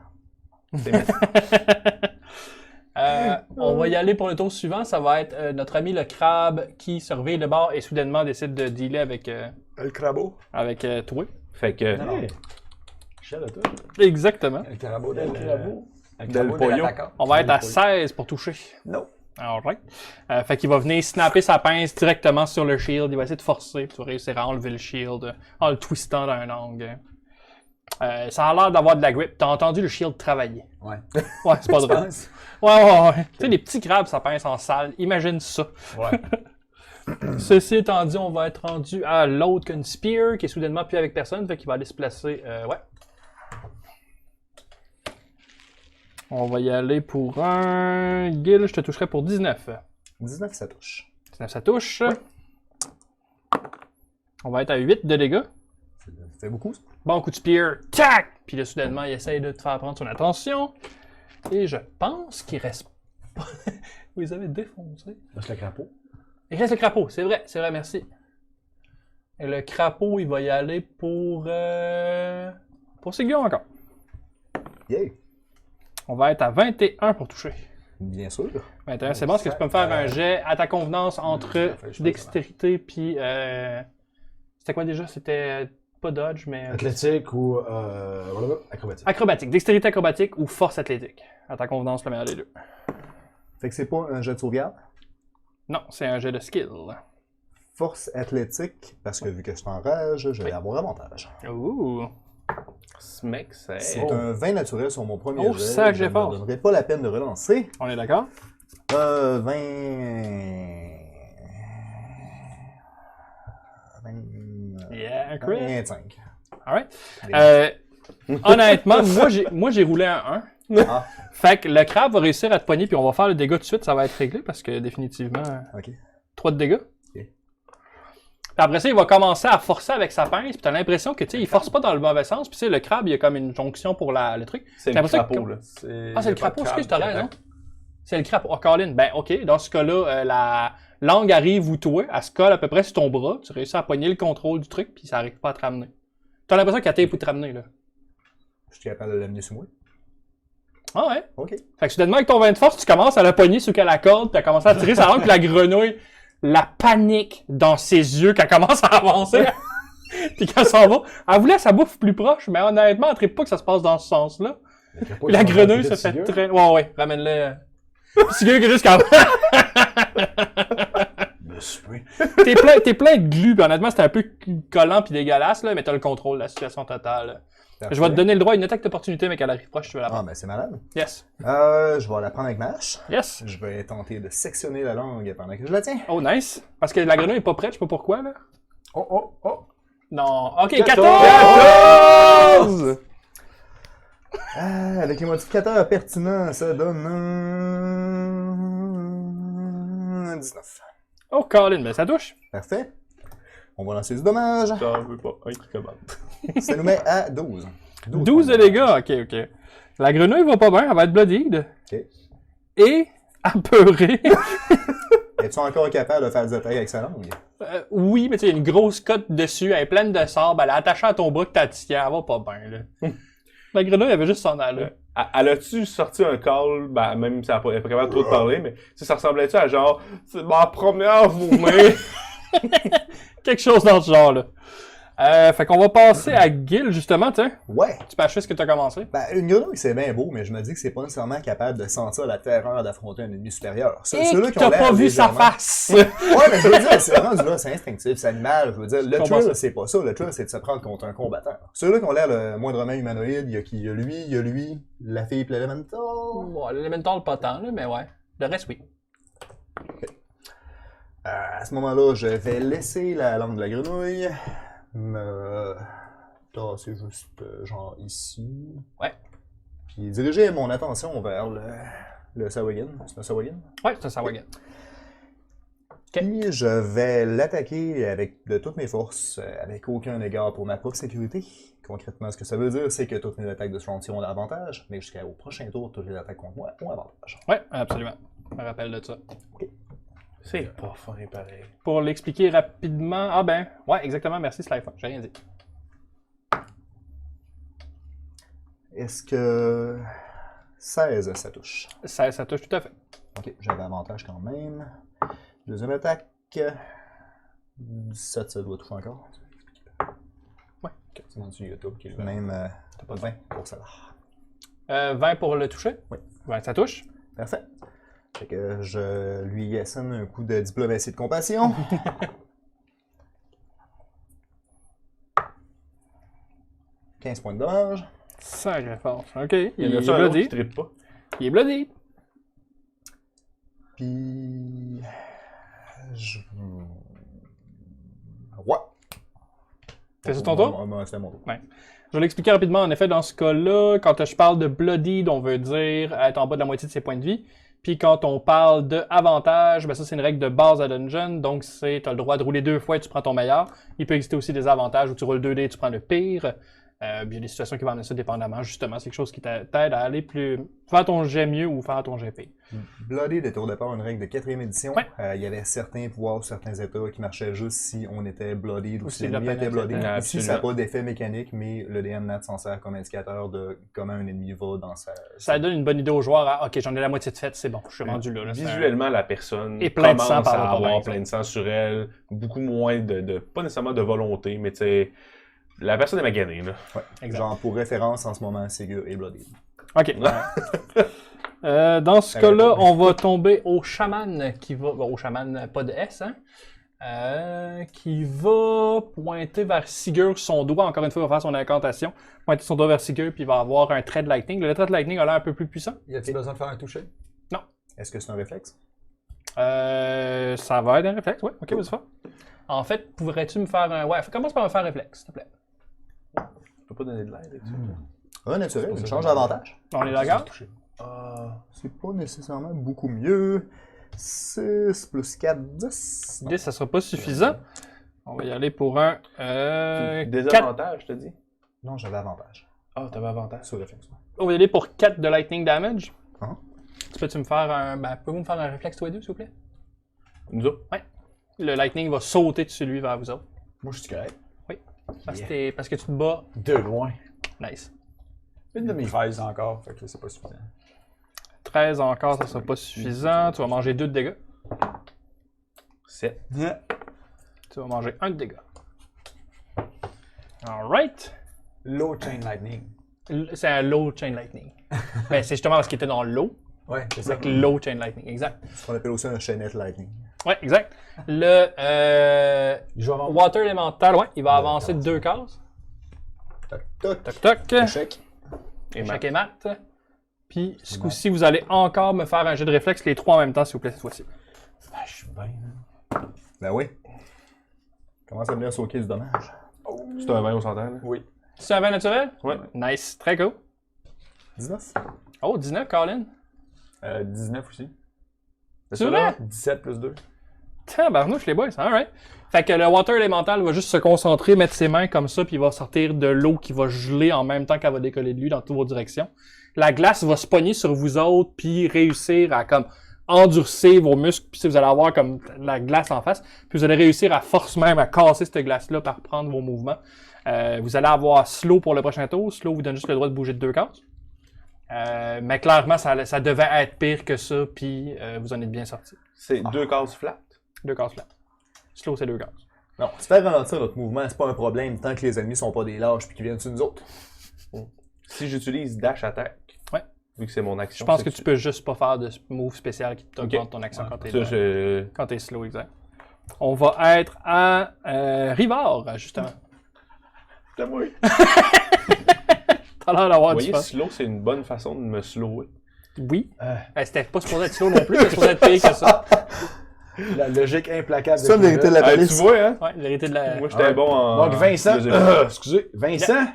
On va y aller pour le tour suivant. Ça va être notre ami le crabe qui surveille le bord et soudainement décide de dealer avec Le crabeau. toi. Fait que... Non. Cher de toi. Exactement. Le crabeau Le crabeau. Le Del crabeau de Pollo. l'attaquant. On va être à Oui. 16 pour toucher. Non. Alright. Fait qu'il va venir snapper sa pince directement sur le shield. Il va essayer de forcer. Tu vas réussir à enlever le shield en le twistant d'un angle. Ça a l'air d'avoir de la grip. T'as entendu le shield travailler. Ouais. Ouais, c'est pas Tu drôle. penses? Ouais. Tu sais, les petits crabes, ça pince en salle. Imagine ça. Ouais. Ceci étant dit, on va être rendu à l'autre qu'une spear qui est soudainement plus avec personne. Fait qu'il va aller se placer. Ouais. On va y aller pour un. Gil, je te toucherai pour 19. 19, ça touche. 19, ça touche. On va être à 8 de dégâts. Ça fait beaucoup, ça. Bon coup de spear. Tac! Puis là, soudainement, il essaye de te faire prendre son attention. Et je pense qu'il reste pas. Vous les avez défoncés. Reste le crapaud. Il reste le crapaud, c'est vrai, merci. Et le crapaud, il va y aller pour Séguillon encore. Yeah! On va être à 21 pour toucher. Bien sûr. 21, c'est bon, parce que tu peux me faire un jet à ta convenance entre je dextérité puis... C'était quoi déjà? C'était pas dodge, mais... Athlétique ou acrobatique. Acrobatique. Dextérité acrobatique ou force athlétique. À ta convenance, le meilleur des deux. Fait que c'est pas un jet de sauvegarde. Non, c'est un jet de skill. Force athlétique, parce que vu que je t'enrage, je vais avoir avantage. Ouh! Smec, C'est un 20 naturel sur mon premier Oh, jet. sac, Je j'ai ne fort. me donnerai pas la peine de relancer. On est d'accord? 20... 20... Yeah, un crit. 25. Alright. Honnêtement, moi j'ai roulé un 1. Ah, Fait que le crabe va réussir à te pogner, puis on va faire le dégât tout de suite, ça va être réglé parce que définitivement, ok. 3 de dégâts. Ok. Puis après ça, il va commencer à forcer avec sa pince, puis t'as l'impression que, tu sais, il force pas dans le mauvais sens, puis tu sais, le crabe, il y a comme une jonction pour le truc. C'est J'ai le l'impression que- crapaud, là. Ah, c'est le crapaud, excuse, t'as raison. C'est le crapaud. Oh, Colin, ben ok, dans ce cas-là, la langue arrive où toi, elle se colle à peu près sur ton bras, tu réussis à pogner le contrôle du truc, puis ça arrive pas à te ramener. T'as l'impression qu'elle tape pour te ramener, là. Je suis capable de l'amener sous moi. Ah ouais. Ok. Fait que soudainement, avec ton 20 de force, tu commences à la pogner sous la corde, puis à commencer à tirer sa langue, puis la grenouille, la panique dans ses yeux, qu'elle commence à avancer. Puis quand elle s'en va, elle voulait sa bouffe plus proche, mais honnêtement, elle trippe pas que ça se passe dans ce sens-là. Puis la grenouille se fait traîner. Ouais, ramène-le. Tigre que jusqu'à. T'es plein de glu, puis honnêtement, c'était un peu collant puis dégueulasse, là, mais t'as le contrôle de la situation totale. Je vais te donner le droit à une attaque d'opportunité, mais qu'elle arrive proche, tu veux la Ah, prendre. ben c'est malade. Yes. Je vais la prendre avec ma hache. Yes. Je vais tenter de sectionner la langue pendant que je la tiens. Oh, nice. Parce que la grenouille est pas prête, je sais pas pourquoi, là. Oh. Non. Ok, 14! 14! Avec les modificateurs pertinents, ça donne 19. Oh, Colin, mais ça touche. Parfait. On va lancer du dommage. J'en veux pas un qui commande. Ça nous met à 12. 12 de dégâts, ok. La grenouille va pas bien, elle va être bloodied. Ok. Et apeurée. Es-tu encore capable de faire des attaques avec sa langue? Oui, mais tu sais, il y a une grosse cote dessus, elle est pleine de sable, elle est attachée à ton bras que t'as tiens, elle va pas bien, là. La grenouille, elle veut juste s'en aller. Elle a-tu sorti un call, ben, même si elle n'est pas capable trop de parler, mais tu sais, ça ressemblait-tu à genre, c'est ma première vomée? Quelque chose dans ce genre-là. Fait qu'on va passer à Gil, justement, tiens. Ouais. Tu peux achever ce que t'as commencé. Ben, une grenouille, c'est bien beau, mais je me dis que c'est pas nécessairement capable de sentir la terreur d'affronter un ennemi supérieur. Et Ceux-là qui ont t'as l'air pas vu sa légèrement- face! Ouais, mais je veux dire, c'est rendu là, c'est instinctif, c'est animal. Je veux dire, le comprends ça. thrill, c'est pas ça. Le thrill, c'est de se prendre contre un combattant. Ceux-là qui ont l'air le moindrement humanoïde, il y a lui, la fille et l'elemental. Bon, l'élémental pas tant, là, mais ouais. Le reste, oui. À ce moment-là, je vais laisser la langue de la grenouille me tasser juste genre ici. Ouais. Puis diriger mon attention vers le Sawagan. C'est un Sawagan? Ouais, c'est un Sawagan. Puis je vais l'attaquer avec de toutes mes forces, avec aucun égard pour ma propre sécurité. Concrètement, ce que ça veut dire, c'est que toutes mes attaques de frontier ont l'avantage, mais jusqu'au prochain tour, toutes les attaques contre moi ont avantage. Ouais, absolument. Je me rappelle de ça. C'est pas fin, pareil. Pour l'expliquer rapidement, ah ben, ouais, exactement, merci Slifer, j'ai rien dit. Est-ce que 16, ça touche? Ça touche tout à fait. Ok, j'avais avantage quand même. Deuxième attaque. 17, ça doit toucher encore. Ouais. C'est mon dessus YouTube qui est le même. 20 pour ça. 20 pour le toucher? Oui. 20, ça touche. Parfait. Fait que je lui assène un coup de diplomatie de compassion. « 15 points de dommage. Sacré force. Ok, Il il y en est a un autre qui bloody. trippe pas. Il est bloody. Puis. Je. Ouais. C'est sur ton tour? Ouais, c'est mon tour. Je vais l'expliquer rapidement. En effet, dans ce cas-là, quand je parle de bloodied, on veut dire être en bas de la moitié de ses points de vie. Puis quand on parle de avantage, ben ça c'est une règle de base à Dungeon. Donc tu as le droit de rouler 2 fois et tu prends ton meilleur. Il peut exister aussi des avantages où tu roules 2 dés et tu prends le pire. Il y a des situations qui vont amener ça dépendamment. Justement, c'est quelque chose qui t'aide à aller plus. Faire ton jet mieux ou faire ton jet pire. Bloody était au départ une règle de 4e édition. Ouais. Il y avait certains pouvoirs, certains états qui marchaient juste si on était bloodied ou Ou si si l'ennemi l'opponent était bloodied. était- Ici, ça n'a pas d'effet mécanique, mais le DM Nat s'en sert comme indicateur de comment un ennemi va dans sa. Ça donne une bonne idée aux joueurs. Ok, j'en ai la moitié de faite, c'est bon, je suis rendu là. c'est un- Visuellement, la personne Et plein de commence sang par à rapport à avoir ça. plein de sang sur elle, beaucoup moins pas nécessairement de volonté, mais tu sais, la personne est maganée, là. Ouais. Exact. Genre, pour référence, en ce moment, Ségur est bloodied. Ok. Dans ce cas-là, on va tomber au chaman qui va. Bon, au chaman, pas de S, hein? Qui va pointer vers Sigurd son doigt. Encore une fois, il va faire son incantation. Pointer son doigt vers Sigurd, puis il va avoir un trait de lightning. Le trait de lightning a l'air un peu plus puissant. Y a-t-il besoin de faire un toucher? Est-ce que c'est un réflexe? Ça va être un réflexe, ouais. Ok, vas-y, faire. En fait, pourrais-tu me faire un. Ouais, commence par me faire un réflexe, s'il te plaît. Je peux pas donner de l'aide avec ça. Naturel, une change d'avantage. On est d'accord? C'est pas nécessairement beaucoup mieux. 6 plus 4, 10. 10, ça sera pas suffisant. On va y aller pour un. 4. Désavantage, je te dis. Non, j'avais avantage. Ah, t'avais avantage. Sur réflexe. On va y aller pour 4 de lightning damage. Ah. Tu peux-tu me faire un. Ben, peux-vous me faire un réflexe, toi et deux, s'il vous plaît? Nous autres? Le lightning va sauter de celui vers vous autres. Moi, je suis correct. Parce que tu te bats. De loin. Nice. Une de mes 13 encore, fait que c'est pas suffisant. 13 encore, ça sera pas suffisant. Tu vas manger 2 de dégâts. 7. Tu vas manger 1 de dégâts. Alright. Low chain lightning. C'est un low chain lightning. Ben, c'est justement parce qu'il était dans l'eau. Ouais, c'est ça. Avec low chain lightning, exact. Ce qu'on appelle aussi un chaînette lightning. Ouais, exact. Le Je vais avoir. Water Elemental, ouais, il va avancer de 2 cases. Toc, toc. Toc toc. Échec. Échec et mat. Puis ce coup-ci, vous allez encore me faire un jet de réflexe, les 3 en même temps, s'il vous plaît, cette fois-ci. Ah, je suis bien. Hein. Ben oui. Commence à venir sauter du dommage. C'est un 20 au centenaire, là? Oui. C'est un vin naturel? Ouais. Nice, très cool. 19. Oh, 19, Colin. 19 aussi. C'est vrai? 17 plus 2. Tabarnouche, les boys, alright. Fait que le Water Elemental va juste se concentrer, mettre ses mains comme ça, puis il va sortir de l'eau qui va geler en même temps qu'elle va décoller de lui dans toutes vos directions. La glace va se pogner sur vous autres, puis réussir à comme endurcir vos muscles, puis vous allez avoir comme la glace en face, puis vous allez réussir à force même à casser cette glace-là par prendre vos mouvements. Vous allez avoir slow pour le prochain tour. Slow vous donne juste le droit de bouger de 2 cases. Mais clairement, ça devait être pire que ça, puis vous en êtes bien sorti. C'est 2 cases flat. 2 cases flat. Slow, c'est 2 cases. Non, se faire ralentir notre mouvement, c'est pas un problème tant que les ennemis sont pas des lâches puis qu'ils viennent sur nous autres. Si j'utilise dash attack, Ouais. vu que c'est mon action. Je pense c'est que tu peux juste pas faire de move spécial qui t'augmente ton action quand Ça, quand t'es slow, exact. On va être à Rivard, justement. T'as moi. T'as l'air d'avoir Vous du voyez, fun. slow, c'est une bonne façon de me slower. Oui. C'était pas supposé être slow non plus, c'était supposé être pire que ça. La logique implacable. Ça, la vérité de la Ah, tu balise. vois, hein? Ouais, la vérité de la. Moi, j'étais bon en. Donc, Vincent. philosophie. Excusez. Vincent.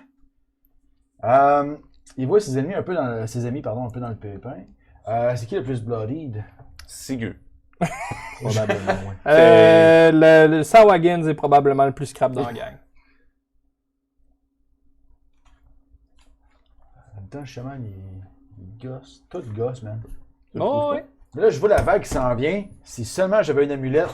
Il voit ses ennemis un peu dans un peu dans le pépin. C'est qui le plus bloodied? Sigur. Probablement, oui. Le Sawagins est probablement le plus scrap dans la gang. En même temps, le chaman, il gosse. Tout gosse, man. Oh, oui. Mais là, je vois la vague qui s'en vient. Si seulement j'avais une amulette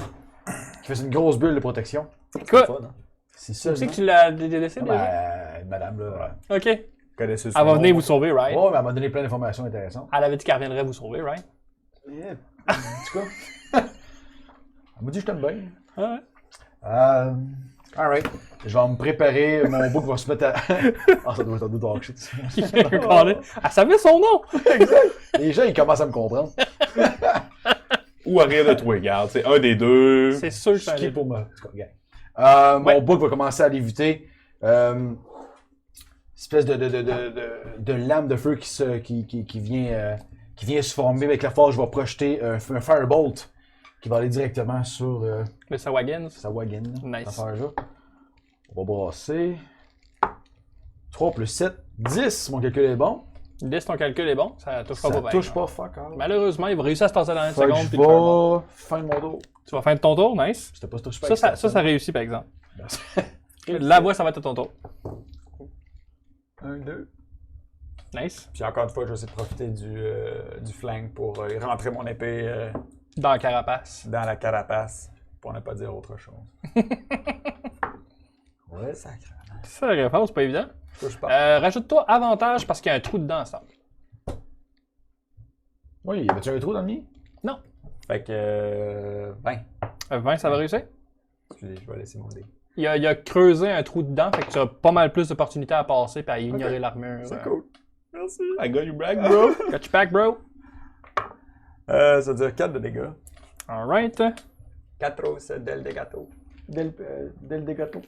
qui faisait une grosse bulle de protection. Quoi? Fun, hein? Si Tu seulement. sais que tu l'as laissé déjà? Ben, madame, là. Ok. Elle Connaissez va venir vous sauver, right? Oh, mais elle m'a donné plein d'informations intéressantes. Elle avait dit qu'elle reviendrait vous sauver, right? Yeah. En tout cas. Elle m'a dit que je t'aime bien. Ouais. Alright. Je vais me préparer. Mon bouc va se mettre à. Ah, ça doit être un dog shit. Elle savait son nom! Les gens, ils commencent à me comprendre. Ou à rire de toi, regarde. C'est un des deux. C'est sûr que c'est Qui un pour moi. En tout cas, gang. Ouais. Mon bouc va commencer à léviter. Espèce de lame de feu qui vient se former avec la force. Je vais projeter un firebolt qui va aller directement sur le Sawagins. sa wagon. Nice. Cette affaire-là. On va brasser. 3 plus 7, 10. Mon calcul est bon. 10, ton calcul est bon. Ça touche Ça pas bien. touche pas, fuck all. Malheureusement, il va réussir à se tasser dans une Fait que seconde. je puis le faire bon. vais fin mon dos. Tu vas faire ton tour, nice. C'était pas super Ça réussit par exemple. La voix, ça va être à ton tour. 1, 2. Nice. Puis encore une fois, je vais essayer de profiter du flank pour rentrer mon épée Dans la carapace. dans la carapace, pour ne pas dire autre chose. Ouais. Sacré. Ça, la réponse, c'est pas évident. Je touche pas. Rajoute-toi avantage parce qu'il y a un trou dedans, ça. Oui, y avait-tu un trou dans le mien? Fait que 20. 20, ça va réussir? Excusez, je vais laisser mon dé. Il a creusé un trou dedans, fait que tu as pas mal plus d'opportunités à passer et à ignorer l'armure. C'est cool. Merci. I got you back, bro. Got you back, bro? Ça veut dire 4 de dégâts. Alright. 4 del de gâteau. Del gâteau.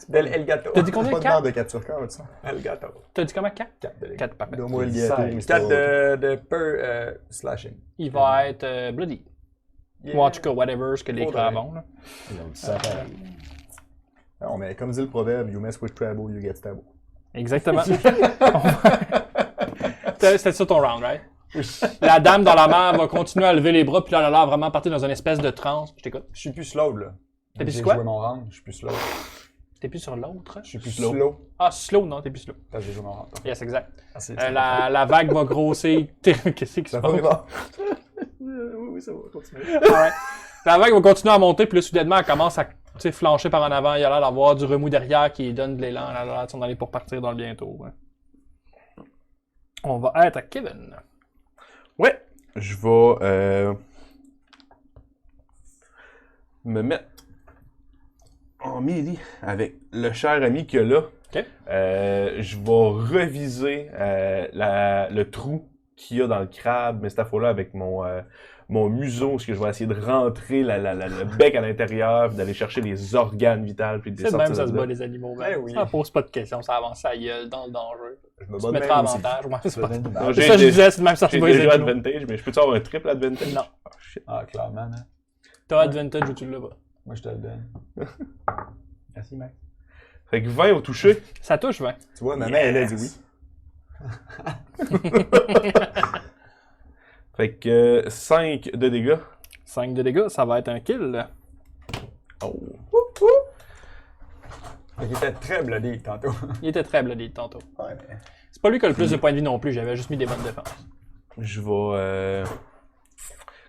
Del el gâteau. T'as dit Pas combien? de barre 4? de capture cœur, ça. El gâteau. T'as dit comment? 4? 4 de dégâts. 4, parfait. Donne-moi le gâteau, Cinq. Mr. 4 de per slashing. Il va être bloody. Yeah. Ou en tout cas, whatever, ce que les Faudrait. crabes ont. Là. Ils ont dit ça pareil. Non, mais comme dit le proverbe, you mess with trouble, you get stable. Exactement. C'était ça ton round, right? La dame dans la mer va continuer à lever les bras, puis là, elle a l'air vraiment partir dans une espèce de transe. Je t'écoute. Je suis plus slow, là. T'es plus J'ai quoi? joué mon round, je suis plus slow. T'es plus sur l'autre? Je suis plus Slow. slow. Ah, slow, non, t'es plus slow. Parce que j'ai joué mon round. Yes, exact. Merci. La vague va grossir. Qu'est-ce qui se Ça passe? va, Riva? Oui, ça va continuer. Alright. La vague va continuer à monter, puis là, soudainement, elle commence à flancher par en avant. Il y a l'air d'avoir du remous derrière qui donne de l'élan. Elle a l'air de s'en aller pour partir dans le bientôt. Ouais. On va être à Kevin. Ouais. Je vais me mettre en mêlée avec le cher ami qu'il y a là. Ok. Je vais reviser le trou qu'il y a dans le crabe, mais cette fois-là avec mon museau, parce que je vais essayer de rentrer le bec à l'intérieur, puis d'aller chercher les organes vitaux, puis de les C'est de même, sortir ça se de là. bat les animaux. Ben oui. Ça pose pas de questions, ça avance sa gueule dans le danger. Je me Tu bats te de mettras même aussi. avantage. Ouais, c'est pas... Non, C'est ça que je disais, c'est de même, ça se J'ai bat les déjà animaux. advantage, mais je peux-tu avoir un triple advantage? Non. Oh, shit. Ah, clairement, hein. T'as advantage ou tu l'as pas. Moi, je te le donne. Merci, Max. Fait que 20 au toucher. Ça touche, 20. Tu vois, maman, elle a dit oui. Fait que 5 de dégâts. 5 de dégâts, ça va être un kill. Oh. Fait qu'il était très bloody tantôt. Il était très bloody tantôt. Ouais, mais. C'est pas lui qui a le plus de points de vie non plus, j'avais juste mis des bonnes défenses. Je vais.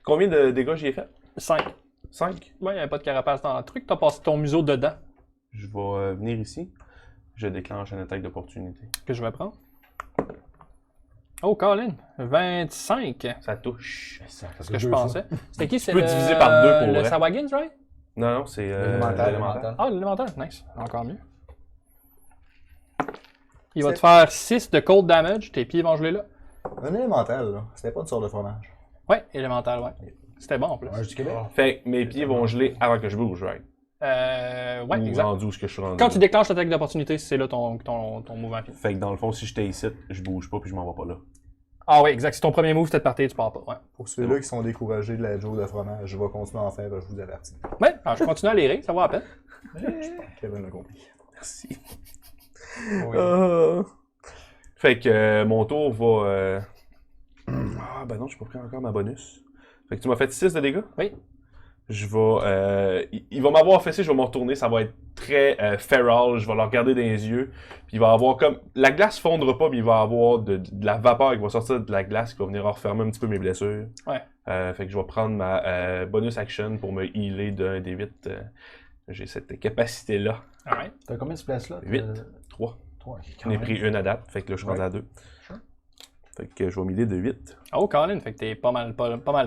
Combien de dégâts j'y ai fait? 5. 5. Ouais, il n'y avait pas de carapace dans le truc, t'as passé ton museau dedans, Je vais venir ici. Je déclenche une attaque d'opportunité. que je vais prendre. Oh, Colin, 25, Ça touche. Ça, ce que je pensais. C'était qui? C'est peux diviser par deux pour le vrai. Sawagins, right? Non, non, c'est L'élémentaire. Ah, l'élémentaire, nice. Encore mieux. Il va te faire 6 de cold damage, tes pieds vont geler là. Un élémental, là. C'était pas une sorte de fromage. Ouais, élémentaire, ouais. C'était bon en plus. Ouais, du Québec. Fait que mes pieds vont geler avant que je bouge, right? Ouais, Ou exact. rendu où ce que je suis rendu. Quand tu déclenches l'attaque d'opportunité, c'est là ton mouvement. Fait que dans le fond, si j'étais ici, je bouge pas puis je m'en vais pas là. Ah ouais, exact. Si ton premier move, c'était de partir, tu pars pas. Ouais. Pour ceux-là qui sont découragés de la joke de fromage, je vais continuer à en faire, je vous avertis. Ouais, alors je continue à l'airer, ça va à peine. Kevin l'a compris. Merci. Oui. Fait que mon tour va. Ah ben non, j'ai pas pris encore ma bonus. Fait que tu m'as fait 6 de dégâts? Oui. Je vais. Il va m'avoir fessé, je vais me retourner, ça va être très feral, je vais le regarder dans les yeux. Puis il va avoir comme. La glace fondra pas, mais il va avoir de la vapeur qui va sortir de la glace qui va venir refermer un petit peu mes blessures. Ouais. Fait que je vais prendre ma bonus action pour me healer d'un des 8. J'ai cette capacité-là. Alright. T'as combien de places là? 8. 3. 3. J'en ai pris une à date, fait que là je suis rendu à 2. Fait que je vais m'healer de 8. Oh, Colin, fait que t'es pas mal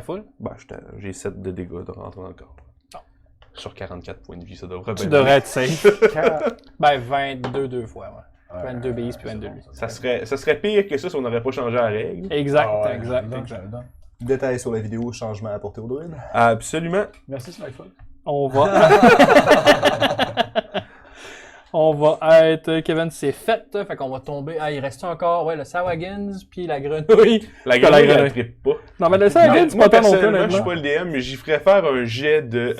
full. Ben, j'ai 7 de dégâts de rentrer dans le corps. Oh. Sur 44 points de vie, ça devrait Tu bien devrais être safe. Ben, 22 deux fois, ouais. 22 base puis 22 lui. Ça serait pire que ça si on n'aurait pas changé la règle. Exact, Ah ouais, exact. Détails sur la vidéo, changement apporté au druide. Absolument. Merci, Skyfall. On va. On va être. Kevin, c'est fait. Fait qu'on va tomber. Ah, il reste encore, ouais, le Sawagins puis la grenouille. La Pas grenouille, la elle trippe pas. Non, mais le Sawagins, c'est Moi, pas tant non plus, personnellement, je suis honnêtement. pas le DM, mais j'y ferais faire un jet de.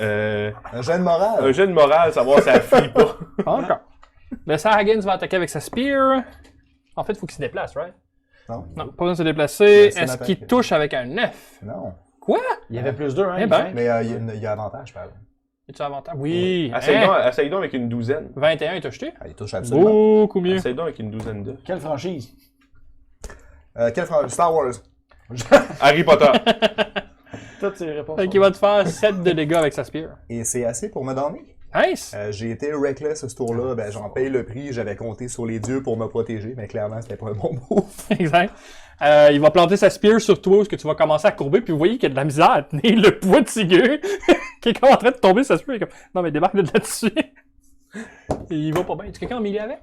Un jet de morale. Un jet de morale, savoir si ça flie pas. Encore. Le Sawagins va attaquer avec sa spear. En fait, il faut qu'il se déplace, right? Non. Non, pas besoin de se déplacer. Ouais, c'est Est-ce une qu'il attaque. touche avec un 9? Non. Quoi? Il y avait plus 2, hein? Eh il ben. fait. Mais il y a avantage, par exemple. Es-tu avantage? Oui. Essaye donc avec une douzaine. 21, il t'a jeté? Ah, il touche absolument. Beaucoup mieux. Essaye donc avec une douzaine de. Quelle franchise? Quel franchise? Star Wars. Harry Potter. Toutes ces réponses. Fait qu'il va te faire 7 de dégâts avec sa spear. Et c'est assez pour me donner. Nice! J'ai été reckless ce tour-là. Ben, j'en paye le prix. J'avais compté sur les dieux pour me protéger, mais clairement, c'était pas un bon move. Exact. Il va planter sa spear sur toi, où est-ce que tu vas commencer à courber, puis vous voyez qu'il y a de la misère à tenir le poids de Sigur, qui est comme en train de tomber sa spear. Il est comme, non, mais débarque de là-dessus. Il va pas bien. Tu quelqu'un en milieu avec?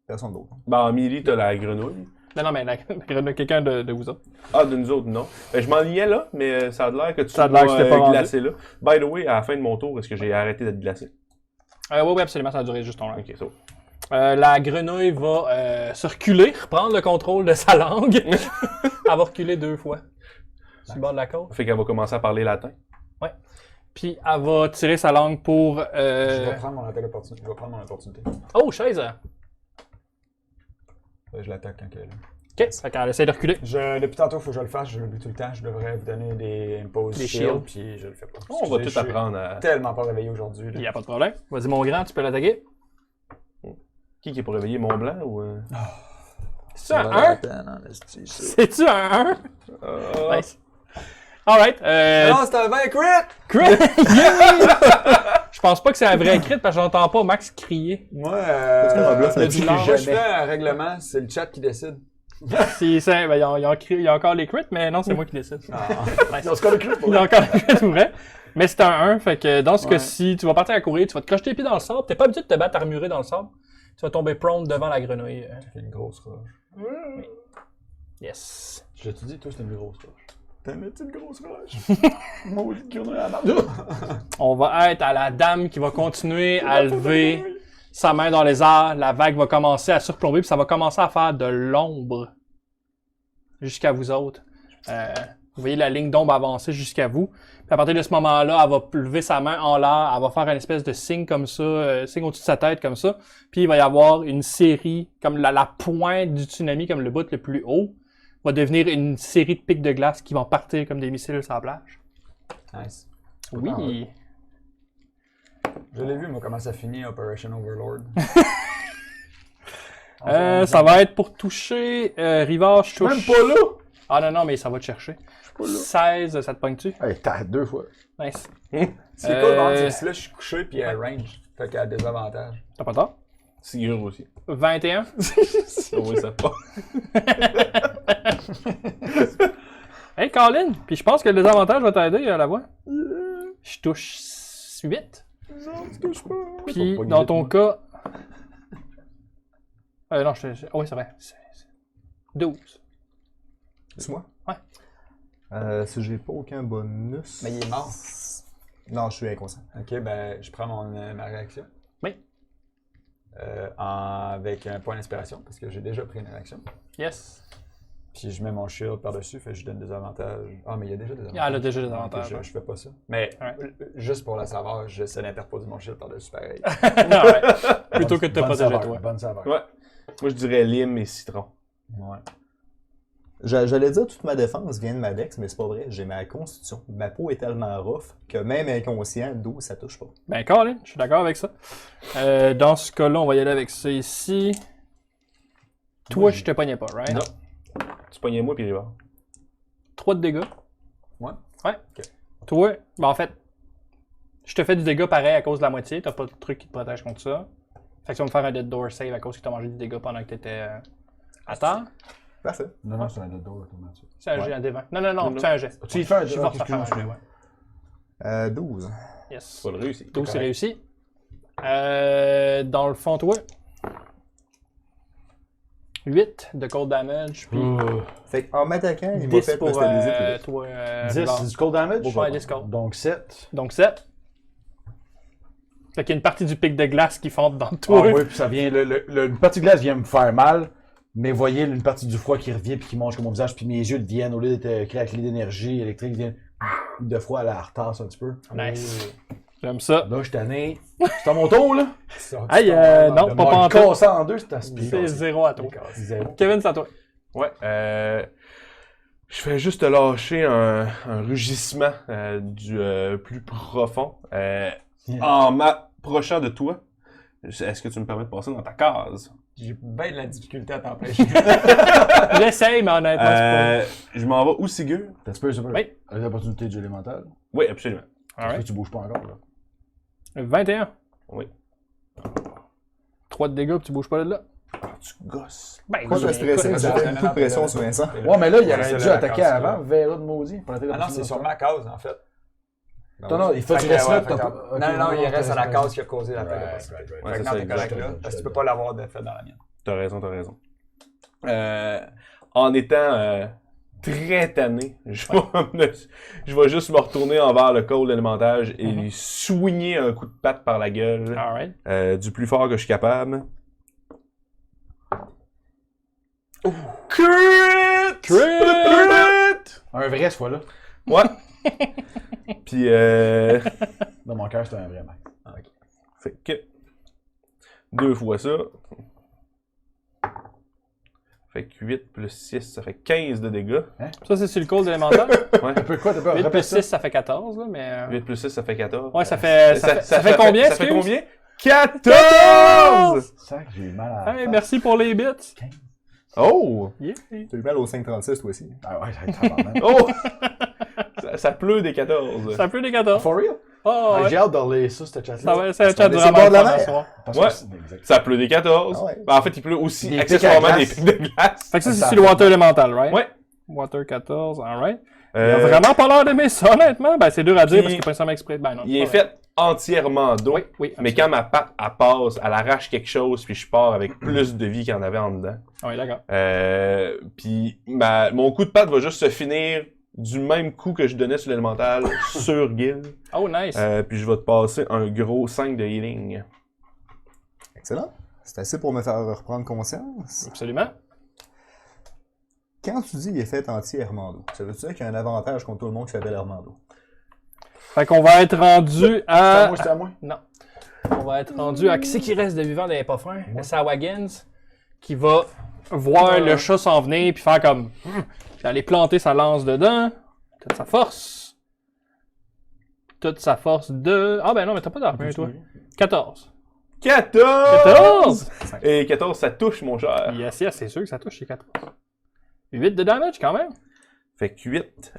Personne d'autre. Ben, en melee, t'as la grenouille. Non, mais quelqu'un de vous autres. Ah, de nous autres, non. Ben, je m'enlignais là, mais ça a l'air que tu Ça a l'air que vas c'était pas rendu. glacé là. By the way, à la fin de mon tour, est-ce que j'ai arrêté d'être glacé? Oui, absolument, ça va durer juste ton round. Ok, ça va. La grenouille va se reculer, reprendre le contrôle de sa langue. Elle va reculer 2 fois. Sur le bord de la côte. Fait qu'elle va commencer à parler latin. Puis elle va tirer sa langue pour. Je vais prendre mon attaque opportunité. Je vais prendre mon opportunité. Oh, chaise! Je l'attaque quand elle est là. Ok, fait qu'elle essaie de reculer. Depuis tantôt, il faut que je le fasse. Je l'oublie tout le temps. Je devrais vous donner des imposes Des shield, shields. puis je le fais pas. On va Excusez, tout apprendre à. Je suis tellement pas réveillé aujourd'hui. Il n'y a pas de problème. Vas-y, mon grand, tu peux l'attaquer. Qui est pour réveiller mon blanc ou. C'est un 1? C'est-tu un 1? Nice. Alright. Non, c'est un 20 crit! Crit! Yeah! Je pense pas que c'est un vrai crit parce que j'entends pas Max crier. Moi, bluff là-dessus? moi, je fais un règlement, c'est le chat qui décide. Si c'est, ben, il y a encore les crits, mais non, c'est moi qui décide. Ah. Nice. Il y a encore le crit pour Il y a encore les crits, c'est vrai. Mais c'est un 1, fait que dans ce Ouais. cas-ci, tu vas partir à courir, tu vas te crocher tes pieds dans le sable. T'es pas habitué de te battre armuré dans le sable. Tu vas tomber prone devant la grenouille. J'ai fait une grosse roche. Yes. Je te dis, toi, c'était une grosse roche. T'as mis une grosse roche? Maudit grenouille à la marde. On va être à la dame qui va continuer à lever sa main dans les airs. La vague va commencer à surplomber, puis ça va commencer à faire de l'ombre jusqu'à vous autres. Vous voyez la ligne d'ombre avancer jusqu'à vous. Puis à partir de ce moment-là, elle va lever sa main en l'air, elle va faire une espèce de signe comme ça, signe au-dessus de sa tête comme ça. Puis il va y avoir une série, comme la pointe du tsunami, comme le bout le plus haut, va devenir une série de pics de glace qui vont partir comme des missiles sur la plage. Nice. Oui. Je l'ai vu, moi, comment ça finit, Operation Overlord. Ça va être pour toucher Rivage touche. Même pas là! Ah non, mais ça va te chercher. 16, ça te pogne-tu? Hey, t'as 2 fois. Nice. C'est cool, par contre, c'est que là, je suis couché, puis elle range. Fait qu'elle a des avantages. T'as pas tort? Sigur aussi. 21. Ah oui, ça part. Hey, Colin! Puis je pense que le désavantage va t'aider à la voix. Je touche 8. Non, tu touches pas. Puis Pas dans vite, ton moi. cas. Non, oui, c'est vrai. 12. C'est moi? Ouais. Si j'ai pas aucun bonus. Mais il est mort. Non, je suis inconscient. Ok, ben, je prends ma réaction. Oui. Avec un point d'inspiration, parce que j'ai déjà pris une réaction. Yes. Puis je mets mon shield par-dessus, fait que je donne des avantages. Ah, mais il y a déjà des avantages. Ah, elle a déjà des Ok, avantages. je fais pas ça. Mais Ouais. juste pour la savoir, j'essaie d'interposer mon shield par-dessus pareil. Ouais. Plutôt que de te Bonne protéger saveur, toi. Bonne saveur. Ouais. Moi, je dirais lime et citron. Ouais. J'allais dire toute ma défense vient de ma dex, mais c'est pas vrai. J'ai ma constitution. Ma peau est tellement rough que même inconscient, 12, ça touche pas. Ben, Colin, je suis d'accord avec ça. Dans ce cas-là, on va y aller avec ça ici. Toi, je te pognais pas, right? Non. Tu pognais moi puis Rivard. 3 de dégâts. Ouais. Ouais. Ok. Toi, ben en fait, je te fais du dégât pareil à cause de la moitié. T'as pas de truc qui te protège contre ça. Fait que tu vas me faire un dead door save à cause que t'as mangé du dégât pendant que t'étais à terre. Parfait. Non, c'est un dead door automatique. C'est un jet, un D20. Non, c'est un jet. Tu y fais un Je suis dead forcé à faire un jet, ouais. 12. Yes. Pas le réussi. 12, c'est réussi. Dans le fond, toi. 8 de cold damage, puis Fait qu'en m'attaquant, il m'a 10 fait pour cristalliser plus vite. toi. 10, Rivard. c'est du cold damage? Ouais, 10 cold. Donc 7. Donc 7. Fait qu'il y a une partie du pic de glace qui fonde dans Ah toi. oui, puis ça vient. Une partie de glace vient me faire mal, mais voyez, une partie du froid qui revient puis qui mange comme mon visage, puis mes yeux deviennent, au lieu d'être craquelés d'énergie électrique, deviennent de froid à la retasse un petit peu. Nice. J'aime ça. Là, je suis tanné. C'est à mon tour, là. Aïe, non, pas en tout. Cassé en deux, c'est aspiré. C'est 0 à toi. Zéro. Kevin, c'est à toi. Ouais, je fais juste lâcher un rugissement du plus profond en m'approchant de toi. Est-ce que tu me permets de passer dans ta case? J'ai bien de la difficulté à t'empêcher. J'essaye, mais honnêtement, c'est Je m'en vais où, Sigur? T'as un peu, c'est Oui. l'opportunité de jeu élémental. Oui, absolument. pas. Alright. Tu bouges pas encore, là. 21. Oui. 3 de dégâts, puis tu bouges pas de là. Tu gosses. Ben, Pourquoi je écoute, suis stressé? écoute, J'ai fait non, beaucoup de pression sur Vincent. Ouais, mais là, il Ouais, aurait c'est dû la attaquer case, avant, là. Vera de maudit. Pour Ah non, c'est sur ma cause, en fait. Non, non, il faut que tu restes là. Non, il reste à la case qui a causé l'attaque. Right, Fait right, que right. Ouais, non, c'est t'es ça, correct là, parce que tu peux pas l'avoir de fait dans la mienne. T'as raison, t'as raison. En étant très tanné, je vais juste me retourner envers le code élémentage et lui soigner un coup de patte par la gueule Alright. du plus fort que je suis capable. Crit! Un vrai, ce fois-là. Ouais. Puis, Dans mon cœur, c'est un vrai, mec. fait que 2 fois ça. Fait que 8 plus 6, ça fait 15 de dégâts. Ça, c'est sur le cold élémentaire. T'as peu quoi? T'as peu 8 répète plus ça. 6, ça fait 14, là, mais... 8 plus 6, ça fait 14. Ouais, ça fait combien, Ça fait excuse? combien? 14! Sac, j'ai eu mal à la Hey, face. merci pour les bits. Oh! Yeah. T'as eu mal au 536 toi aussi. Ah ouais, ça va même. Oh! ça pleut des 14. Ça peut des 14. For real? Oh, ouais. J'ai hâte de relire ça, cette chat-là. Ça va, c'est un chat des vraiment bords de la fun à mer. soir. Parce Ouais. que c'est- exact. Ça pleut des 14. Ah ouais. Ben, en fait, il pleut aussi Des accessoirement pics à des glace. pics de glace. Fait que ça, c'est Ça sur le fait- water élémental, right? Ouais. Water 14, alright. Il a Euh, vraiment pas l'air d'aimer ça, honnêtement. Ben, c'est dur à dire Puis- parce qu'il est pas nécessairement exprès. Ben, non. il est c'est pas fait entièrement d'eau. vrai. Oui, Mais quand ma patte, elle passe, elle arrache quelque chose, puis je pars avec plus de vie qu'il y en avait en dedans. Oui, d'accord. Puis mon coup de patte va juste se finir du même coup que je donnais sur l'élémental sur Gil. Oh, nice. Puis je vais te passer un gros 5 de healing. Excellent. C'est assez pour me faire reprendre conscience. Absolument. Quand tu dis il est fait anti-Hermando, ça veut dire qu'il y a un avantage contre tout le monde qui s'appelle Hermando? Fait qu'on va être rendu à... C'est à moi? Non. On va être rendu à qui c'est qui reste de vivant des pas fins? C'est à Waggins qui va voir le chat s'en venir puis faire comme... J'allais planter sa lance dedans. Toute sa force. Toute sa force de... Ah ben non, mais t'as pas d'armure, toi. 14. 14! 14! Et 14, ça touche, mon cher. Yes, yes, c'est sûr que ça touche, c'est 14. 8 de damage, quand même. Fait que 8.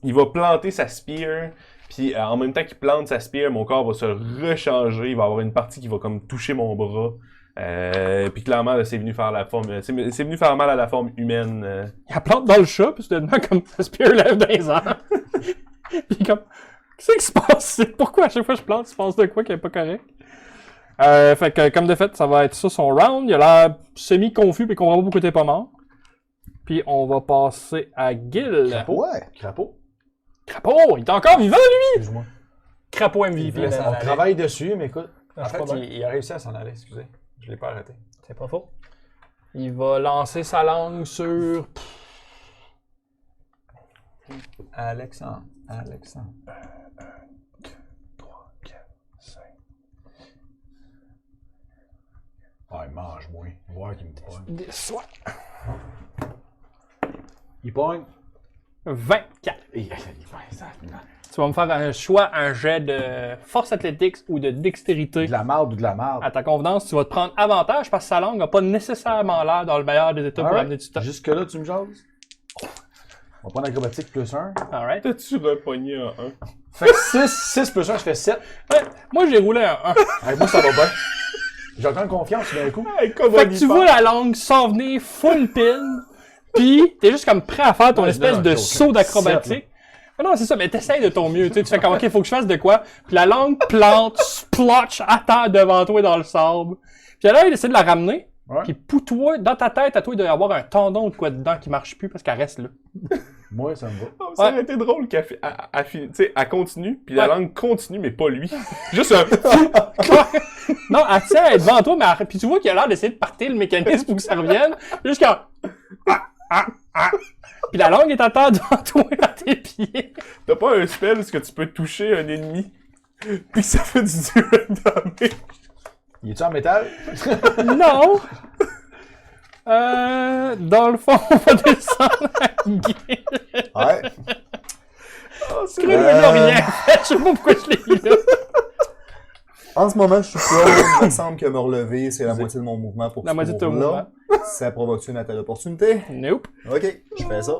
Il va planter sa spear. Puis en même temps qu'il plante sa spear, mon corps va se rechanger. Il va y avoir une partie qui va comme toucher mon bras. Puis clairement, là, c'est venu faire la forme. C'est venu faire mal à la forme humaine. Il la plante dans le chat, puis soudainement, comme le spear lève dans les airs. Puis comme, qu'est-ce qui se passe? Pourquoi à chaque fois que je plante, il se passe de quoi qui est pas correct? Fait que, comme de fait, ça va être ça son round. Il a l'air semi-confus, puis il comprend pas pourquoi t'es pas mort. Puis on va passer à Gil. Ouais. Crapaud? Crapaud, il est encore vivant, lui! Excuse-moi. Crapaud MVP. voulait s'en On aller. travaille dessus, mais écoute. En fait, il a réussi à s'en aller, excusez. Je l'ai pas arrêté. C'est pas faux. Il va lancer sa langue sur... Alexandre. Ouais, mange-moi. Voir qu'il me pogne. Soit. Il pogne. 24. Et, Tu vas me faire un choix, un jet de force athlétique ou de dextérité. de la marde ou de la marde. À ta convenance, tu vas te prendre avantage parce que sa langue n'a pas nécessairement l'air dans le meilleur des états pour Alright. amener du temps. Jusque-là, tu me jases? On va prendre acrobatique plus 1. Alright. T'as-tu repogné un 1? Fait que 6 plus 1, je fais 7. Ouais, moi, j'ai roulé un 1. Moi, ça va bien. J'ai encore confiance d'un coup. Fait que tu vois la langue s'en venir full pin, pis t'es juste comme prêt à faire ton Ouais, espèce non, de ok. saut d'acrobatique. Mais non, c'est ça, mais t'essayes de ton mieux, tu sais, tu fais comme, ok, faut que je fasse de quoi, puis la langue plante, splotch à terre devant toi dans le sable. Puis là, il essaie de la ramener, Ouais. puis pour toi, dans ta tête, à toi, il doit y avoir un tendon ou quoi dedans qui marche plus parce qu'elle reste là. Moi, ça me va. Ça aurait été drôle qu'elle tu sais, elle continue, puis la Ouais. langue continue, mais pas lui. Juste un... Non, elle tient, elle est devant toi, mais puis tu vois qu'il a l'air d'essayer de partir le mécanisme pour que ça revienne, jusqu'à... Puis la langue est à terre devant toi, à tes pieds. T'as pas un spell où tu peux toucher un ennemi, puis ça fait du direct damage. Il est-tu en métal? Non! Dans le fond, on va descendre à Guy. Ouais. Oh, c'est Crée-moi rien fait, je sais pas pourquoi je l'ai mis là. En ce moment, je suis prone. Il me semble que me relever, c'est la moitié de mon mouvement pour La ce moitié de ton tour-là. Ça provoque une attaque d'opportunité. Nope. Ok, je fais ça.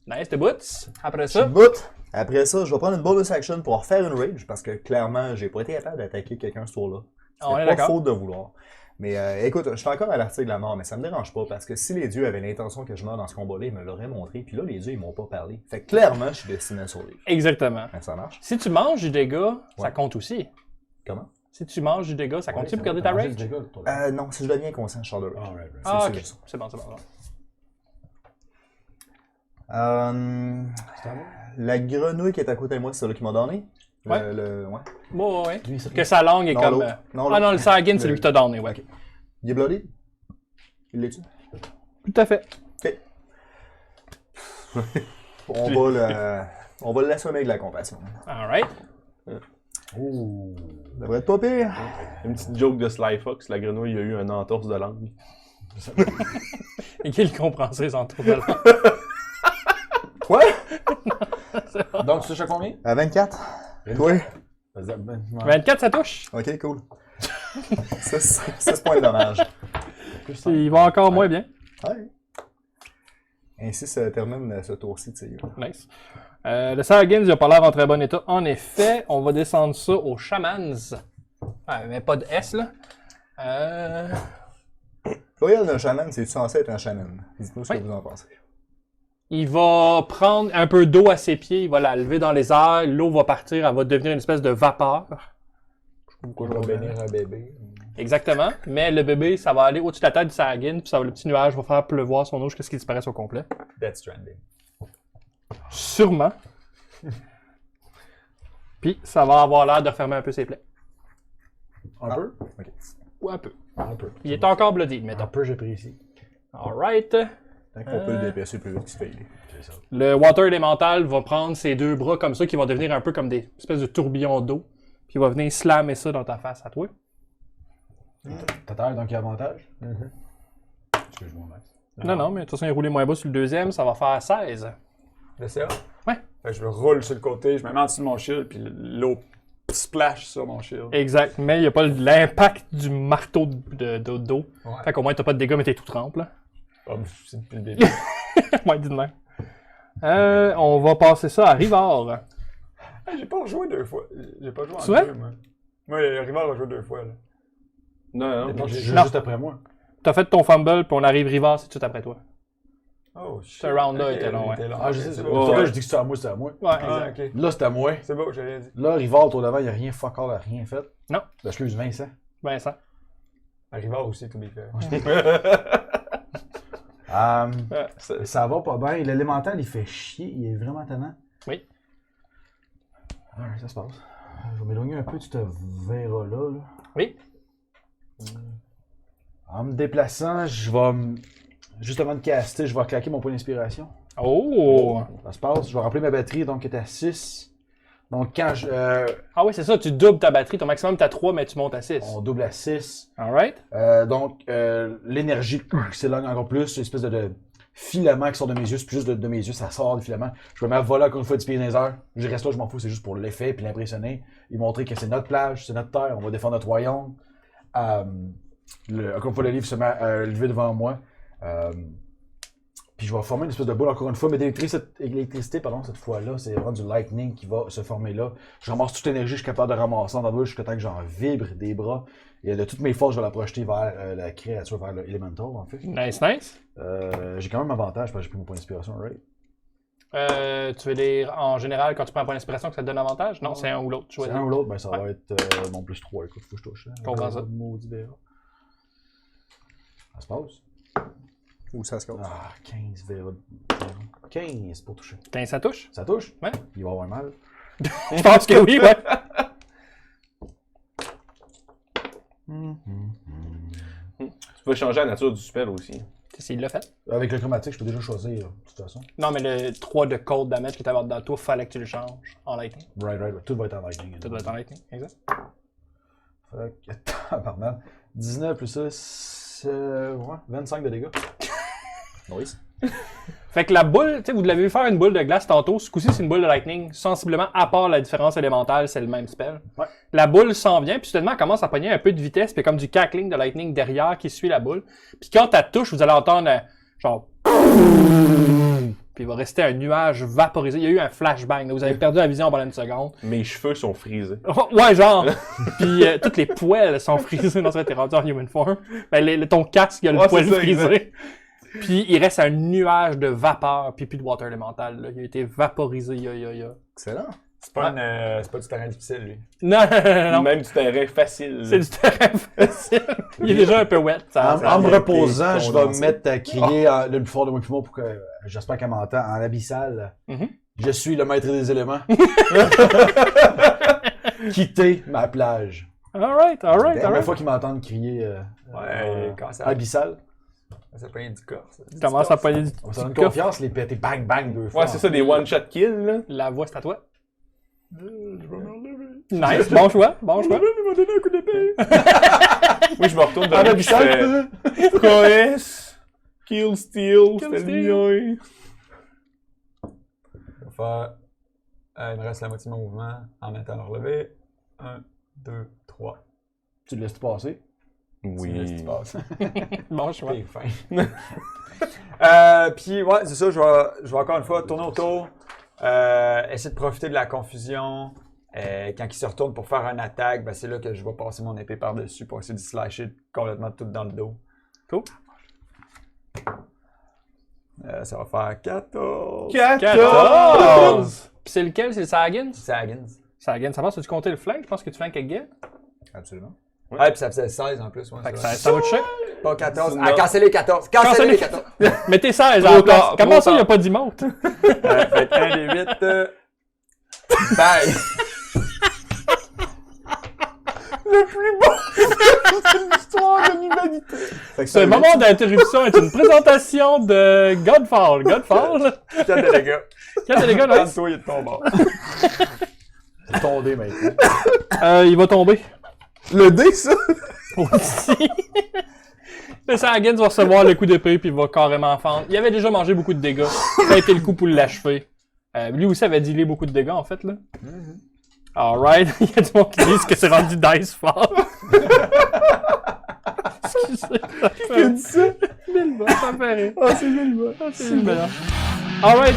Nice, tes boots. Après Je ça, boot. Après ça, je vais prendre une bonus action pour refaire une rage parce que clairement, j'ai pas été capable d'attaquer quelqu'un ce tour-là. on est C'est pas d'accord. faute de vouloir. Mais écoute, je suis encore à l'article de la mort, mais ça me dérange pas parce que si les dieux avaient l'intention que je meure dans ce combat-là, ils me l'auraient montré. Puis là, les dieux, ils m'ont pas parlé. Fait que clairement, je suis destiné à survivre. Exactement. Ben, ça marche. Si tu manges du dégât, ça Ouais. compte aussi. Comment? Si tu manges du dégât, ça compte-tu pour garder ta rage? Non, si je deviens conscient, je sors de rage. Alright, right. Ah, c'est ok. juste ça. C'est bon, c'est bon. La grenouille qui est à côté de moi, c'est celle qui m'a donné. Ouais. Ouais. Bon, ouais. Lui, c'est Que sa langue est Non, comme... l'autre. Non, Ah l'autre. non, le Sagin, c'est lui qui t'a donné, ouais. Il est blooded? Il l'est-tu? Tout à fait. On va l'assommer avec la compassion. Alright. Oh. Ça devrait être pas pire. Une petite joke de Sly Fox, la grenouille a eu un entorse de langue. Et qu'il comprend ses entours de langue. Quoi? Donc, tu touches à combien? À 24? Toi? 24, ça touche. Ok, cool. 6 points de dommage. Il va encore moins bien. Ouais. Ainsi se termine ce tour-ci de ces gars. Nice. Le Sargans, il a pas l'air en très bon état. En effet, on va descendre ça aux Shamans. Ah, mais pas de S, là. Loyal d'un chaman, c'est censé être un chaman? Dites-nous ce Oui. que vous en pensez. Il va prendre un peu d'eau à ses pieds, il va la lever dans les airs, l'eau va partir, elle va devenir une espèce de vapeur. Je sais pas pourquoi je On va vois bénir un bébé. Exactement. Mais le bébé, ça va aller au-dessus de la tête du Sargin, puis ça va, le petit nuage va faire pleuvoir son eau jusqu'à ce qu'il disparaisse au complet. Death Stranding. Sûrement. Puis ça va avoir l'air de refermer un peu ses plaies. Un peu? Ou un peu. Un peu. Il est encore bloody, Un mettons. peu, j'apprécie. Alright. Tant qu'on peut le dépasser plus vite qu'il se fait. C'est ça. Le Water Elemental va prendre ses deux bras comme ça, qui vont devenir un peu comme des espèces de tourbillons d'eau. Puis il va venir slammer ça dans ta face à toi. T'as taille, donc il y a avantage? Excuse-moi, Max. Non, non, mais de toute façon, il est roulé moins bas sur le deuxième, ça va faire 16. De ça? Ouais. Fait que je me roule sur le côté, je me mets en dessous de mon shield, puis l'eau splash sur mon shield. Exact, mais il n'y a pas l'impact du marteau d'eau. Ouais. Fait qu'au moins, t'as pas de dégâts, mais t'es tout trempe, là. Comme c'est depuis le début. Ouais, dis de même. On va passer ça à Rivard. Ah, j'ai pas rejoué 2 fois. J'ai pas joué en C'est vrai? 2, moi. Moi, le Rival a joué 2 fois, là. Non, Non, tu joues Non. juste après moi. T'as fait ton fumble, puis on arrive Rivard, c'est tout de suite après toi. Oh, shit. Ce round-là était long, ouais. Ah, je sais, c'est c'est beau. pour ça que je dis que c'est à moi, c'est à moi. Ouais, Ah, exact. ok. Là, c'est à moi. C'est beau, j'ai rien dit. Là, Rival, autour d'avant, il n'y a rien, fuck all, il a rien fait. Non. Ben, excuse, Vincent. Vincent. Rival aussi, tout bien fait. Ça va pas bien. L'élémental, il fait chier. Il est vraiment tannant. Oui. Alright, ça se passe. Je vais m'éloigner un peu de ce verra-là. Là. Oui. En me déplaçant, je vais juste avant de caster, je vais claquer mon point d'inspiration. Oh! Ça se passe. Je vais remplir ma batterie, donc elle est à 6. Donc quand Ah oui, c'est ça, tu doubles ta batterie. Ton maximum, t'as 3, mais tu montes à 6. on double à 6. Alright. Donc l'énergie s'éloigne encore plus. C'est une espèce de filaments qui sortent de mes yeux, c'est plus juste de mes yeux, ça sort des filaments. Je me mets à voler encore une fois 10 pieds dans les airs. Je reste là, je m'en fous, c'est juste pour l'effet puis l'impressionner. Et montrer que c'est notre plage, c'est notre terre, on va défendre notre royaume. Encore une fois, le livre se met à lever devant moi. Puis je vais former une espèce de boule, encore une fois, mais d'électricité, cette fois-là, c'est vraiment du lightning qui va se former là. Je ramasse toute l'énergie que je suis capable de ramasser dans la boule jusqu'à temps que j'en vibre des bras. Et de toutes mes forces, je vais la projeter vers la créature, vers l'elemental, en fait. Nice, nice. J'ai quand même un avantage parce que j'ai pris mon point d'inspiration, right? Tu veux dire, en général, quand tu prends un point d'inspiration, que ça te donne avantage? Non, c'est un ou l'autre. C'est un ou l'autre, ben ça va être mon plus 3. Écoute, faut que je touche. Hein. Comprends ça. Maudit Vera. Ça se passe? Où ça se casse? Ah, 15 Vera. 15 pour toucher. 15, ça touche? Ça touche? Ouais. Il va avoir mal. Je pense que oui, ouais. Tu peux changer la nature du spell aussi. C'est, il l'a fait. Avec le chromatique, je peux déjà choisir, de toute façon. Non, mais le 3 de cold damage qui t'avait dans toi, fallait que tu le changes en lightning. Right. Tout va être en lightning. Tout doit être en lightning, exact. Fait que, pardon. 19 plus ça, ouais, 25 de dégâts. Nice. Fait que la boule, tu sais, vous l'avez vu faire une boule de glace tantôt. Ce coup-ci, c'est une boule de lightning. Sensiblement, à part la différence élémentale, c'est le même spell. Ouais. La boule s'en vient, puis soudainement, elle commence à pogner un peu de vitesse, puis comme du cackling de lightning derrière qui suit la boule. Puis quand elle touche, vous allez entendre genre. Puis il va rester un nuage vaporisé. Il y a eu un flashbang. Là. Vous avez perdu la vision pendant une seconde. Mes cheveux sont frisés. Ouais, genre. Puis toutes les poils sont frisés dans cette rendu en human form. Ben, ton casque, il y a le poil c'est ça, frisé. exact. Puis il reste un nuage de vapeur, puis plus de water élémental. Là. Il a été vaporisé. Excellent. C'est pas du terrain difficile, lui. Non. Même du terrain facile. C'est du terrain facile. Il est déjà un peu wet. En me reposant, je vais me condensé. mettre à crier le plus fort de mon poumon pour que j'espère qu'elle m'entend en abyssal. Mhm. Je suis le maître des éléments. Quittez ma plage. Alright. La première fois qu'ils m'entendent crier Ouais, quand ça abyssal. peut être du corps, ça. Commence à pogner du On se donne coffre. confiance, les péter bang bang 2 fois. Ouais, c'est ça, des one-shot kills, là. La voix, c'est à toi. Nice, bon choix. Il m'a donné un coup d'épée. Oui, je me retourne dans En le abyssal. Proès, Kill Steal, c'était Steal. le mien. Je vais faire. Il me reste la moitié de mon mouvement en mettant le relevé. 1, 2, 3. Tu le laisses passer. Oui. Bon choix. T'es fin. Puis, ouais, c'est ça, je vais encore une fois tourner autour. Essayer de profiter de la confusion. Quand il se retourne pour faire une attaque, ben c'est là que je vais passer mon épée par-dessus pour essayer de slasher complètement tout dans le dos. Cool. Ça va faire 14. 14! Puis c'est lequel? C'est le Sagan? Saggins. Sagan, ça passe? As-tu compté le flank? Je pense que tu flanques avec Gil. Absolument. Ouais, puis ça faisait 16 en plus. Ouais, Fait que c'est vrai. ça va toucher. Pas 14. Non. Ah, cancellez les 14. Cancellez les 14. Mettez 16 Trop en place. tard, Comment trop ça, il n'y a tard. pas d'emote? Fait 1 des 8. Bye. L'histoire de l'humanité. Fait que Ce moment d'interruption est une présentation de Godfall. Godfall? 4 de dégâts. 4 dégâts, nice. Toi, il est de ton bord. C'est tombé maintenant. Il va tomber. Le dé, ça? Aussi. Le Sagan va recevoir le coup d'épée puis il va carrément fendre. Il avait déjà mangé beaucoup de dégâts. Ça a été le coup pour l'achever. Lui aussi avait dealé beaucoup de dégâts en fait là. Alright. Il y a du monde qui disent que c'est rendu Dice Fall. Excusez. Qui a dit ça? Bilba, ça me fait rire. Ah, c'est bien, Ah, c'est Bilba. Alright.